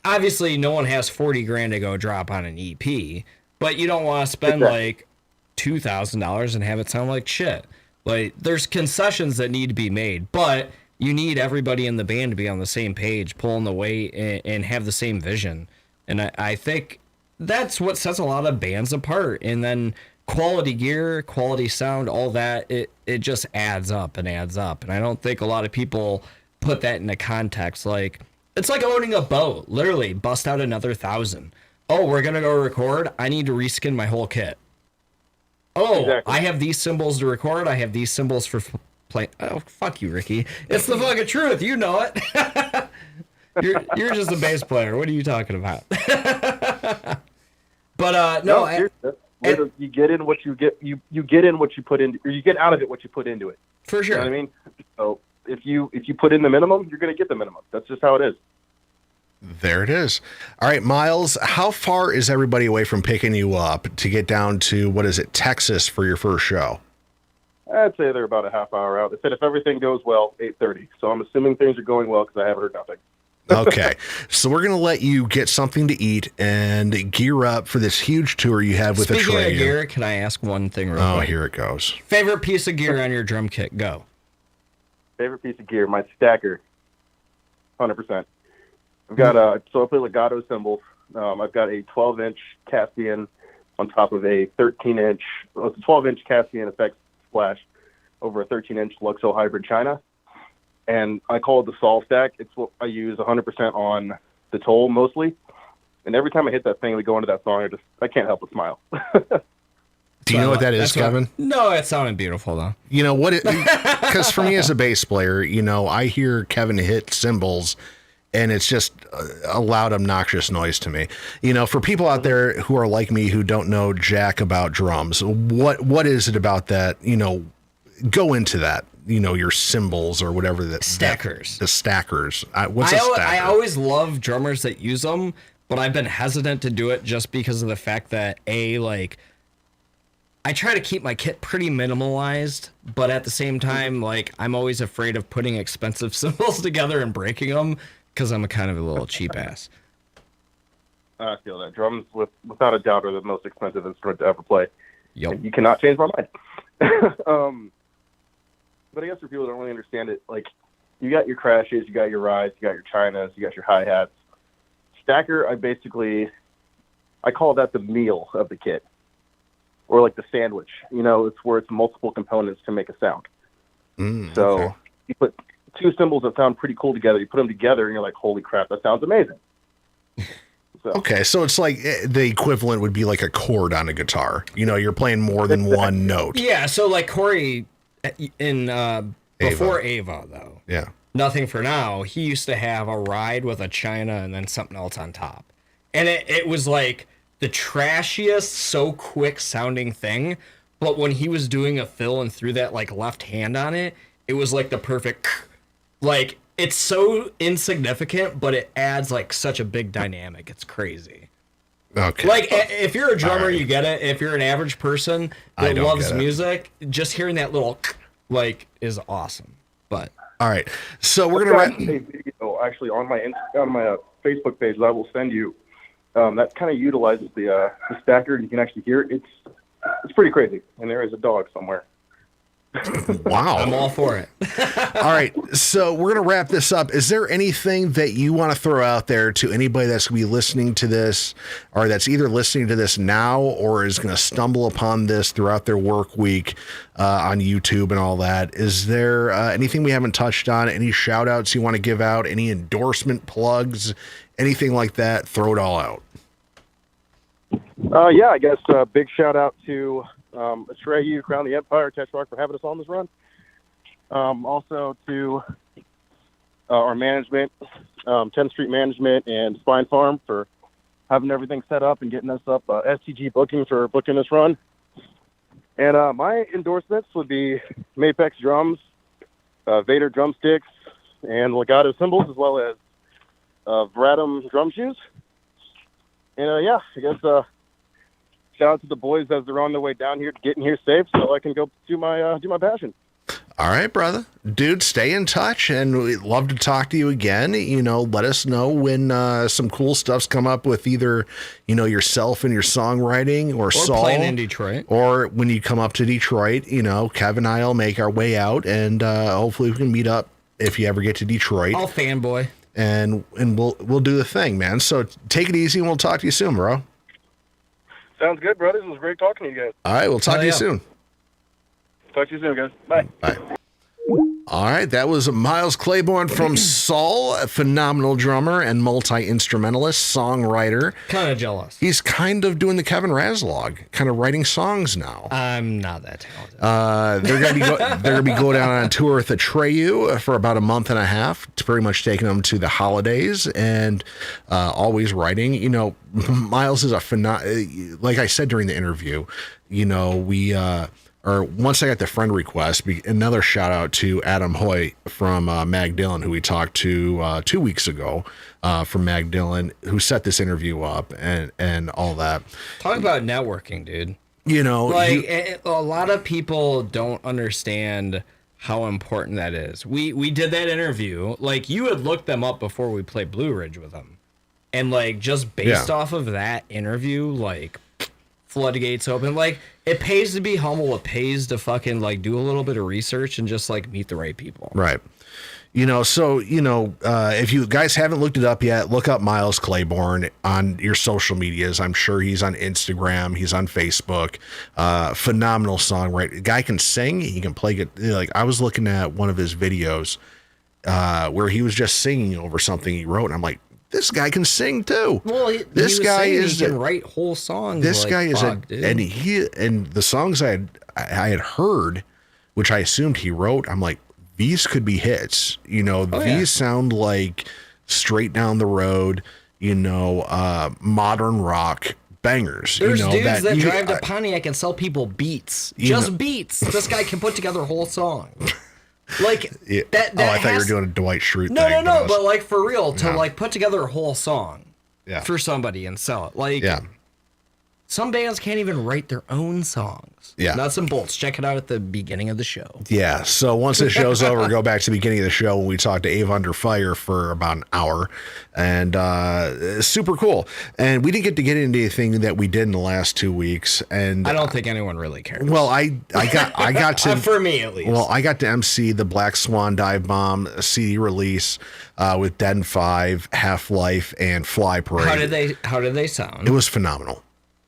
obviously no one has 40 grand to go drop on an EP, but you don't want to spend like $2,000 and have it sound like shit. Like, there's concessions that need to be made, but you need everybody in the band to be on the same page, pulling the weight and have the same vision. And I think that's what sets a lot of bands apart. And then quality gear, quality sound, all that, it just adds up and adds up. And I don't think a lot of people put that into context. Like, it's like owning a boat. Literally, bust out another 1,000. Oh, we're going to go record. I need to reskin my whole kit. Oh, exactly. I have these cymbals to record. I have these cymbals for play. Oh, fuck you, Rikki. It's the fucking truth. You know it. You're just a bass player. What are you talking about? But you get in what you get. You get in what you put in, or you get out of it what you put into it. For sure. You know what I mean? So if you put in the minimum, you're going to get the minimum. That's just how it is. There it is. All right, Myles, how far is everybody away from picking you up to get down to, what is it, Texas for your first show? I'd say they're about a half hour out. They said if everything goes well, 8:30. So I'm assuming things are going well because I haven't heard nothing. Okay, so we're going to let you get something to eat and gear up for this huge tour you have with Speaking Atreyu. of gear, can I ask one thing real quick? Oh, here it goes. Favorite piece of gear on your drum kit? Go. Favorite piece of gear, my stacker, 100%. I've got so I play legato cymbals. I've got a 12-inch Caspian on top of a 13-inch. Well, it's a 12-inch Caspian effects splash over a 13-inch Luxo hybrid China, and I call it the Saul stack. It's what I use 100% on the Toll mostly. And every time I hit that thing, we go into that song. I can't help but smile. Do you know what that is, Kevin? No, it sounded beautiful though. You know what? Because for me as a bass player, I hear Kevin hit cymbals, and it's just a loud, obnoxious noise to me. For people out there who are like me who don't know jack about drums, what is it about that? Go into that. Your cymbals or whatever that stackers. The stackers. What's a stacker? I always love drummers that use them, but I've been hesitant to do it just because of the fact that I try to keep my kit pretty minimalized, but at the same time, I'm always afraid of putting expensive cymbals together and breaking them because I'm a kind of a little cheap ass. I feel that. Drums, without a doubt, are the most expensive instrument to ever play. Yep. You cannot change my mind. But I guess for people who don't really understand it, you got your crashes, you got your rides, you got your chinas, you got your hi-hats. Stacker, I call that the meal of the kit. Or like the sandwich. It's where it's multiple components to make a sound. So you put two cymbals that sound pretty cool together, you put them together, and you're like, holy crap, that sounds amazing. Okay, so it's like the equivalent would be like a chord on a guitar. You're playing more than one note. Yeah, so like Corey before Ava though. Yeah. Nothing for Now, he used to have a ride with a china and then something else on top. And it was like the trashiest, so quick sounding thing. But when he was doing a fill and threw that left hand on it, it was like the perfect, it's so insignificant, but it adds such a big dynamic. It's crazy. Okay. If you're a drummer, you get it. If you're an average person that loves music, just hearing that little is awesome. But all right, so we're gonna wrap. A video actually on my Facebook page that I will send you. That kind of utilizes the stacker. You can actually hear it. It's pretty crazy, and there is a dog somewhere. Wow. I'm all for it. All right, so we're going to wrap this up. Is there anything that you want to throw out there to anybody that's going to be listening to this, or that's either listening to this now or is going to stumble upon this throughout their work week on YouTube and all that? Is there anything we haven't touched on? Any shout outs you want to give out? Any endorsement plugs? Anything like that? Throw it all out. Yeah, I guess a big shout out to Atreyu, Crown the Empire, Tetrarch for having us on this run. Also to our management, 10th Street Management and Spine Farm for having everything set up and getting us up. STG Booking for booking this run. And my endorsements would be Mapex Drums, Vader Drumsticks, and Legato Cymbals, as well as Vratum Drum Shoes. And yeah, I guess shout out to the boys as they're on their way down here, getting here safe, so I can go do my passion. All right, brother. Dude, stay in touch, and we'd love to talk to you again. Let us know when some cool stuff's come up with either, yourself and your songwriting or Saul. Playing in Detroit. Or when you come up to Detroit, Kevin and I will make our way out, and hopefully we can meet up if you ever get to Detroit. I'll fanboy. And we'll do the thing, man. So take it easy, and we'll talk to you soon, bro. Sounds good, brothers. It was great talking to you guys. All right, we'll talk to you soon. Talk to you soon, guys. Bye. Bye. All right, that was Myles Clayborne from Saul, a phenomenal drummer and multi-instrumentalist, songwriter. Kind of jealous. He's kind of doing the Kevin Raz log, kind of writing songs now. I'm not that talented. They're gonna be going down on tour with Atreyu for about a month and a half, to pretty much taking them to the holidays and always writing. You know, Myles is like I said during the interview. You know, once I got the friend request, another shout out to Adam Hoy from Magdalen, who we talked to 2 weeks ago from Magdalen, who set this interview up and all that. Talk about networking, dude. You know, like a lot of people don't understand how important that is. We did that interview. Like, you had looked them up before we played Blue Ridge with them. And like, just based off of that interview, like, floodgates open. Like, it pays to be humble. It pays to fucking like do a little bit of research and just like meet the right people. Right. You know, so, you know, if you guys haven't looked it up yet, look up Myles Clayborne on your social medias. I'm sure he's on Instagram. He's on Facebook. Phenomenal songwriter. Guy can sing. He can play it. Like, I was looking at one of his videos where he was just singing over something he wrote. And I'm like, this guy can sing too. Well, this guy he can write whole songs. This like, guy is dude. and the songs I had heard, which I assumed he wrote. I'm like, these could be hits. You know, these sound like straight down the road. You know, modern rock bangers. There's you know, dudes that drive to Pontiac and sell people beats. Just beats. This guy can put together a whole song. Like that. I thought you were doing a Dwight Schrute thing. No. But like, for real, to like put together a whole song for somebody and sell it. Like, some bands can't even write their own songs. Yeah. Nuts and bolts. Check it out at the beginning of the show. Yeah. So once the show's over, go back to the beginning of the show when we talked to EVA Under Fire for about an hour, and super cool. And we didn't get into anything that we did in the last 2 weeks. And I don't think anyone really cares. Well, I got to for me at least. Well, I got to MC the Black Swan Dive Bomb CD release with Den 5, Half-Life, and Fly Parade. How did they sound? It was phenomenal.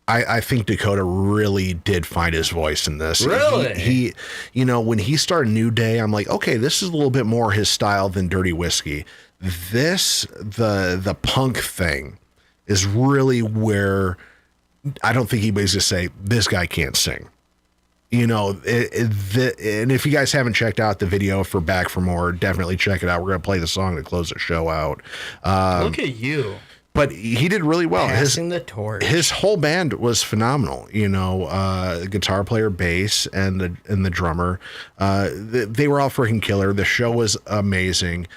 I think Dakota really did find his voice in this. Really? He you know, when he started New Day, I'm like, okay, this is a little bit more his style than Dirty Whiskey. The punk thing is really where I don't think anybody's going to say, this guy can't sing. You know, and if you guys haven't checked out the video for Back for More, definitely check it out. We're going to play the song to close the show out. Look at you. But he did really well. Passing the torch. His whole band was phenomenal. You know, guitar player, bass, and the drummer. They were all freaking killer. The show was amazing.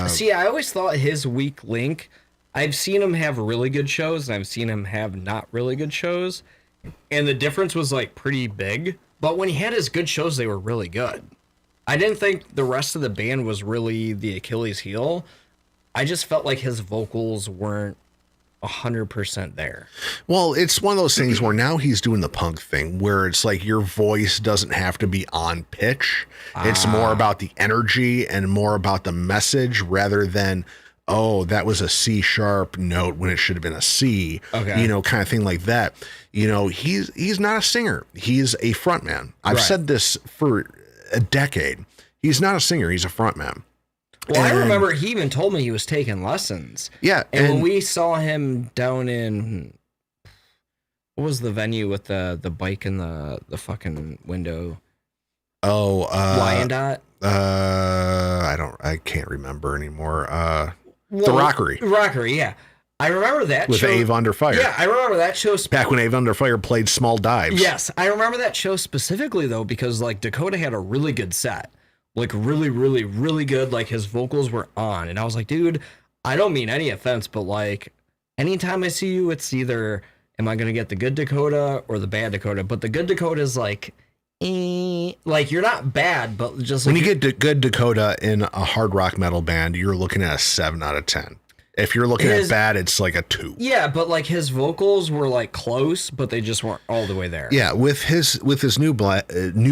See, I always thought his weak link. I've seen him have really good shows, and I've seen him have not really good shows, and the difference was like pretty big. But when he had his good shows, they were really good. I didn't think the rest of the band was really the Achilles heel. I just felt like his vocals weren't 100% there. Well, it's one of those things where now he's doing the punk thing where it's like your voice doesn't have to be on pitch. It's more about the energy and more about the message rather than, oh, that was a C sharp note when it should have been a C, you know, kind of thing like that. You know, he's not a singer. He's a frontman. I've said this for a decade. He's not a singer. He's a frontman. Well, I remember he even told me he was taking lessons. Yeah. And when we saw him down in, what was the venue with the bike in the fucking window? Oh, Wyandotte? I can't remember anymore. The Rockery. Rockery, yeah. I remember that with show. EVA Under Fire. Yeah, I remember that show. Back when EVA Under Fire played Small Dives. Yes, I remember that show specifically, though, because, like, Dakota had a really good set. Like, really, really, really good. Like, his vocals were on. And I was like, dude, I don't mean any offense, but, like, anytime I see you, it's either, am I going to get the good Dakota or the bad Dakota? But the good Dakota is, like, like, you're not bad, but just like... When you get good Dakota in a hard rock metal band, you're looking at a 7 out of 10. If you're looking at bad, it's like a 2. Yeah, but like his vocals were like close, but they just weren't all the way there. Yeah, with his new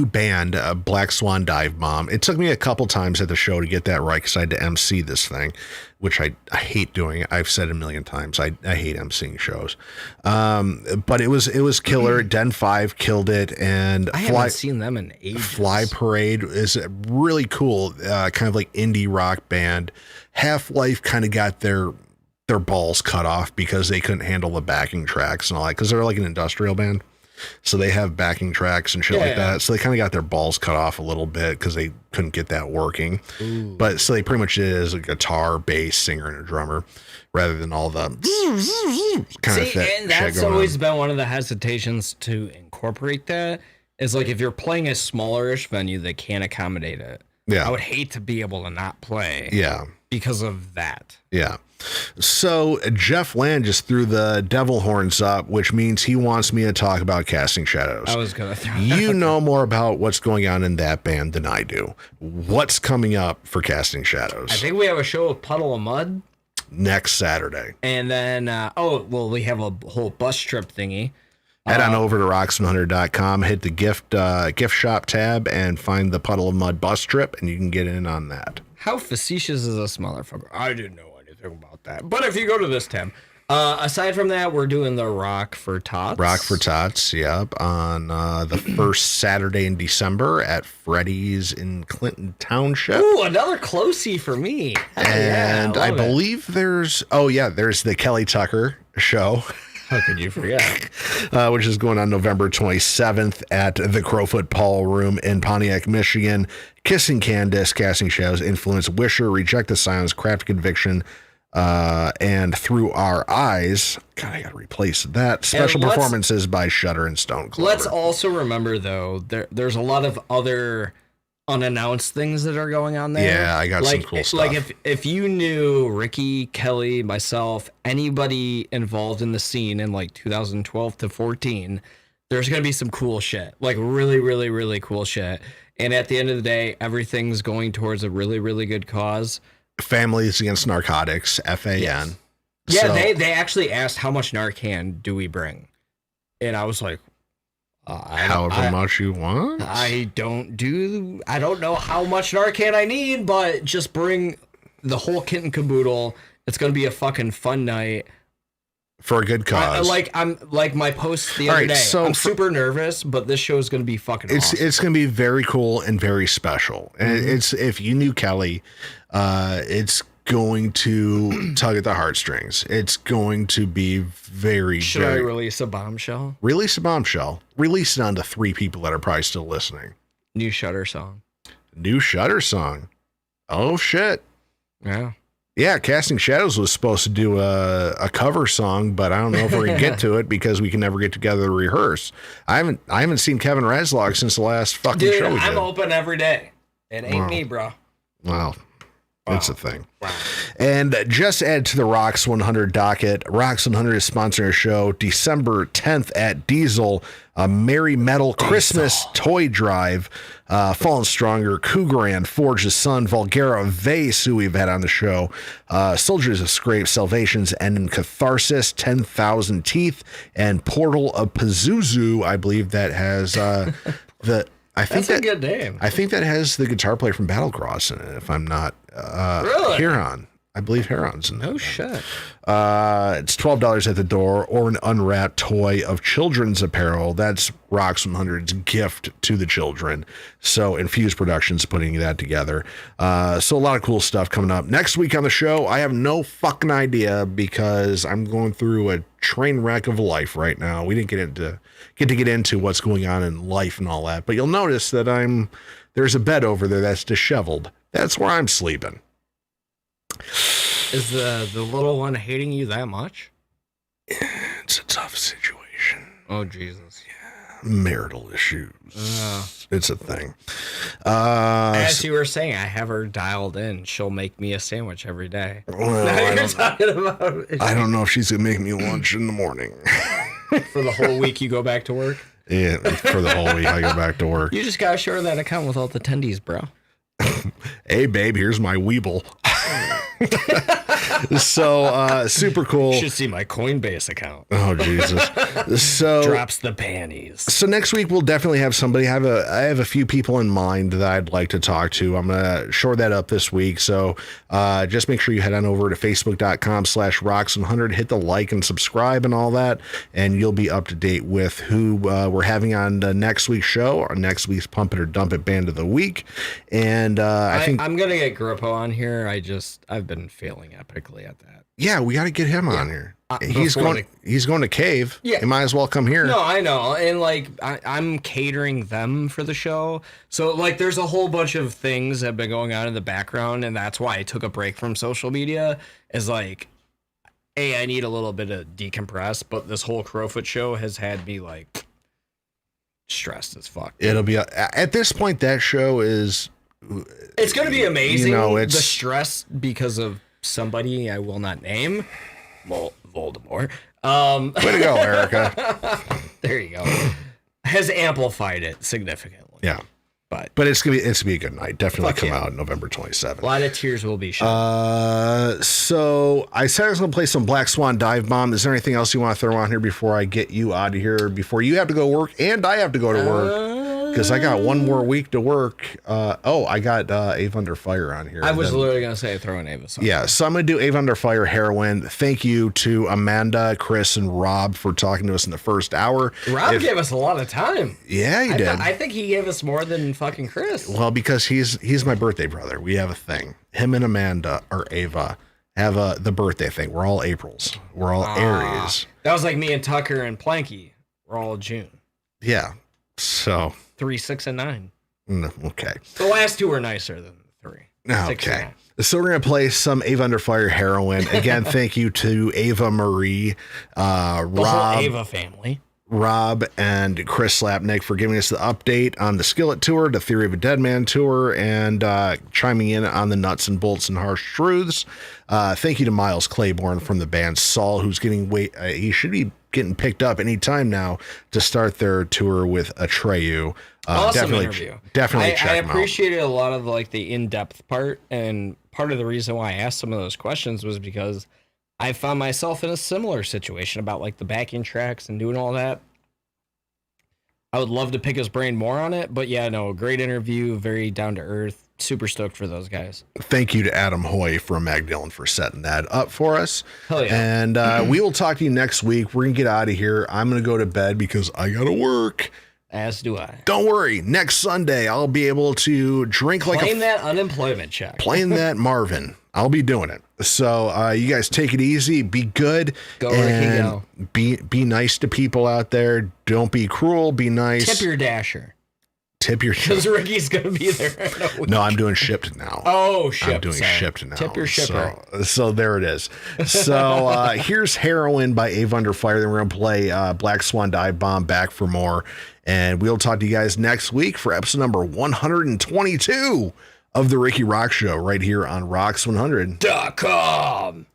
band, Black Swan Dive Bomb, it took me a couple times at the show to get that right because I had to MC this thing, which I hate doing. I've said a million times. I hate MCing shows. But it was killer. Den 5 killed it, and I haven't seen them in ages. Fly Parade is a really cool, kind of like indie rock band. Half-Life kind of got their balls cut off because they couldn't handle the backing tracks and all that, because they're like an industrial band. So they have backing tracks and shit like that. So they kind of got their balls cut off a little bit because they couldn't get that working. Ooh. But so they pretty much did it as a guitar, bass, singer, and a drummer rather than all the kind of shit. And that's always been one of the hesitations to incorporate that is like if you're playing a smallerish venue that can't accommodate it. Yeah. I would hate to be able to not play. Yeah. Because of that. Yeah. So Jeff Land just threw the devil horns up, which means he wants me to talk about Casting Shadows. I was going to throw You know more about what's going on in that band than I do. What's coming up for Casting Shadows? I think we have a show with Puddle of Mud next Saturday. And then, we have a whole bus trip thingy. Head on over to rocks100.com, hit the gift shop tab, and find the Puddle of Mud bus trip, and you can get in on that. How facetious is this motherfucker? I didn't know anything about that. But if you go to this tab, aside from that, we're doing the Rock for Tots. Rock for Tots, yep, on the first Saturday in December at Freddy's in Clinton Township. Ooh, another closey for me. And I believe there's the Kelly Tucker show. How could you forget? Which is going on November 27th at the Crowfoot Ballroom in Pontiac, Michigan. Kissing Candace, Casting Shadows, Influence, Wisher, Reject the Silence, Craft Conviction, and Through Our Eyes. God, I got to replace that. Special performances by Shudder and Stone Clover. Let's also remember, though, there's a lot of other unannounced things that are going on there. Yeah, I got some cool stuff. Like if you knew Rikki, Kelly, myself, anybody involved in the scene in like 2012 to 14, there's going to be some cool shit. Like really, really, really cool shit. And at the end of the day, everything's going towards a really, really good cause. Families Against Narcotics, FAN. Yes. Yeah, they actually asked how much Narcan do we bring? And I was like, however much you want. I don't know how much Narcan I need, but just bring the whole kit and caboodle. It's going to be a fucking fun night. For a good cause. I'm like my post the other day. So I'm super nervous, but this show is going to be fucking awesome. It's going to be very cool and very special. And it's, if you knew Kelly, it's going to tug at the heartstrings. It's going to be very, Should I release a bombshell? Release a bombshell. Release it on to 3 people that are probably still listening. New Shudder song. Oh, shit. Yeah. Yeah, Casting Shadows was supposed to do a cover song, but I don't know if we're going to get to it because we can never get together to rehearse. I haven't seen Kevin Raslog since the last fucking show we did. I'm open every day. It ain't me, bro. Wow. It's a thing. Wow. And just add to the Rocks 100 docket. Rocks 100 is sponsoring a show December 10th at Diesel, a Merry Metal Christmas toy drive. Fallen Stronger, Cougaran, Forge the Sun, Vulgara, Vase, who we've had on the show, Soldiers of Scrape, Salvations, End in Catharsis, 10,000 Teeth, and Portal of Pazuzu. I believe that has That's a good name. I think that has the guitar player from Battlecross in it, if I'm not really? Huron. I believe Huron's in it. No shit. It's $12 at the door, or an unwrapped toy of children's apparel. That's Rocks 100's gift to the children. So Infused Productions putting that together. So a lot of cool stuff coming up. Next week on the show, I have no fucking idea because I'm going through a train wreck of life right now. We didn't get into what's going on in life and all that, but you'll notice that there's a bed over there that's disheveled. That's where I'm sleeping. Is the little one hating you that much? It's a tough situation. Oh, Jesus. Yeah. Marital issues. It's a thing. As you were saying, I have her dialed in. She'll make me a sandwich every day. Well, I don't know if she's going to make me lunch in the morning. For the whole week you go back to work? Yeah, for the whole week I go back to work. You just got to share that account with all the attendees, bro. Hey, babe, here's my Weeble. So super cool. You should see my Coinbase account. Oh Jesus! So drops the panties. So next week we'll definitely have somebody. I have a few people in mind that I'd like to talk to. I'm gonna shore that up this week. So just make sure you head on over to Facebook.com/Rocks100. Hit the like and subscribe and all that, and you'll be up to date with who we're having on next week's show, or next week's Pump It or Dump It Band of the Week. And I think I'm gonna get Grippo on here. I've been failing epically at that. Yeah, we got to get him on here. He's going to Cave. Yeah, he might as well come here. No, I know, and like I'm catering them for the show, so like there's a whole bunch of things that have been going on in the background, and that's why I took a break from social media. Is like, hey, I need a little bit of decompress, but this whole Crowfoot show has had me like stressed as fuck. It'll be at this point that show is. It's going to be amazing. You know, it's the stress because of somebody I will not name. Voldemort. Way to go, Erica. There you go. Has amplified it significantly. Yeah. But it's gonna be a good night. Definitely come out November 27th. A lot of tears will be shed. So I said I was gonna play some Black Swan Dive Bomb. Is there anything else you want to throw on here before I get you out of here? Before you have to go to work and I have to go to work. Because I got one more week to work. I got EVA Under Fire on here. I was literally going to say throw an EVA song. Yeah, so I'm going to do EVA Under Fire, Heroin. Thank you to Amanda, Chris, and Rob for talking to us in the first hour. Rob gave us a lot of time. Yeah, he did. I think he gave us more than fucking Chris. Well, because he's my birthday brother. We have a thing. Him and Amanda, or Ava, have the birthday thing. We're all Aprils. We're all Aries. That was like me and Tucker and Planky. We're all June. Yeah, so... 3, 6, and 9. Okay. The last two were nicer than 3. Okay. So we're going to play some EVA Under Fire, Heroin. Again, thank you to Ava Marie, Rob, the whole Ava family. Rob and Chris Slapnik for giving us the update on the Skillet tour, the Theory of a Deadman tour, and chiming in on the nuts and bolts and harsh truths. Thank you to Myles Clayborne from the band Saul, who's getting he should be getting picked up anytime now to start their tour with Atreyu. Awesome interview. Definitely check I them out. appreciated a lot of like the in-depth part, and part of the reason why I asked some of those questions was because I found myself in a similar situation about like the backing tracks and doing all that. I would love to pick his brain more on it, but yeah, no, great interview, very down to earth. Super stoked for those guys. Thank you to Adam Hoy from Magdalen for setting that up for us. Hell yeah. And we will talk to you next week. We're going to get out of here. I'm going to go to bed because I got to work. As do I. Don't worry. Next Sunday, I'll be able to drink Claim that unemployment check. Playing that Marvin. I'll be doing it. So you guys take it easy. Be good. Go, Rikki, go. Be nice to people out there. Don't be cruel. Be nice. Tip your dasher. Tip your shipped. Because Ricky's going to be there. No, I'm doing shipped now. Oh, shipped. I'm doing shipped now. Tip your shipper. So there it is. So here's Heroin by EVA Under Fire. Then we're going to play Black Swan Dive Bomb, Back for More. And we'll talk to you guys next week for episode number 122 of the Rikki Roxx Show right here on Rocks100.com.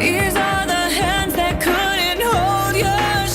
These are the hands that couldn't hold your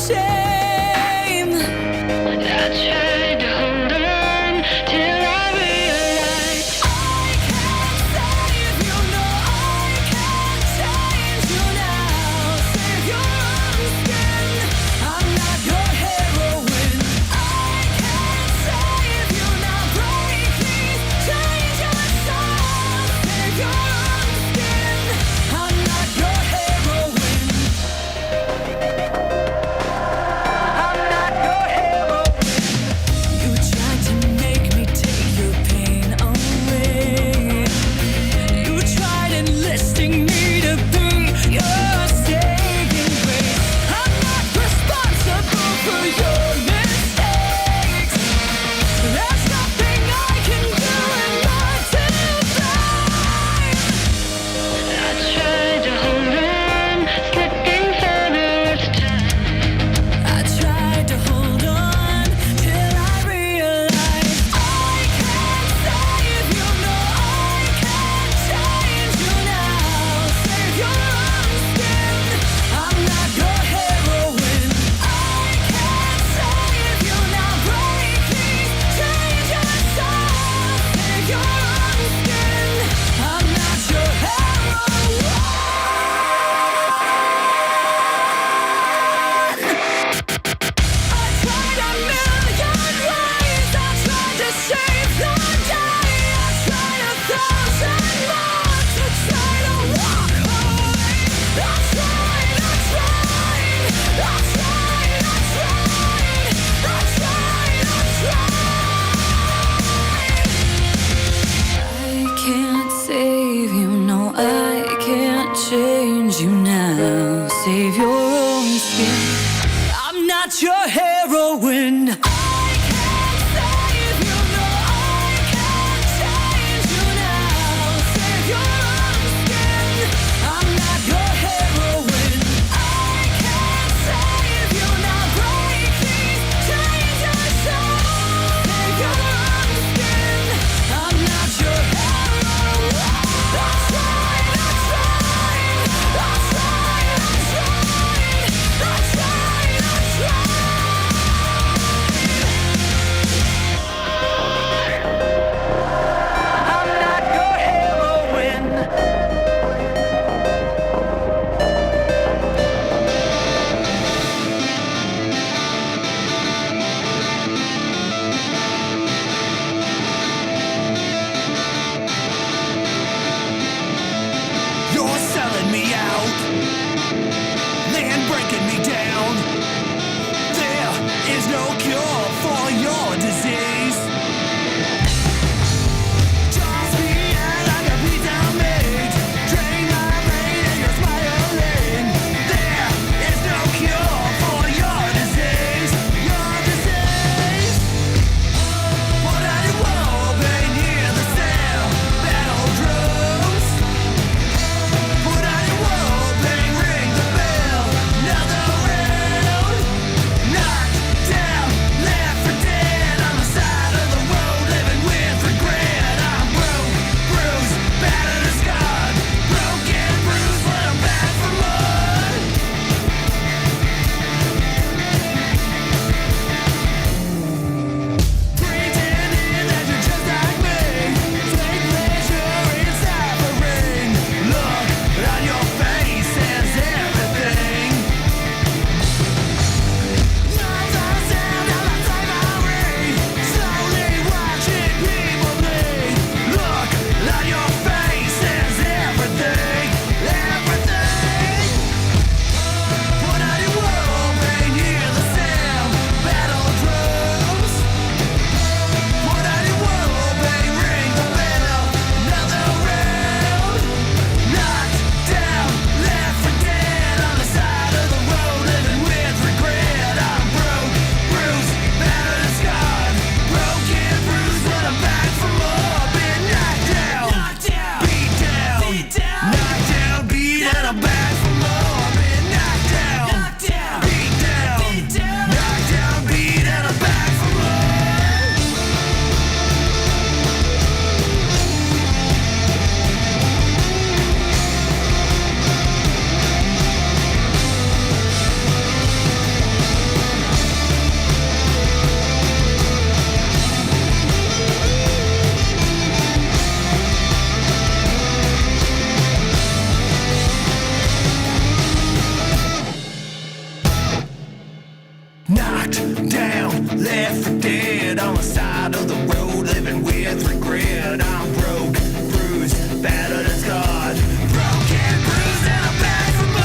of the road, living with regret. I'm broke, bruised, battered and scarred. Broken, bruised, and I'm back for more.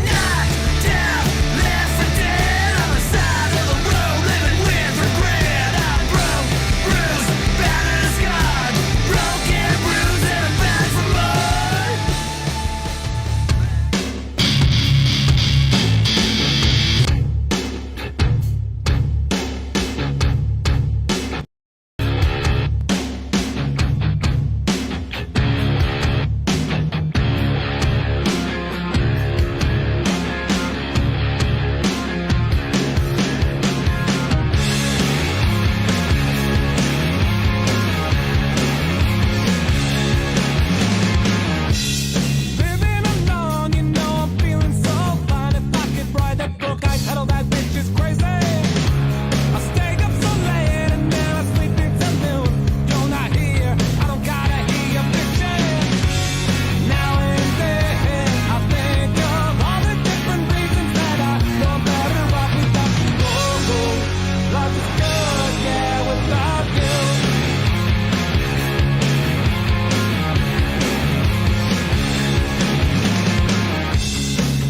Not down, left for dead. On the side of the road, living with regret. I'm broke, bruised, battered and scarred. Broken, bruised, and I'm back for more. Living alone, you know I'm feeling so fine. If I could write that book, I'd title that bitch is crazy. I stay up so late and then I sleep until noon. You're not here, I don't gotta hear your bitching. Now and then, I think of all the different reasons that I know I'm better off without you. Oh, life is good, yeah, without you.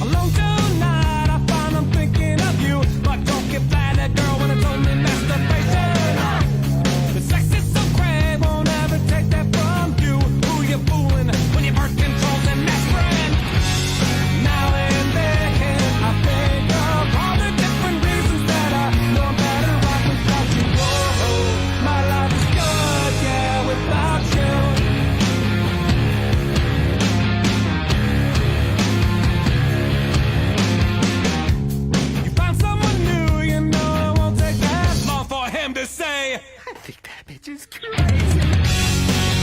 Alone tonight, I find I'm thinking of you, but don't get flattered, girl, when it's only masturbation. The sex is so great, won't ever take that from you. Who you fooling when your birth control's an aspirin? Now and then, I think of all the different reasons that I know I'm better off without you. Oh, my life is good, yeah, without you. You found someone new, you know it won't take that long for him to say, I think that bitch is crazy.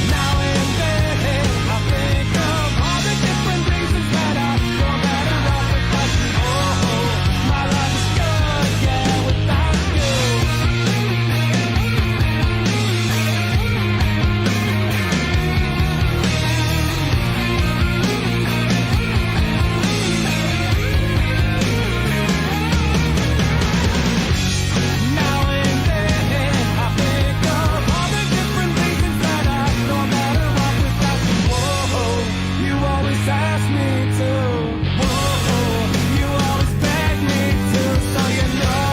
Now and then, I think of all the different reasons that I know I'm better off without you. Oh, my life is good, yeah, without Now and then, I think of all the different reasons that I know I'm better off without you. Whoa, you always ask me to. Whoa, you always beg me to. So you know,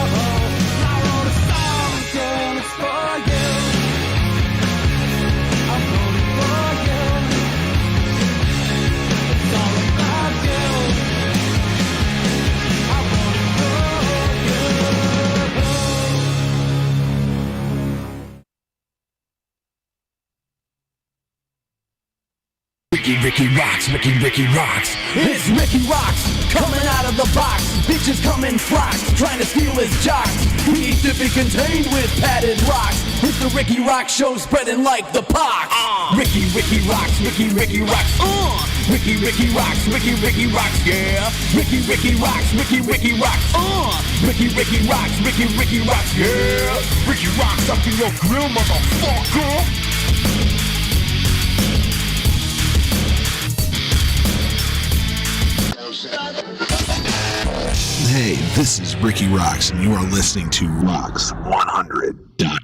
I wrote a song, girl, it's for you. I wrote it for you. It's all about you. I wrote it for you. Rikki Roxx, Rikki Roxx. It's Rikki Roxx, coming out of the box. Bitches come in flocks, trying to steal his jocks. He needs to be contained with padded rocks. It's the Rikki Roxx show, spreading like the pox. Rikki Roxx, Rikki Roxx. Rikki Roxx, Rikki Roxx, yeah. Rikki Roxx, Rikki Roxx. Rikki Roxx, Rikki Roxx, yeah. Rikki Roxx up in your grill, motherfucker. Hey, this is Rikki Roxx, and you are listening to Rocks 100.com.